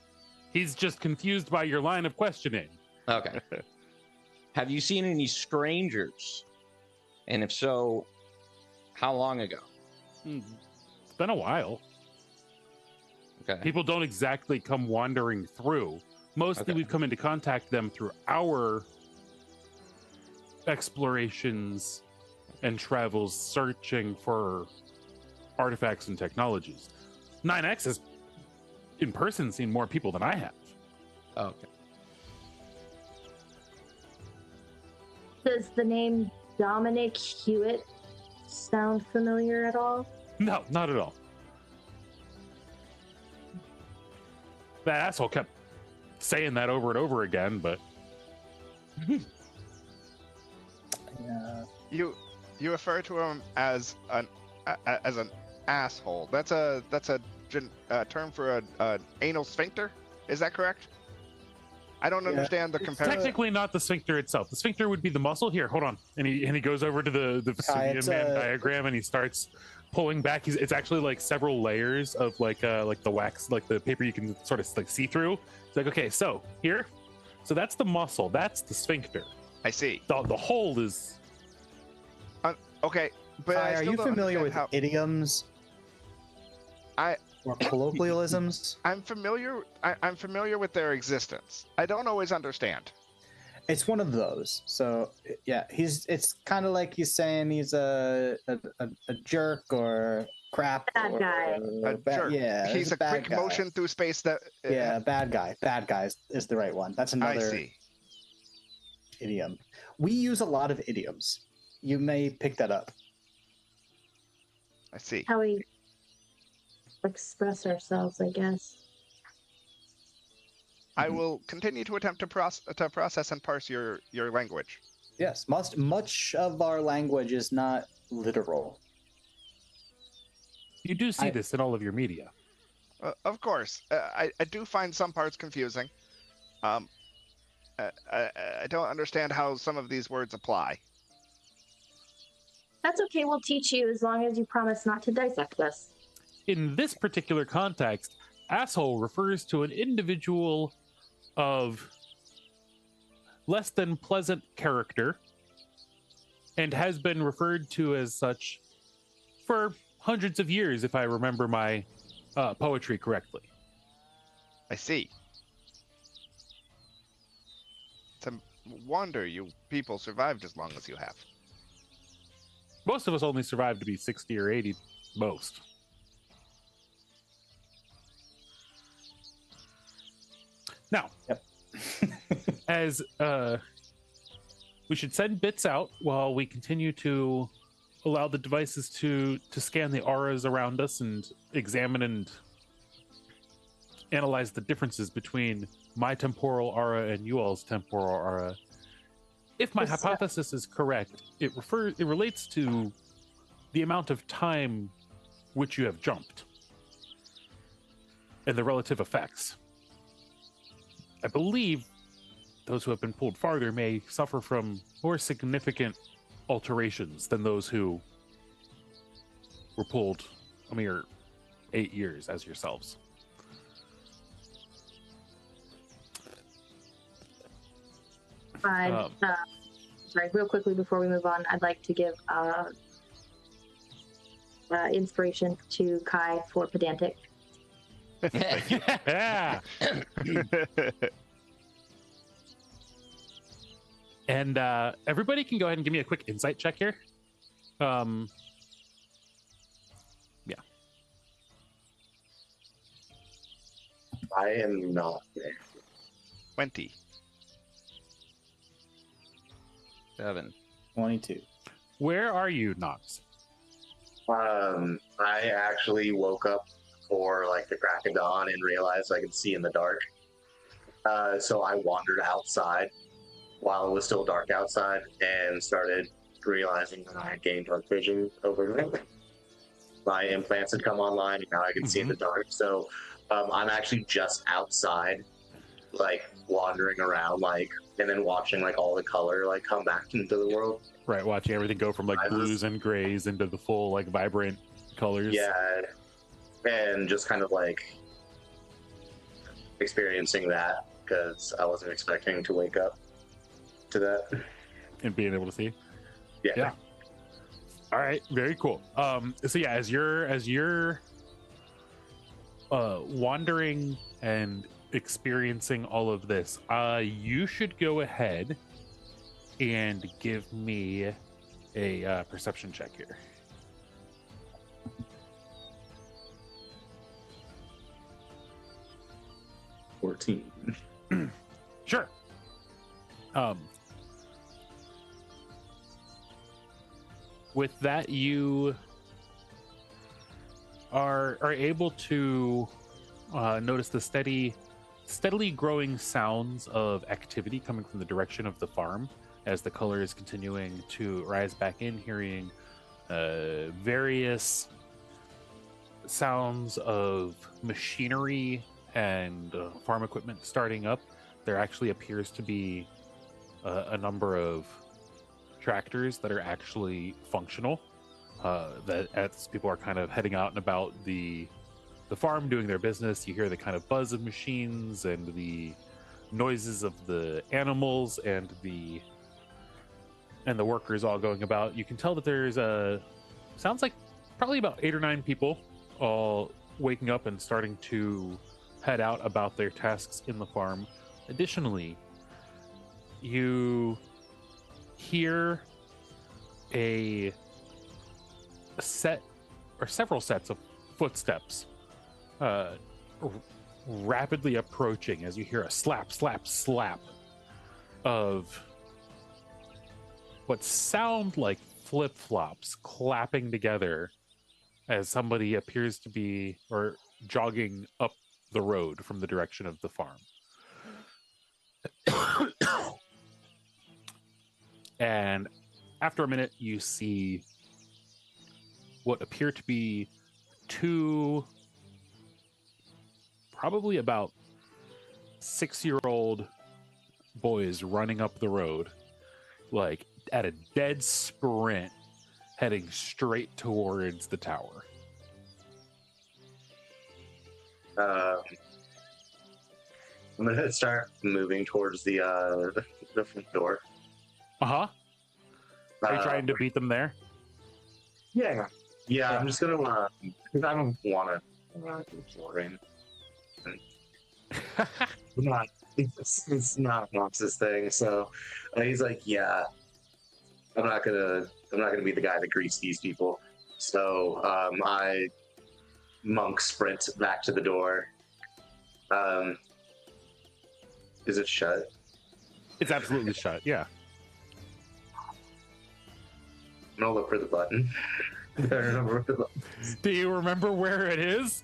He's just confused by your line of questioning. okay. Have you seen any strangers? And if so, how long ago? It's been a while. Okay. People don't exactly come wandering through. Mostly Okay. we've come into contact with them through our explorations and travels searching for artifacts and technologies. 9X has in person seen more people than I have. Oh, okay. Does the name Dominic Hewitt sound familiar at all? No, not at all. That asshole kept saying that over and over again, but yeah. You refer to him as an asshole. That's a term for an anal sphincter. Is that correct? I don't Yeah. understand the It's comparison. technically not the sphincter itself. The sphincter would be the muscle. Here, hold on. And he goes over to the Vesuvian it's Man a- diagram and he starts pulling back. It's actually like several layers of like the wax, like the paper you can sort of like see through. It's like, okay, so here, so that's the muscle. That's the sphincter. I see. The hole is Okay, but Kai, I are still you don't familiar understand with idioms? or colloquialisms. I'm familiar. I'm familiar with their existence. I don't always understand. It's one of those. So yeah, it's kind of like he's saying he's a jerk or crap. Bad guy. Sure. Yeah, He's a quick guy. motion through space that. Yeah, bad guy. Bad guy is the right one. That's another I see. idiom. We use a lot of idioms. You may pick that up. I see. How we express ourselves, I guess. I will continue to attempt to process and parse your language. Yes, much of our language is not literal. You do see this in all of your media. Of course, I do find some parts confusing. I don't understand how some of these words apply. That's okay, we'll teach you as long as you promise not to dissect us. In this particular context, asshole refers to an individual of less than pleasant character and has been referred to as such for hundreds of years, if I remember my poetry correctly. I see. It's a wonder you people survived as long as you have. Most of us only survived to be 60 or 80, most. Now, as we should send bits out while we continue to allow the devices to scan the auras around us and examine and analyze the differences between my temporal aura and you all's temporal aura. If my hypothesis is correct, it relates to the amount of time which you have jumped and the relative effects. I believe those who have been pulled farther may suffer from more significant alterations than those who were pulled a mere 8 years as yourselves. Sorry, real quickly before we move on, I'd like to give inspiration to Kai for pedantic. Yeah. And everybody can go ahead and give me a quick insight check here. Yeah. I am not there. 20. 7. 22. Where are you, Knox? I actually woke up for like the crack of dawn and realized I could see in the dark. So I wandered outside while it was still dark outside and started realizing that I had gained dark vision overnight. My implants had come online and now I can see in the dark. So I'm actually just outside, like wandering around, like, and then watching like all the color like come back into the world. Right, watching everything go from like blues and grays into the full like vibrant colors. Yeah, and just kind of like experiencing that because I wasn't expecting to wake up to that. And being able to see. Yeah. All right, very cool. So yeah, as you're wandering and experiencing all of this, you should go ahead and give me a perception check here. $14. Sure. With that, you are able to notice the steadily growing sounds of activity coming from the direction of the farm as the color is continuing to rise back in, hearing various sounds of machinery and farm equipment starting up. There actually appears to be a number of tractors that are actually functional, that as people are kind of heading out and about the farm doing their business, you hear the kind of buzz of machines and the noises of the animals and the workers all going about. You can tell that there's sounds like probably about 8 or 9 people all waking up and starting to head out about their tasks in the farm. Additionally, you hear a set or several sets of footsteps rapidly approaching as you hear a slap, slap, slap of what sound like flip-flops clapping together as somebody appears to be or jogging up the road from the direction of the farm. And after a minute, you see what appear to be two, probably about 6-year-old boys running up the road, like at a dead sprint, heading straight towards the tower. I'm gonna start moving towards the front door. Uh-huh. Are you trying to beat them there? Yeah. Yeah, I'm just gonna I don't wanna exploring. It's not an Nox's thing, so he's like, yeah, I'm not gonna be the guy that greets these people. So I monk sprint back to the door. Is it shut? It's absolutely shut, yeah. I'm gonna look for the button. Do you remember where it is?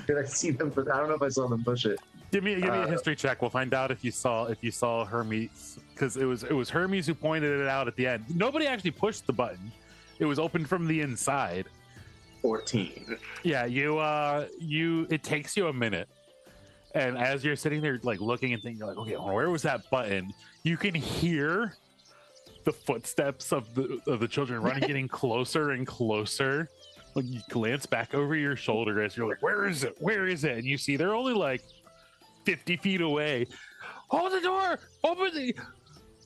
Did I see them? I don't know if I saw them push it. Give me a history check. We'll find out if you saw Hermes, because it was Hermes who pointed it out at the end. Nobody actually pushed the button. It was opened from the inside. 14. Yeah, it takes you a minute. And as you're sitting there like looking and thinking, you're like, okay, where was that button? You can hear the footsteps of the children running, getting closer and closer. Like you glance back over your shoulder as you're like, where is it? Where is it? And you see they're only like 50 feet away. Hold the door! Open the.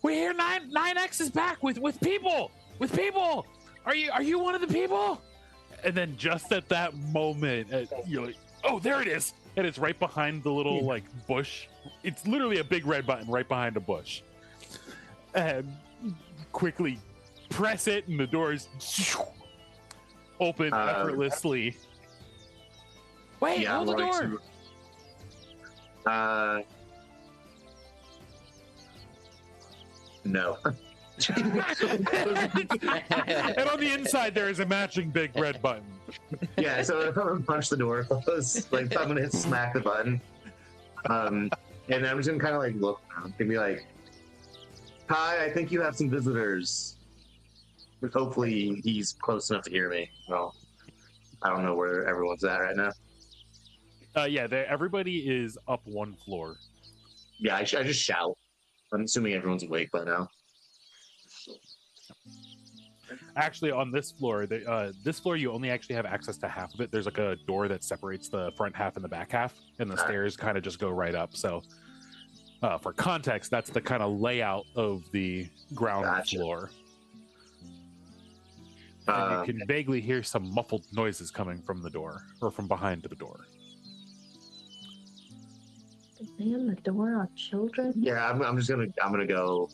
We hear 9X is back with people. With people. Are you one of the people? And then just at that moment, you're like, oh, there it is. And it's right behind the little like bush. It's literally a big red button right behind a bush. And quickly press it, and the doors open effortlessly. Wait, yeah, hold the door. No. And on the inside, there is a matching big red button. Yeah, so if I'm gonna punch the door close, like I'm gonna hit smack the button. And then I'm just gonna kind of like look around and be like, hi, I think you have some visitors. But hopefully he's close enough to hear me. Well, I don't know where everyone's at right now. Yeah, everybody is up one floor. Yeah, I just shout. I'm assuming everyone's awake by now. Actually, on this floor, you only actually have access to half of it. There's like a door that separates the front half and the back half, and the stairs kind of just go right up. So, for context, that's the kind of layout of the ground floor. And you can vaguely hear some muffled noises coming from the door, or from behind the door. Man, the door on children? Yeah, I'm gonna go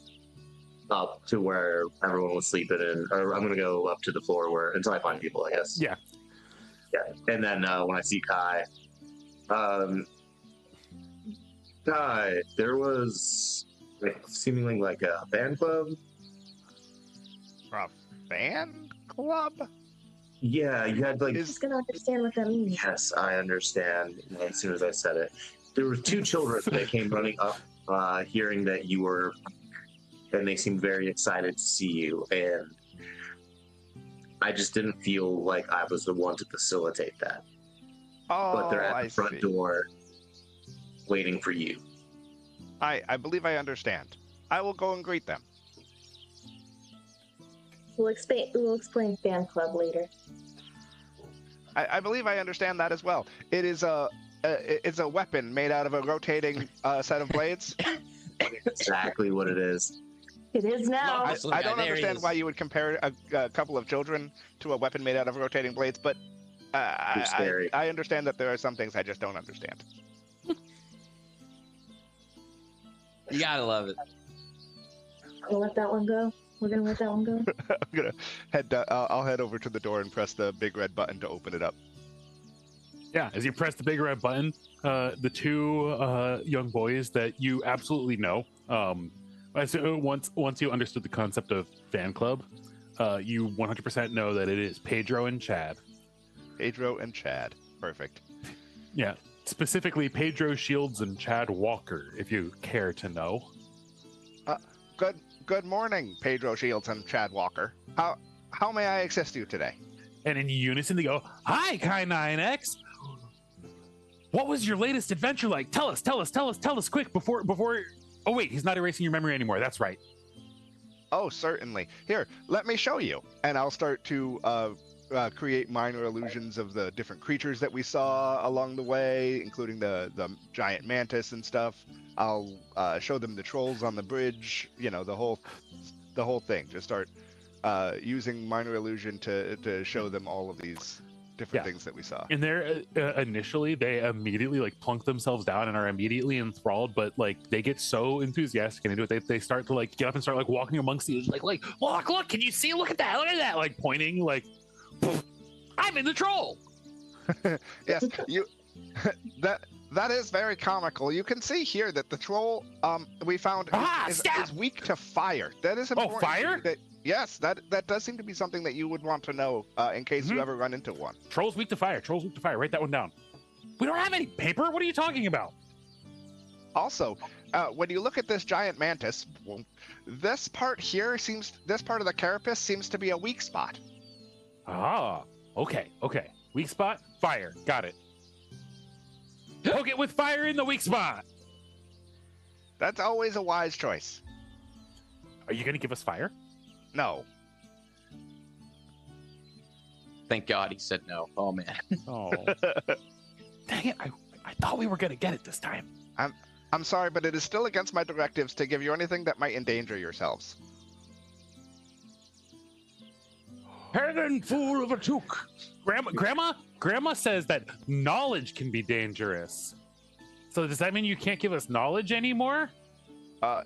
up to where everyone was sleeping, or I'm gonna go up to the floor until I find people, I guess. Yeah. Yeah, and then when I see Kai, Kai, there was seemingly like a fan club. A fan club? Yeah, you had like. He's gonna understand what that means. Yes, I understand. As soon as I said it, there were 2 children that came running up, hearing that you were, and they seemed very excited to see you. And I just didn't feel like I was the one to facilitate that. Oh, but they're at the front door, waiting for you. I believe I understand. I will go and greet them. We'll explain fan club later. I believe I understand that as well. It is it's a weapon made out of a rotating set of blades. Exactly what it is. It is now. I don't understand why you would compare a couple of children to a weapon made out of rotating blades, but scary. I understand that there are some things I just don't understand. You gotta love it. We'll let that one go. We're gonna let that one go. I'm gonna I'll head over to the door and press the big red button to open it up. Yeah, as you press the big red button, the two young boys that you absolutely know, once you understood the concept of fan club, you 100% know that it is Pedro and Chad. Pedro and Chad. Perfect. Yeah, specifically Pedro Shields and Chad Walker, if you care to know. Good morning, Pedro Shields and Chad Walker. How may I assist you today? And in unison they go, "Hi, Kai9X. What was your latest adventure like? Tell us quick before Oh wait, he's not erasing your memory anymore. That's right. Oh, certainly. Here, let me show you. And I'll start to create minor illusions of the different creatures that we saw along the way, including the giant mantis and stuff. I'll show them the trolls on the bridge. You know, the whole thing. Just start using minor illusion to show them all of these different things that we saw. And they're initially they immediately like plunk themselves down and are immediately enthralled, but like they get so enthusiastic and into it, they start to like get up and start like walking amongst you, like look, can you see? Look at that, like pointing, like I'm in the troll. Yes, you. That is very comical. You can see here that the troll we found is weak to fire. That is important. Oh, fire? Yes, that does seem to be something that you would want to know in case you ever run into one. Trolls weak to fire. Write that one down. We don't have any paper. What are you talking about? Also, when you look at this giant mantis, this part of the carapace seems to be a weak spot. Ah, okay. Weak spot, fire. Got it. Okay, with fire in the weak spot. That's always a wise choice. Are you going to give us fire? No. Thank God he said no. Oh man. Oh. Dang it! I thought we were going to get it this time. I'm sorry, but it is still against my directives to give you anything that might endanger yourselves. Pagan fool of a took. Grandma says that knowledge can be dangerous. So does that mean you can't give us knowledge anymore?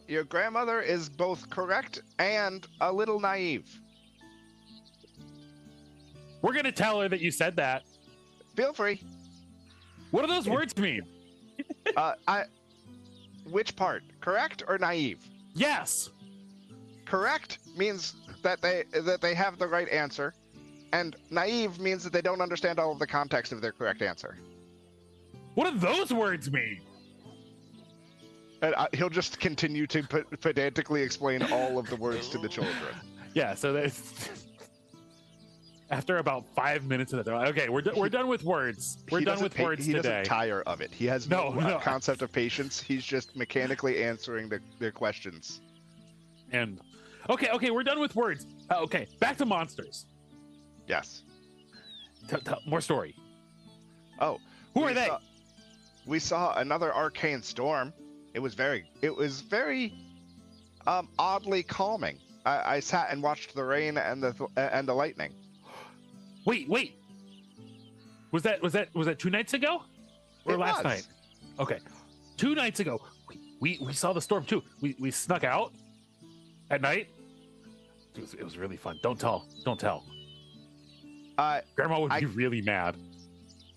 Your grandmother is both correct and a little naive. We're gonna tell her that you said that. Feel free. What do those words mean? Which part? Correct or naive? Yes. Correct means that they have the right answer, and naive means that they don't understand all of the context of their correct answer. What do those words mean? And he'll just continue to pedantically explain all of the words to the children. Yeah, so there's after about 5 minutes of that, they're like, okay, we're done with words. We're done with words today. He doesn't tire of it. He has no concept of patience. He's just mechanically answering their questions. And okay, we're done with words. Okay, back to monsters. Yes. More story. Oh, who are they? We saw another arcane storm. It was very oddly calming. I sat and watched the rain and the lightning. Wait. Was that 2 nights ago? Or last night? Okay. 2 nights ago. We saw the storm too. We snuck out at night. It was really fun. Don't tell. Grandma would be really mad.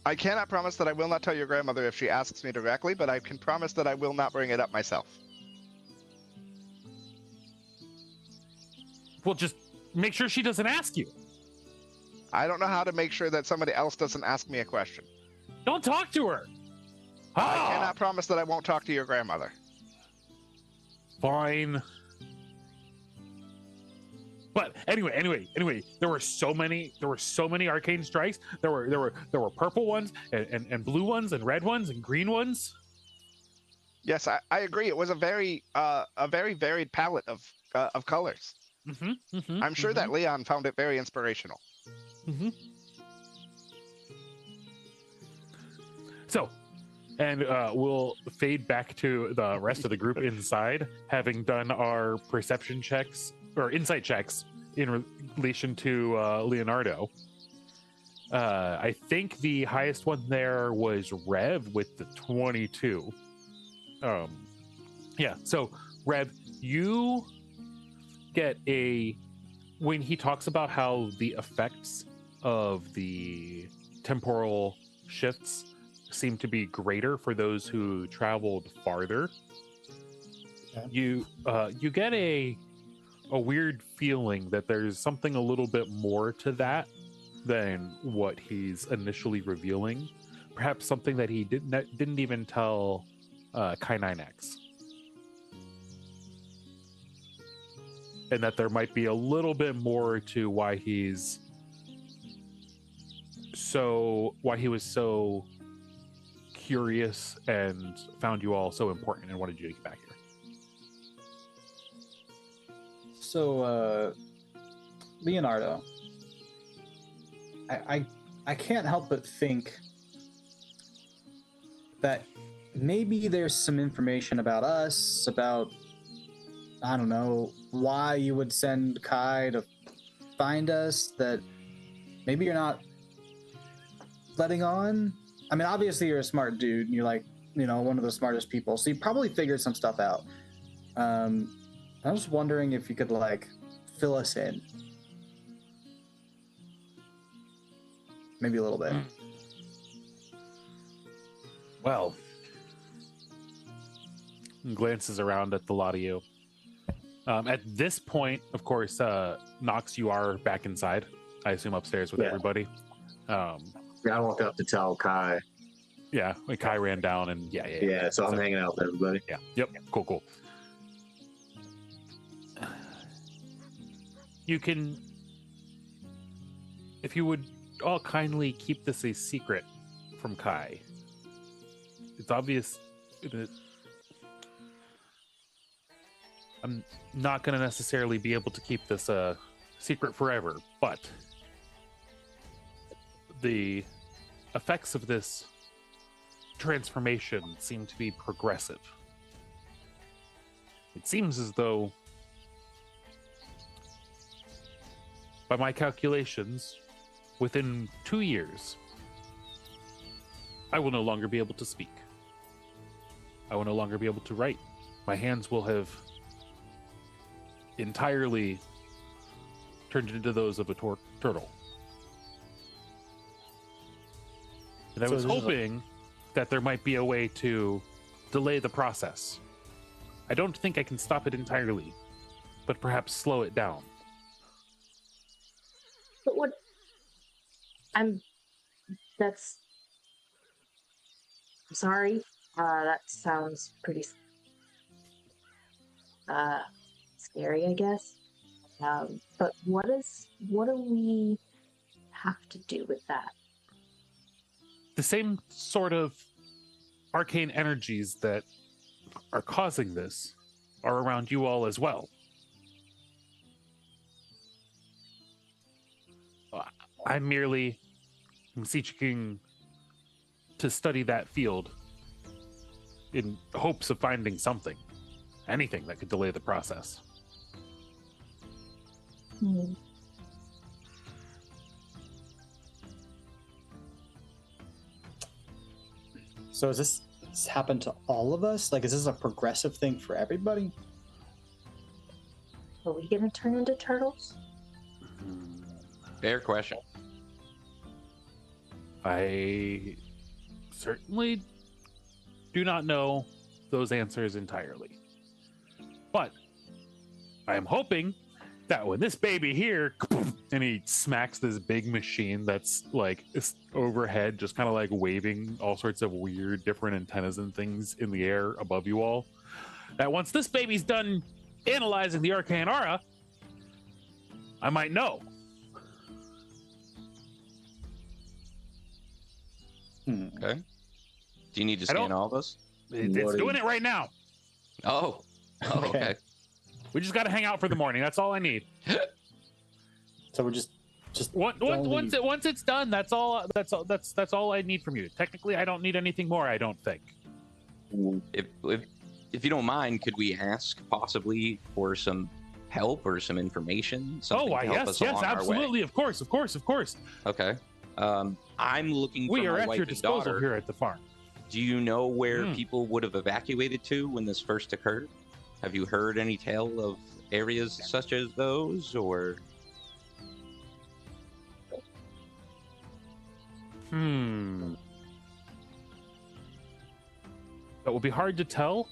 I cannot promise that I will not tell your grandmother if she asks me directly, but I can promise that I will not bring it up myself. Well, just make sure she doesn't ask you. I don't know how to make sure that somebody else doesn't ask me a question. Don't talk to her. I cannot promise that I won't talk to your grandmother. Fine. But anyway, there were so many arcane strikes. There were purple ones and blue ones and red ones and green ones. Yes, I agree. It was a very varied palette of colors. I'm sure that Leon found it very inspirational. So, and we'll fade back to the rest of the group inside, having done our perception checks or insight checks in relation to Leonardo. I think the highest one there was Rev with the 22. Yeah, so Rev, you get when he talks about how the effects of the temporal shifts seem to be greater for those who traveled farther. Okay. You get a weird feeling that there's something a little bit more to that than what he's initially revealing. Perhaps something that he didn't even tell K9X. And that there might be a little bit more to why he was so curious and found you all so important and wanted you to get back here. So, Leonardo, I can't help but think that maybe there's some information about us, about, I don't know, why you would send Kai to find us that maybe you're not letting on. I mean, obviously you're a smart dude and you're like, one of the smartest people. So you probably figured some stuff out. I was wondering if you could fill us in. Maybe a little bit. Well, glances around at the lot of you. At this point, of course, Nox, you are back inside. I assume upstairs with everybody. I walked up to tell Kai. Yeah, Kai ran down and yeah. So I'm hanging out with everybody. Yeah. Yep. Cool. You can, if you would all kindly keep this a secret from Kai. It's obvious that I'm not going to necessarily be able to keep this a secret forever, but the effects of this transformation seem to be progressive. It seems as though, by my calculations, within 2 years, I will no longer be able to speak. I will no longer be able to write. My hands will have entirely turned into those of a turtle. And I was hoping that there might be a way to delay the process. I don't think I can stop it entirely, but perhaps slow it down. But what? I'm sorry. That sounds pretty scary, I guess. But what do we have to do with that? The same sort of arcane energies that are causing this are around you all as well. I'm merely seeking to study that field in hopes of finding anything that could delay the process. So has this happened to all of us? Is this a progressive thing for everybody? Are we gonna turn into turtles? Fair question. I certainly do not know those answers entirely. But I am hoping that when this baby here, and he smacks this big machine that's overhead, just kind of waving all sorts of weird different antennas and things in the air above you all, that once this baby's done analyzing the arcane aura, I might know. Okay. Do you need to scan all of us? It's doing it right now. Oh, okay. We just got to hang out for the morning. That's all I need. So we're just once it's done. That's all. That's all I need from you. Technically, I don't need anything more. I don't think. If you don't mind, could we ask possibly for some help or some information? Yes, absolutely. Of course. Okay. I'm looking for We are my at wife your and disposal daughter. here at the farm. Do you know where people would have evacuated to when this first occurred? Have you heard any tale of areas such as those, or? That will be hard to tell.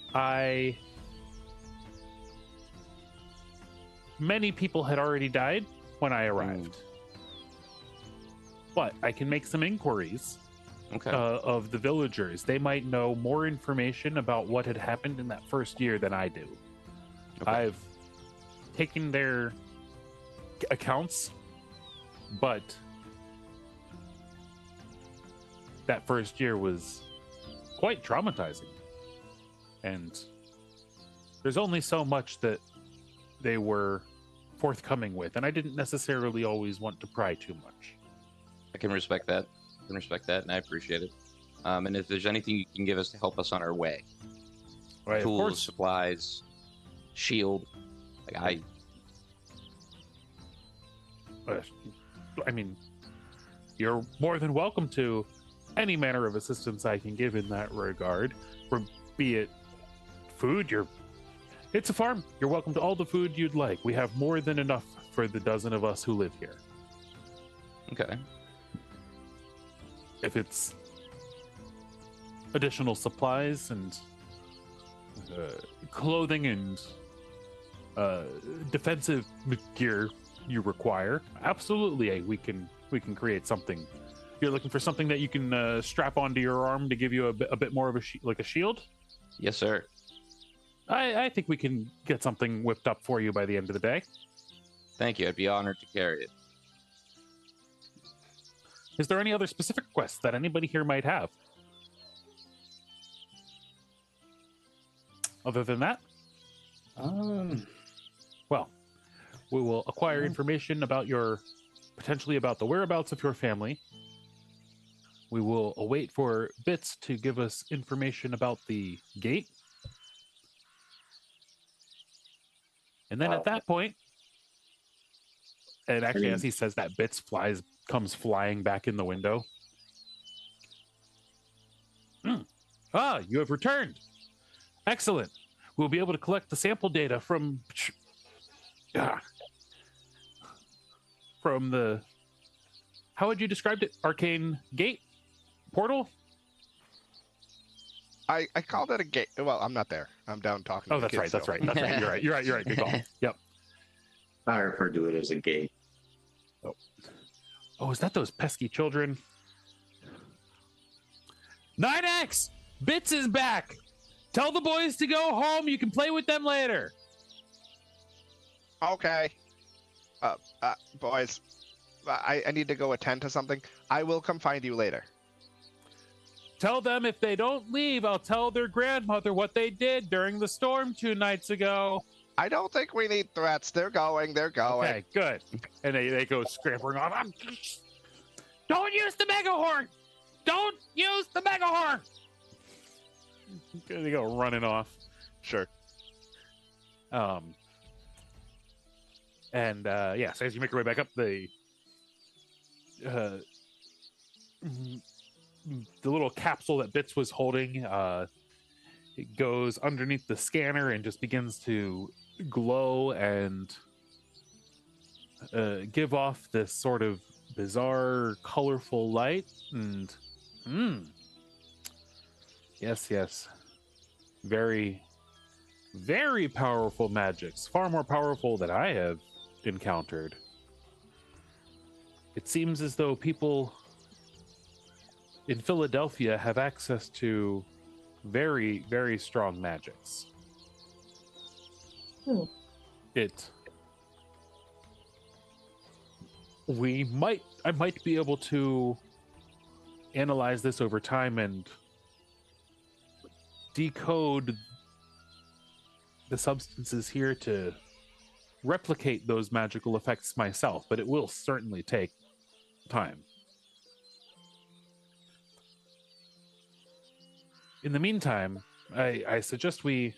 Many people had already died when I arrived. But I can make some inquiries of the villagers. They might know more information about what had happened in that first year than I do. Okay. I've taken their accounts, but that first year was quite traumatizing. And there's only so much that they were forthcoming with, and I didn't necessarily always want to pry too much. I can respect that. And I appreciate it. And if there's anything you can give us to help us on our way, Right, tools, of course. supplies, shield. I mean, you're more than welcome to any manner of assistance I can give in that regard. Be it food, it's a farm. You're welcome to all the food you'd like. We have more than enough for the dozen of us who live here. Okay. If it's additional supplies and clothing and defensive gear you require, absolutely, we can create something. You're looking for something that you can strap onto your arm to give you a bit more of a shield? Yes, sir. I think we can get something whipped up for you by the end of the day. Thank you. I'd be honored to carry it. Is there any other specific requests that anybody here might have? Other than that? Well, we will acquire information about potentially about the whereabouts of your family. We will await for Bits to give us information about the gate. And then at that point, and actually as he says that, Bits comes flying back in the window. Ah, you have returned. Excellent. We'll be able to collect the sample data from the, how would you describe it? Arcane gate? Portal? I called it a gate. Well, I'm not there. I'm down talking. Oh, to that's kids right. That's still. right. You're right. Good call. Yep. I refer to it as a gate. Oh, is that those pesky children? 9X! Bits is back! Tell the boys to go home. You can play with them later. Okay. Boys, I need to go attend to something. I will come find you later. Tell them if they don't leave, I'll tell their grandmother what they did during the storm 2 nights ago. I don't think we need threats. They're going. Okay, good. And they go scrambling off. Don't use the mega horn! Don't use the mega horn! They go running off. Sure. So as you make your way back up, the little capsule that Bits was holding, it goes underneath the scanner and just begins to glow and give off this sort of bizarre, colorful light. And yes, very, very powerful magics, far more powerful than I have encountered. It seems as though people in Philadelphia have access to very, very strong magics. I might be able to analyze this over time and decode the substances here to replicate those magical effects myself, but it will certainly take time. In the meantime, I suggest we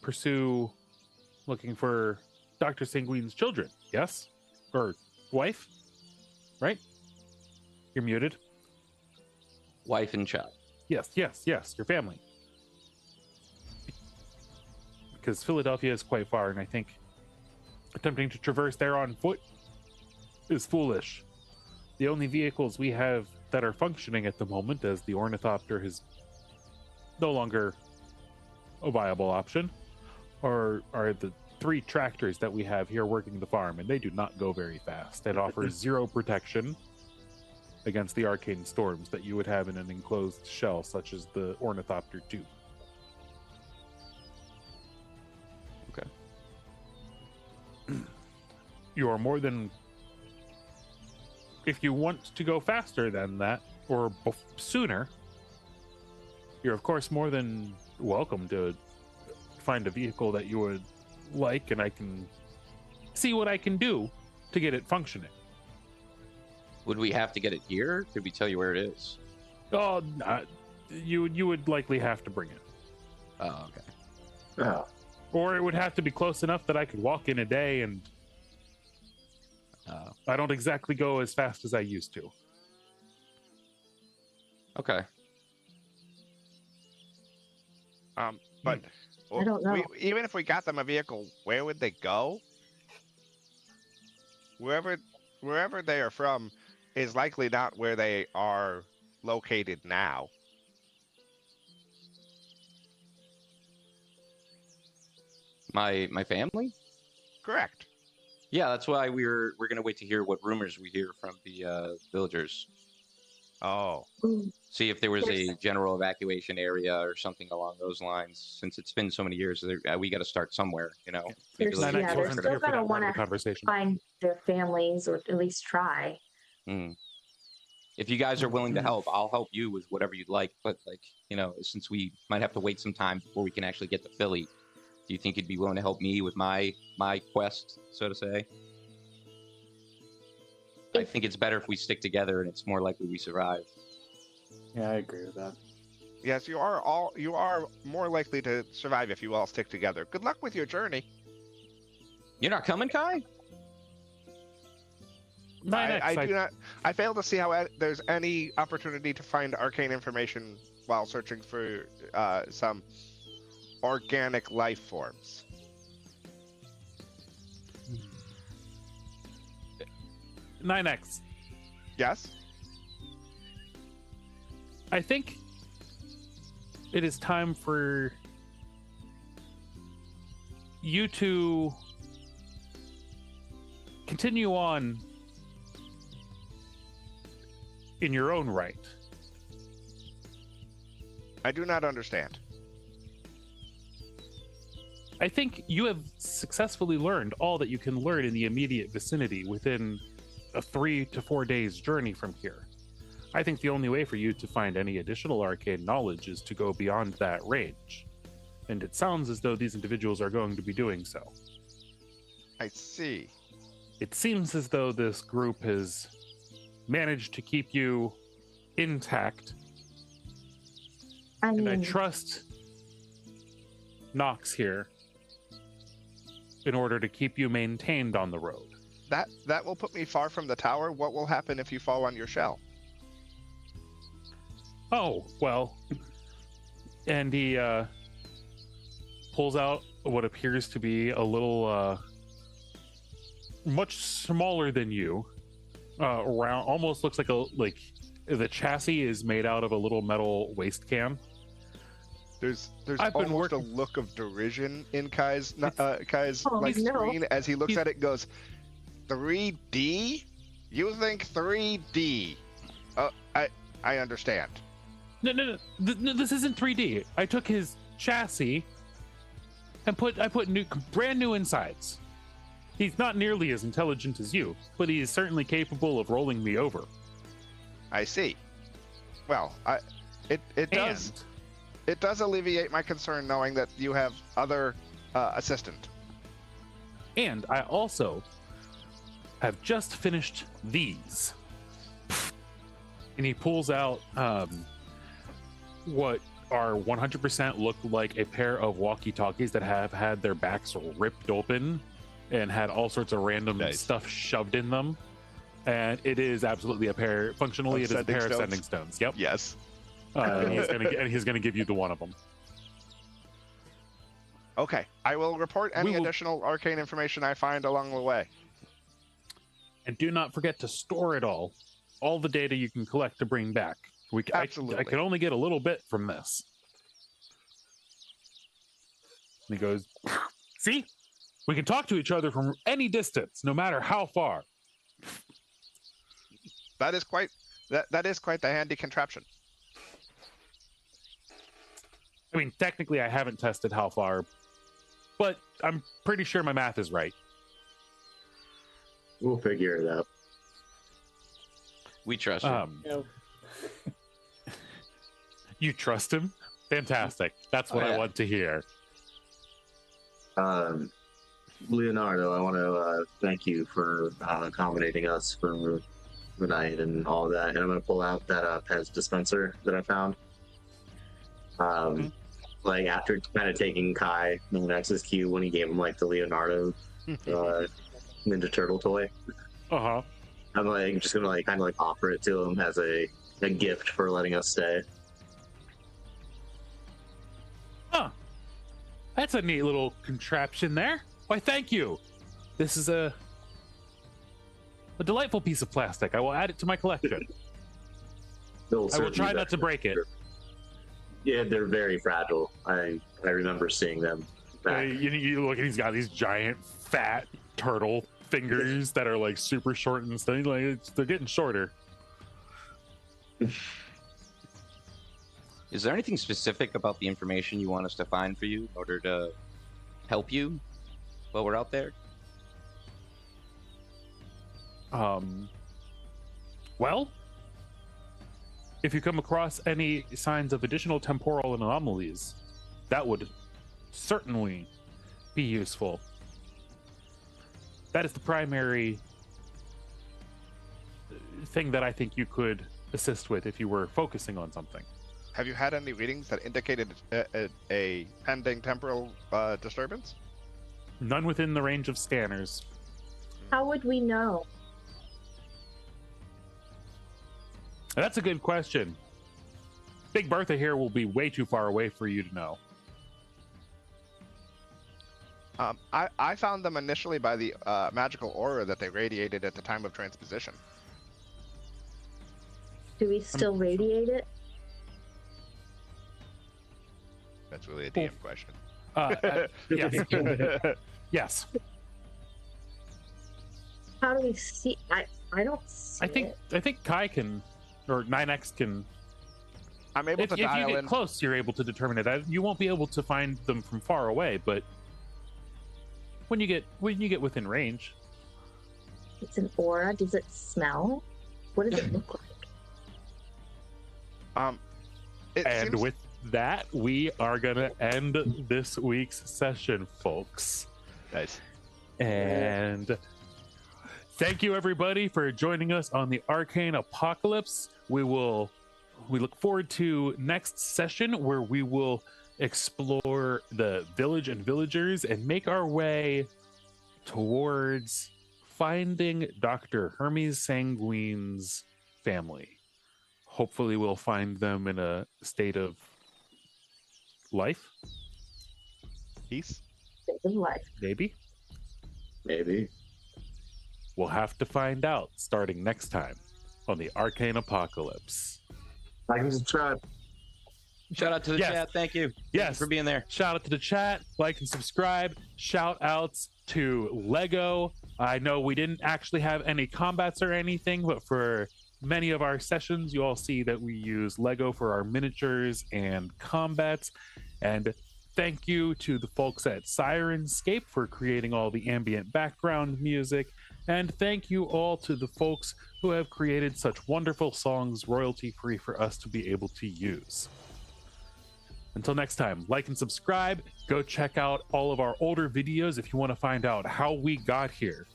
pursue looking for Dr. Sanguine's children, yes? Or wife? Right? You're muted. Wife and child. Yes, your family. Because Philadelphia is quite far, and I think attempting to traverse there on foot is foolish. The only vehicles we have that are functioning at the moment, as the ornithopter is no longer a viable option, are the 3 tractors that we have here working the farm, and they do not go very fast. It offers 0 protection against the arcane storms that you would have in an enclosed shell, such as the ornithopter 2. You are more than... If you want to go faster than that, or sooner, you're of course more than welcome to find a vehicle that you would like, and I can see what I can do to get it functioning. Would we have to get it here? Could we tell you where it is? Oh, you would likely have to bring it. Oh, okay. Oh. Or it would have to be close enough that I could walk in a day, and I don't exactly go as fast as I used to. Okay. But I don't know. Even if we got them a vehicle, where would they go? Wherever they are from is likely not where they are located now. My family? Correct. Yeah, that's why we're gonna wait to hear what rumors we hear from the villagers. Oh. See if there was a general evacuation area or something along those lines. Since it's been so many years, we got to start somewhere, you know. They're, Maybe yeah, they're still going to want to conversation. find their families, or at least try. If you guys are willing to help, I'll help you with whatever you'd like. But like, you know, since we might have to wait some time before we can actually get to Philly, do you think you'd be willing to help me with my quest, so to say? I think it's better if we stick together, and it's more likely we survive. Yeah, I agree with that. Yes, you are more likely to survive if you all stick together. Good luck with your journey. You're not coming, Kai? I fail to see how there's any opportunity to find arcane information while searching for some organic life forms. 9X. Yes? I think it is time for you to continue on in your own right. I do not understand. I think you have successfully learned all that you can learn in the immediate vicinity within a 3 to 4 days journey from here. I think the only way for you to find any additional arcane knowledge is to go beyond that range. And it sounds as though these individuals are going to be doing so. I see. It seems as though this group has managed to keep you intact. And I trust Nox here in order to keep you maintained on the road. That will put me far from the tower. What will happen if you fall on your shell? Oh, well. And he pulls out what appears to be a little much smaller than you. Around, almost looks like the chassis is made out of a little metal waste can. There's almost a look of derision in Kai's screen as he looks at it and goes, 3D? You think 3D? I understand. No, this isn't 3D. I took his chassis and I put brand new insides. He's not nearly as intelligent as you, but he is certainly capable of rolling me over. I see. Well, it does alleviate my concern knowing that you have other assistant. And I also have just finished these. And he pulls out what are 100% look like a pair of walkie-talkies that have had their backs ripped open and had all sorts of random stuff shoved in them. And it is absolutely a pair. Functionally, it is a pair of sending stones. Yep. Yes. And he's gonna give you the one of them. Okay. I will report any additional arcane information I find along the way. And do not forget to store it all the data you can collect to bring back. Absolutely. I can only get a little bit from this. And he goes, see? We can talk to each other from any distance, no matter how far. That is quite the handy contraption. I mean, technically, I haven't tested how far, but I'm pretty sure my math is right. We'll figure it out. We trust you. You trust him? Fantastic. That's what I want to hear. Leonardo, I want to thank you for accommodating us for the night and all of that. And I'm going to pull out that Pez dispenser that I found. Like after kind of taking Kai Nexus cue when he gave him like the Leonardo Ninja Turtle toy. Uh-huh. I'm like just gonna like kind of like offer it to him as a gift for letting us stay. Huh. That's a neat little contraption there. Why, thank you. This is a delightful piece of plastic. I will add it to my collection. I will try not to break it. Yeah, they're very fragile. I remember seeing them. You look, and he's got these giant, fat turtle fingers that are like super short and stuff. Like they're getting shorter. Is there anything specific about the information you want us to find for you in order to help you while we're out there? Well, if you come across any signs of additional temporal anomalies, that would certainly be useful. That is the primary thing that I think you could assist with if you were focusing on something. Have you had any readings that indicated a pending temporal disturbance? None within the range of scanners. How would we know? That's a good question. Big Bertha here will be way too far away for you to know. I found them initially by the magical aura that they radiated at the time of transposition. Do we still radiate it? That's really a DM question. Yes. Yes. How do we see? I don't see it. I think Kai can, or 9X can. I'm able to dial in. If you get close, you're able to determine it. You won't be able to find them from far away, but when you get within range, it's an aura. Does it smell? What does it look like? With that, we are gonna end this week's session, folks. Nice. And thank you everybody for joining us on the Arcane Apocalypse. We look forward to next session where we will explore the village and villagers and make our way towards finding Dr. Hermes Sanguine's family. Hopefully we'll find them in a state of life. Peace. State of life. Maybe. We'll have to find out starting next time on the Arcane Apocalypse. Like and subscribe. Shout out to the chat. Thank you. Yes. For being there. Shout out to the chat. Like and subscribe. Shout outs to Lego. I know we didn't actually have any combats or anything, but for many of our sessions, you all see that we use Lego for our miniatures and combats. And thank you to the folks at Sirenscape for creating all the ambient background music. And thank you all to the folks who have created such wonderful songs royalty-free for us to be able to use. Until next time, like and subscribe. Go check out all of our older videos if you want to find out how we got here.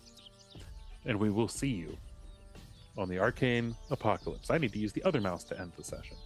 And we will see you on the Arcane Apocalypse. I need to use the other mouse to end the session.